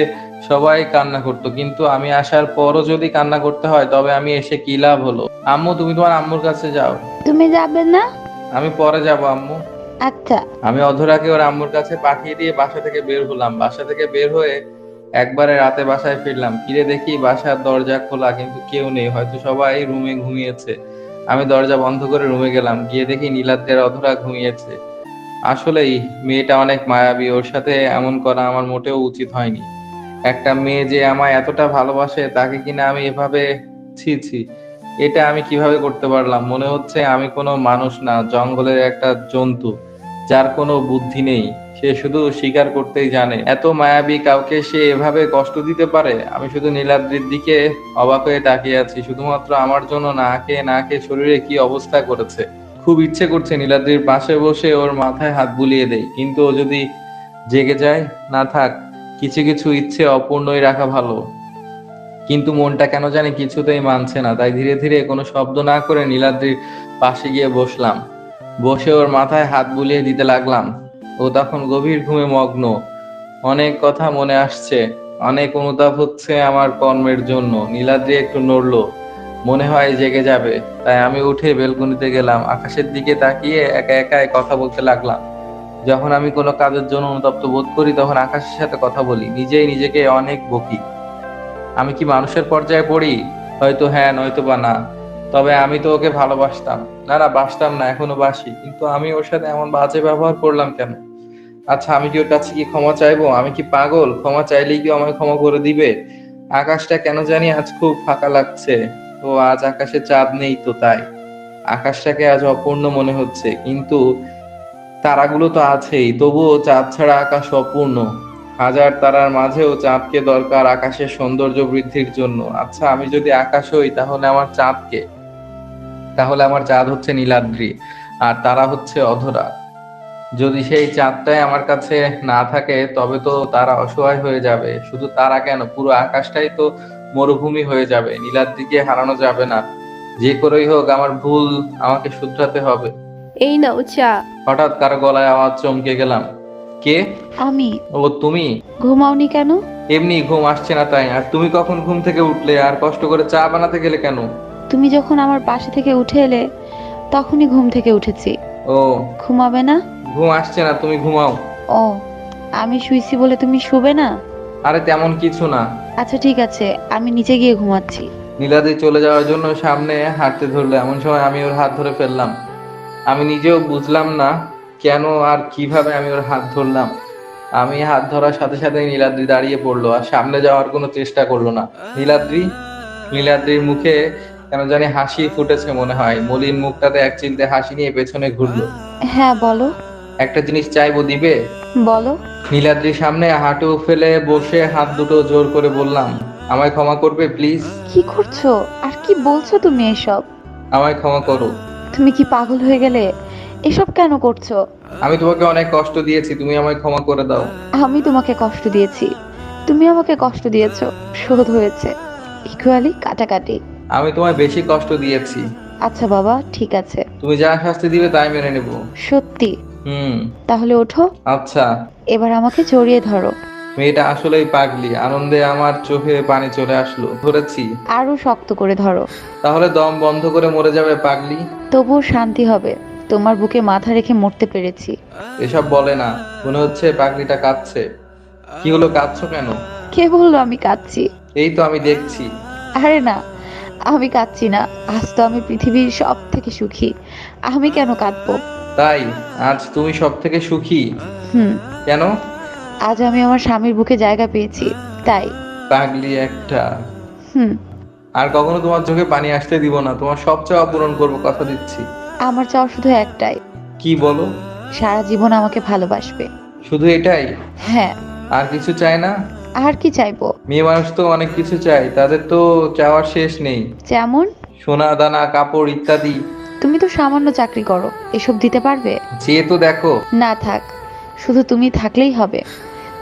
সবাই কান্না করতো, কিন্তু আমি আসার পরও যদি কান্না করতে হয় তবে আমি এসে কি লাভ হলো? আম্মু, তুমি তোমার আম্মুর কাছে যাও। তুমি যাবে না? আমি পরে যাবো আম্মু। আচ্ছা। আমি অধরাকে ওর আম্মুর কাছে পাঠিয়ে দিয়ে বাসা থেকে বের হলাম। বাসা থেকে বের হয়ে একবারে রাতে বাসায় ফিরলাম। ফিরে দেখি বাসার দরজা খোলা, কিন্তু কেউ নেই। হয়তো সবাই রুমে ঘুমিয়েছে। আমি দরজা বন্ধ করে রুমে গেলাম। গিয়ে দেখি নীলাদ্রি আর অধরা ঘুমিয়েছে। আসলেই মেয়েটা অনেক মায়াবী। ওর সাথে এমন করা আমার মোটেও উচিত হয়নি। একটা মেয়ে যে আমায় এতটা ভালোবাসে তাকে কিনা আমি এভাবে, ছি ছি, এটা আমি কিভাবে করতে পারলাম? মনে হচ্ছে আমি কোনো মানুষ না, জঙ্গলের একটা জন্তু যার কোনো বুদ্ধি নেই। সে শুধু শিকার করতেই জানে। এত মায়াবী কাউকে সে এভাবে কষ্ট দিতে পারে? আমি শুধু নীলাদ্রির দিকে অবাক হয়ে তাকিয়ে আছি। শুধুমাত্র আমার জন্য না খেয়ে না খেয়ে শরীরে কি অবস্থা করেছে। খুব ইচ্ছে করছে নীলাদ্রির পাশে বসে ওর মাথায় হাত বুলিয়ে দেই, কিন্তু ও যদি জেগে যায়। না থাক, কিছু কিছু ইচ্ছে অপূর্ণই রাখা ভালো। কিন্তু মনটা কেন জানি কিছুতেই মানছে না। তাই ধীরে ধীরে কোনো শব্দ না করে নীলাদ্রির পাশে গিয়ে বসলাম। বসে ওর মাথায় হাত বুলিয়ে দিতে লাগলাম। ও তখন গভীর ঘুমে মগ্ন। অনেক কথা মনে আসছে, অনেক অনুতাপ হচ্ছে আমার কর্মের জন্য। নীলাদ্রি একটু নড়লো, মনে হয় জেগে যাবে। তাই আমি উঠে বেলকনিতে গেলাম। আকাশের দিকে তাকিয়ে একা একাই কথা বলতে লাগলাম। যখন আমি কোনো কাজের জন্য অনুতপ্ত বোধ করি তখন আকাশের সাথে কথা বলি, নিজেই নিজেকে অনেক বকি। আমি কি মানুষের পর্যায়ে পড়ি? হয়তো হ্যাঁ, নয়তো বা না। তবে আমি তো ওকে ভালোবাসতাম। না না, বাসতাম না, এখনো বাসি। কিন্তু আমি ওর সাথে এমন বাজে ব্যবহার করলাম কেন? আচ্ছা, আমি কি ওর কাছে কি ক্ষমা চাইবো? আমি কি পাগল? ক্ষমা চাইলেই কি আমায় ক্ষমা করে দিবে? আকাশটা কেন জানি আজ খুব ফাঁকা লাগছে। ও আজ আকাশে চাঁদ নেই তো তাই আকাশটাকে আজ অপূর্ণ মনে হচ্ছে, কিন্তু তারাগুলো তো আছেই, তবুও চাঁদ ছাড়া আকাশ অপূর্ণ। হাজার তারার মাঝেও চাঁদকে দরকার আকাশের সৌন্দর্য বৃদ্ধির জন্য। আচ্ছা, আমি যদি আকাশ হই তাহলে আমার চাঁদকে, তাহলে আমার চাঁদ হচ্ছে নীলাদ্রি আর তারা হচ্ছে অধরা। যদি সেই চাঁদটাই আমার কাছে না থাকে তবে তো তারা অসহায় হয়ে যাবে। শুধু তারা কেন, পুরো আকাশটাই তো মরুভূমি হয়ে যাবে। নীলাদ্রিকে হারানো যাবে না। যে করেই হোক আমার ভুল আমাকে শুধরাতে হবে। এই নাও চা। হঠাৎ কারো গলায় আওয়াজ, চমকে গেলাম। কে? আমি। ও তুমি? ঘুমাওনি কেন? এমনি ঘুম আসছে না তাই। আর তুমি কখন ঘুম থেকে উঠলে আর কষ্ট করে চা বানাতে গেলে কেন? তুমি যখন আমার পাশে থেকে উঠে এলে তখনই ঘুম থেকে উঠেছি। ও, ঘুমাবে না? ঘুম আসছে না, তুমি ঘুমাও। ও, আমি শুইছি বলে তুমি শুবে না? আরে তেমন কিছু না। আচ্ছা ঠিক আছে, আমি নিচে গিয়ে ঘুমাচ্ছি। নীলাদ্রি চলে যাওয়ার জন্য সামনে হাঁটতে ধরলো, এমন সময় আমি ওর হাত ধরে ফেললাম। আমি নিজেও বুঝলাম না কেন আর কিভাবে আমি ওর হাত ধরলাম। আমি হাত ধরার সাথে সাথে নীলাদ্রি দাঁড়িয়ে পড়লো আর সামনে যাওয়ার কোনো চেষ্টা করলো না। নীলাদ্রির মুখে কেন জানি হাসি ফুটেছে মনে হয়। মলিন মুখটাতে এক চিলতে হাসি নিয়ে পেছনে ঘুরলো। হ্যাঁ বলো। একটা জিনিস চাইবো, দিবে? বলো। নীলাদ্রির সামনে হাঁটু ফেলে বসে হাত দুটো জোর করে বললাম, আমায় ক্ষমা করবে প্লিজ? কি করছো আর কি বলছো তুমি এসব? আমায় ক্ষমা করো। তুমি কি পাগল হয়ে গেলে? এসব কেন করছো? আমি তোমাকে অনেক কষ্ট দিয়েছি, তুমি আমায় ক্ষমা করে দাও। আমি তোমাকে কষ্ট দিয়েছি, তুমি আমাকে কষ্ট দিয়েছো, শোধ হয়েছে। ইকুয়ালি কাটাকাটি। আমি তোমায় বেশি কষ্ট দিয়েছি। আচ্ছা বাবা, ঠিক আছে। তুমি যা শাস্তি দিবে তাই মেনে নেব। সত্যি? হুম। তাহলে ওঠো, আচ্ছা। এবার আমাকে জড়িয়ে ধরো। মেয়েটা আসলেই পাগলি। আনন্দে আমার চোখে পানি চলে আসলো। ধরেছি। আরো শক্ত করে ধরো। তাহলে দম বন্ধ করে মরে যাবে পাগলি? তবুও শান্তি হবে, তোমার বুকে মাথা রেখে মরতে পেরেছি। এসব বলে না, মনে হচ্ছে পাগলিটা কাঁদছে। কি হলো, কাঁদছো কেন? কে বললো আমি কাঁদছি? এই তো আমি দেখছি। আরে না, আমি কাঁদছি না। আজ তো আমি পৃথিবীর সব থেকে সুখী, আমি কেন কাঁদবো? তাই? আজ তুমি সব থেকে সুখী? হুম। কেন? আজ আমি আমার স্বামীর বুকে জায়গা পেয়েছি, তাই। পাগলি একটা। হুম। আর কখনো তোমার চোখে পানি আসতে দিব না। তোমার সব চাওয়া পূরণ করবো, কথা দিচ্ছি। আমার চাওয়া শুধু একটাই, কি বলো? সারা জীবন আমাকে ভালোবাসবে। শুধু এটাই? হ্যাঁ। আর কিছু চাই না? আর কি চাইবো? মেয়ে মানুষ তো অনেক কিছু চায়, তাদের তো চাওয়ার শেষ নেই। যেমন? সোনা দানা, কাপড় ইত্যাদি। তুমি তো সামান্য চাকরি করো, এসব দিতে পারবে? যে তো দেখো। না থাক, শুধু তুমি থাকলেই হবে।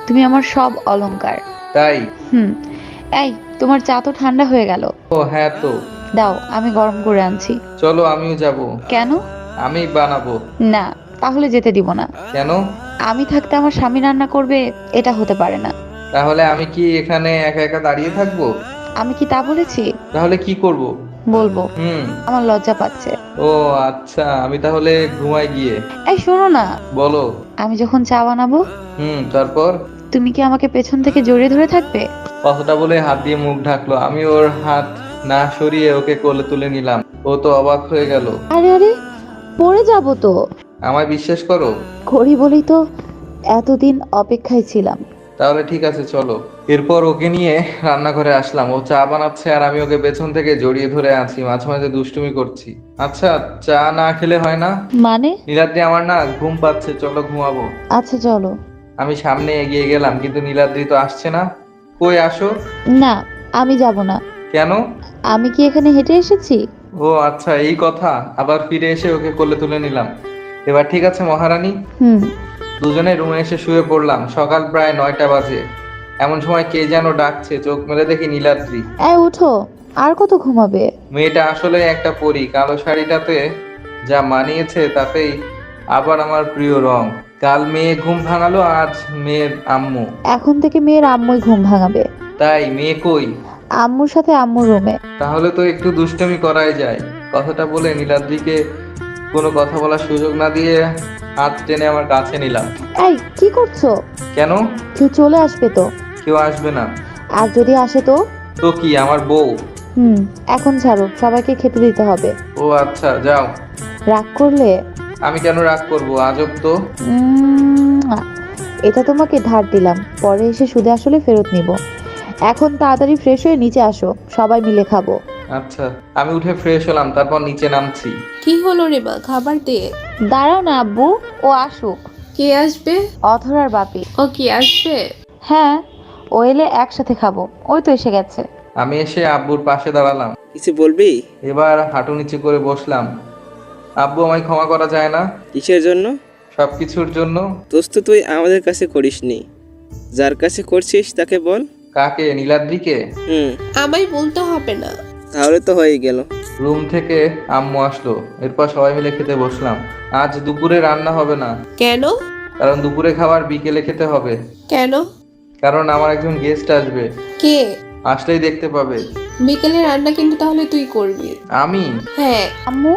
তুমি আমার সব অলংকার। তাই? হুম। এই, তোমার চা তো ঠান্ডা হয়ে গেল। ও হ্যাঁ তো। দাও, আমি গরম করে আনছি। চলো আমিও যাব। কেন? আমি বানাবো। না, তাহলে যেতে দিব না। কেন? আমি থাকতে আমার স্বামী রান্না করবে, এটা হতে পারে না। তাহলে আমি কি এখানে একা একা দাঁড়িয়ে থাকবো? আমি কি তা বলেছি? তাহলে কি করব? বলবো। হুম। আমার লজ্জা পাচ্ছে। ও আচ্ছা, আমি তাহলে ঘুমাই গিয়ে। এই শোনো না, বলো। আমি যখন চা বানাবো তারপর? তুমি কি আমাকে পেছন থেকে জড়িয়ে ধরে থাকবে? কথাটা বলে হাত দিয়ে মুখ ঢাকলো। আমি ওর হাত না সরিয়ে ওকে কোলে তুলে নিলাম। ও তো অবাক হয়ে গেল। আরে আরে, পড়ে যাব তো। আমায় বিশ্বাস করো? করি বলেই তো এতদিন অপেক্ষায় ছিলাম। তাহলে ঠিক আছে, চলো। এরপর ওকে নিয়ে রান্নাঘরে আসলাম। ও চা বানাচ্ছে আর আমি ওকে পেছন থেকে জড়িয়ে ধরে আছি, মাঝে মাঝে দুষ্টুমি করছি। আচ্ছা, চা না খেলে হয় না? মানে? নীলাদ্রি, আমার না ঘুম পাচ্ছে, চলো ঘুমাবো। আচ্ছা চলো। আমি সামনে এগিয়ে গেলাম, কিন্তু নীলাদ্রি তো আসছে না। কই, আসো। না, আমি যাব না। কেন? আমি কি এখানে হেঁটে এসেছি? ও আচ্ছা, এই কথা। আবার ফিরে এসে ওকে কোলে তুলে নিলাম। এবার ঠিক আছে মহারানী। হুম। দুজনে রুমে এসে শুয়ে পড়লাম। সকাল প্রায় 9টা বাজে। এমন সময় কে যেন ডাকছে। চোখ মেলে দেখি নীলাদ্রি। এই উঠো, আর কত ঘুমাবে? মেয়েটা আসলে একটা পরী। কালো শাড়িটাতে যা মানিয়েছে তাতেই আবার আমার প্রিয় রং। কাল মেয়ে ঘুম ভাঙালো, আজ মেয়ের আম্মু। এখন থেকে মেয়ের আম্মুই ঘুম ভাঙাবে। তাই? মেয়ে কই? আম্মুর সাথে আম্মুর রুমে। তাহলে তো একটু দুষ্টামি করাই যায়। কথাটা বলে নীলাদ্রিকে কোনো কথা বলার সুযোগ না দিয়ে হাত টেনে আমার কাছে নিলাম। এই কি করছো? কেন? কেউ চলে আসবে তো। কেউ আসবে না। আর যদি আসে তো? তো কি, আমার বউ? হুম। এখন ছাড়ো, সবাইকে খেতে দিতে হবে। ও আচ্ছা, যাও। রাগ করলে? আমি কেন রাগ করবো, আজব তো। এটা তোমাকে ধার দিলাম, পরে এসে সুদে আসলে ফেরত নিব। এখন তাড়াতাড়ি ফ্রেশ হয়ে নিচে আসো, সবাই মিলে খাবো। আচ্ছা, আমি উঠে ফ্রেশ হলাম, তারপর নিচে নামছি। কি হলো রে মা, খাবার দে। দাঁড়াও না আব্বু, ও আসুক। কে আসবে? অধরার বাপি। ও কি আসবে? হ্যাঁ, ও এলে একসাথে খাবো। ওই তো এসে গেছে। আমি এসে আব্বুর পাশে দাঁড়ালাম। কিছু বলবি? এবার হাঁটু নিচু করে বসলাম। আব্বু, আমায় ক্ষমা করা যায় না? কিসের জন্য? সবকিছুর জন্য। দোস্ত তুই আমাদের কাছে করিসনি, যার কাছে করছিস তাকে বল। কাকে? নীলাদ্রিকে? আমায় বলতে হবে না। তাহলে তো হয়ে গেল। রুম থেকে আম্মু আসলো, এরপর সবাই মিলে খেতে বসলাম। আজ দুপুরে রান্না হবে না, কেন? কারণ দুপুরে খাবার বিকেলে খেতে হবে। কেন? কারণ আমার একজন গেস্ট আসবে, কে? আসলেই দেখতে পাবে। বিকেলে রান্না কিন্তু তাহলে তুই করবি? আমি? হ্যাঁ। আম্মু,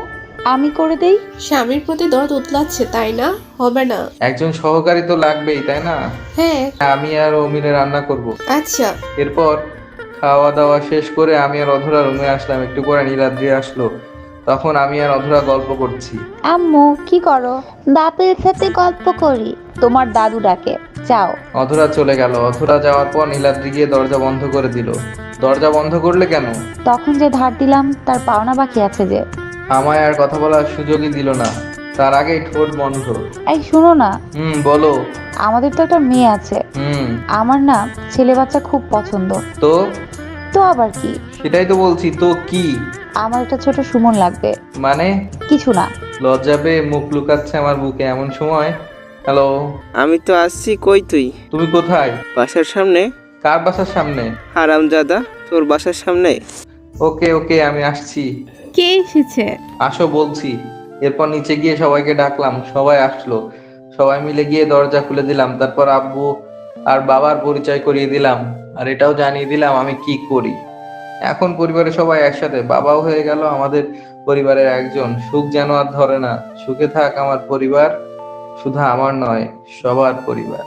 আমি করে দেই। স্বামীর প্রতি দরদ উতলাচ্ছে, তাই না? হবে না? একজন সহকারী তো লাগবেই, তাই না? হ্যাঁ। আমি আর ও মিলে রান্না করব। আচ্ছা। এরপর খাওয়া দাওয়া শেষ করে আমি আর অধরা রুমে আসলাম। একটু পরে নীলাদ্রি আসলো, তখন আমি আর অধরা গল্প করছি। আম্মু কি করো? বাপের সাথে গল্প করি। তোমার দাদু ডাকে, যাও। অধরা চলে গেল। অধরা যাওয়ার পর নীলাদ্রি গিয়ে দরজা বন্ধ করে দিল। দরজা বন্ধ করলে কেন? তখন যে ধার দিলাম তার পাওনা বাকি আছে যে। আমায় আর কথা বলার সুযোগই দিল না, তার আগেই ঠোঁট বন্ধ। এই শোনো না, বলো। আমাদের তো একটা মেয়ে আছে। আমার না ছেলে বাচ্চা খুব পছন্দ। তো? তো আবার কি? সেটাই তো বলছি, তো কি? আমার একটা ছোট সুমন লাগবে। মানে? কিছু না। লজ্জা পেয়ে মুখ লুকাচ্ছে আমার বুকে এমন সময়। হ্যালো। আমি তো আসছি, কই তুই? তুমি কোথায়? বাসার সামনে। কার বাসার সামনে? হারামজাদা, তোর বাসার সামনে। ওকে ওকে, আমি আসছি। কে এসেছে? আসো বলছি। এরপর নিচে গিয়ে সবাইকে ডাকলাম, সবাই আসলো। সবাই মিলে গিয়ে দরজা খুলে দিলাম। তারপর আব্বু আর বাবার পরিচয় করিয়ে দিলাম, আর এটাও জানিয়ে দিলাম আমি কি করি। এখন পরিবারের সবাই একসাথে, বাবাও হয়ে গেল আমাদের পরিবারের একজন। সুখ যেন আর ধরে না। সুখে থাক আমার পরিবার, শুধু আমার নয়, সবার পরিবার।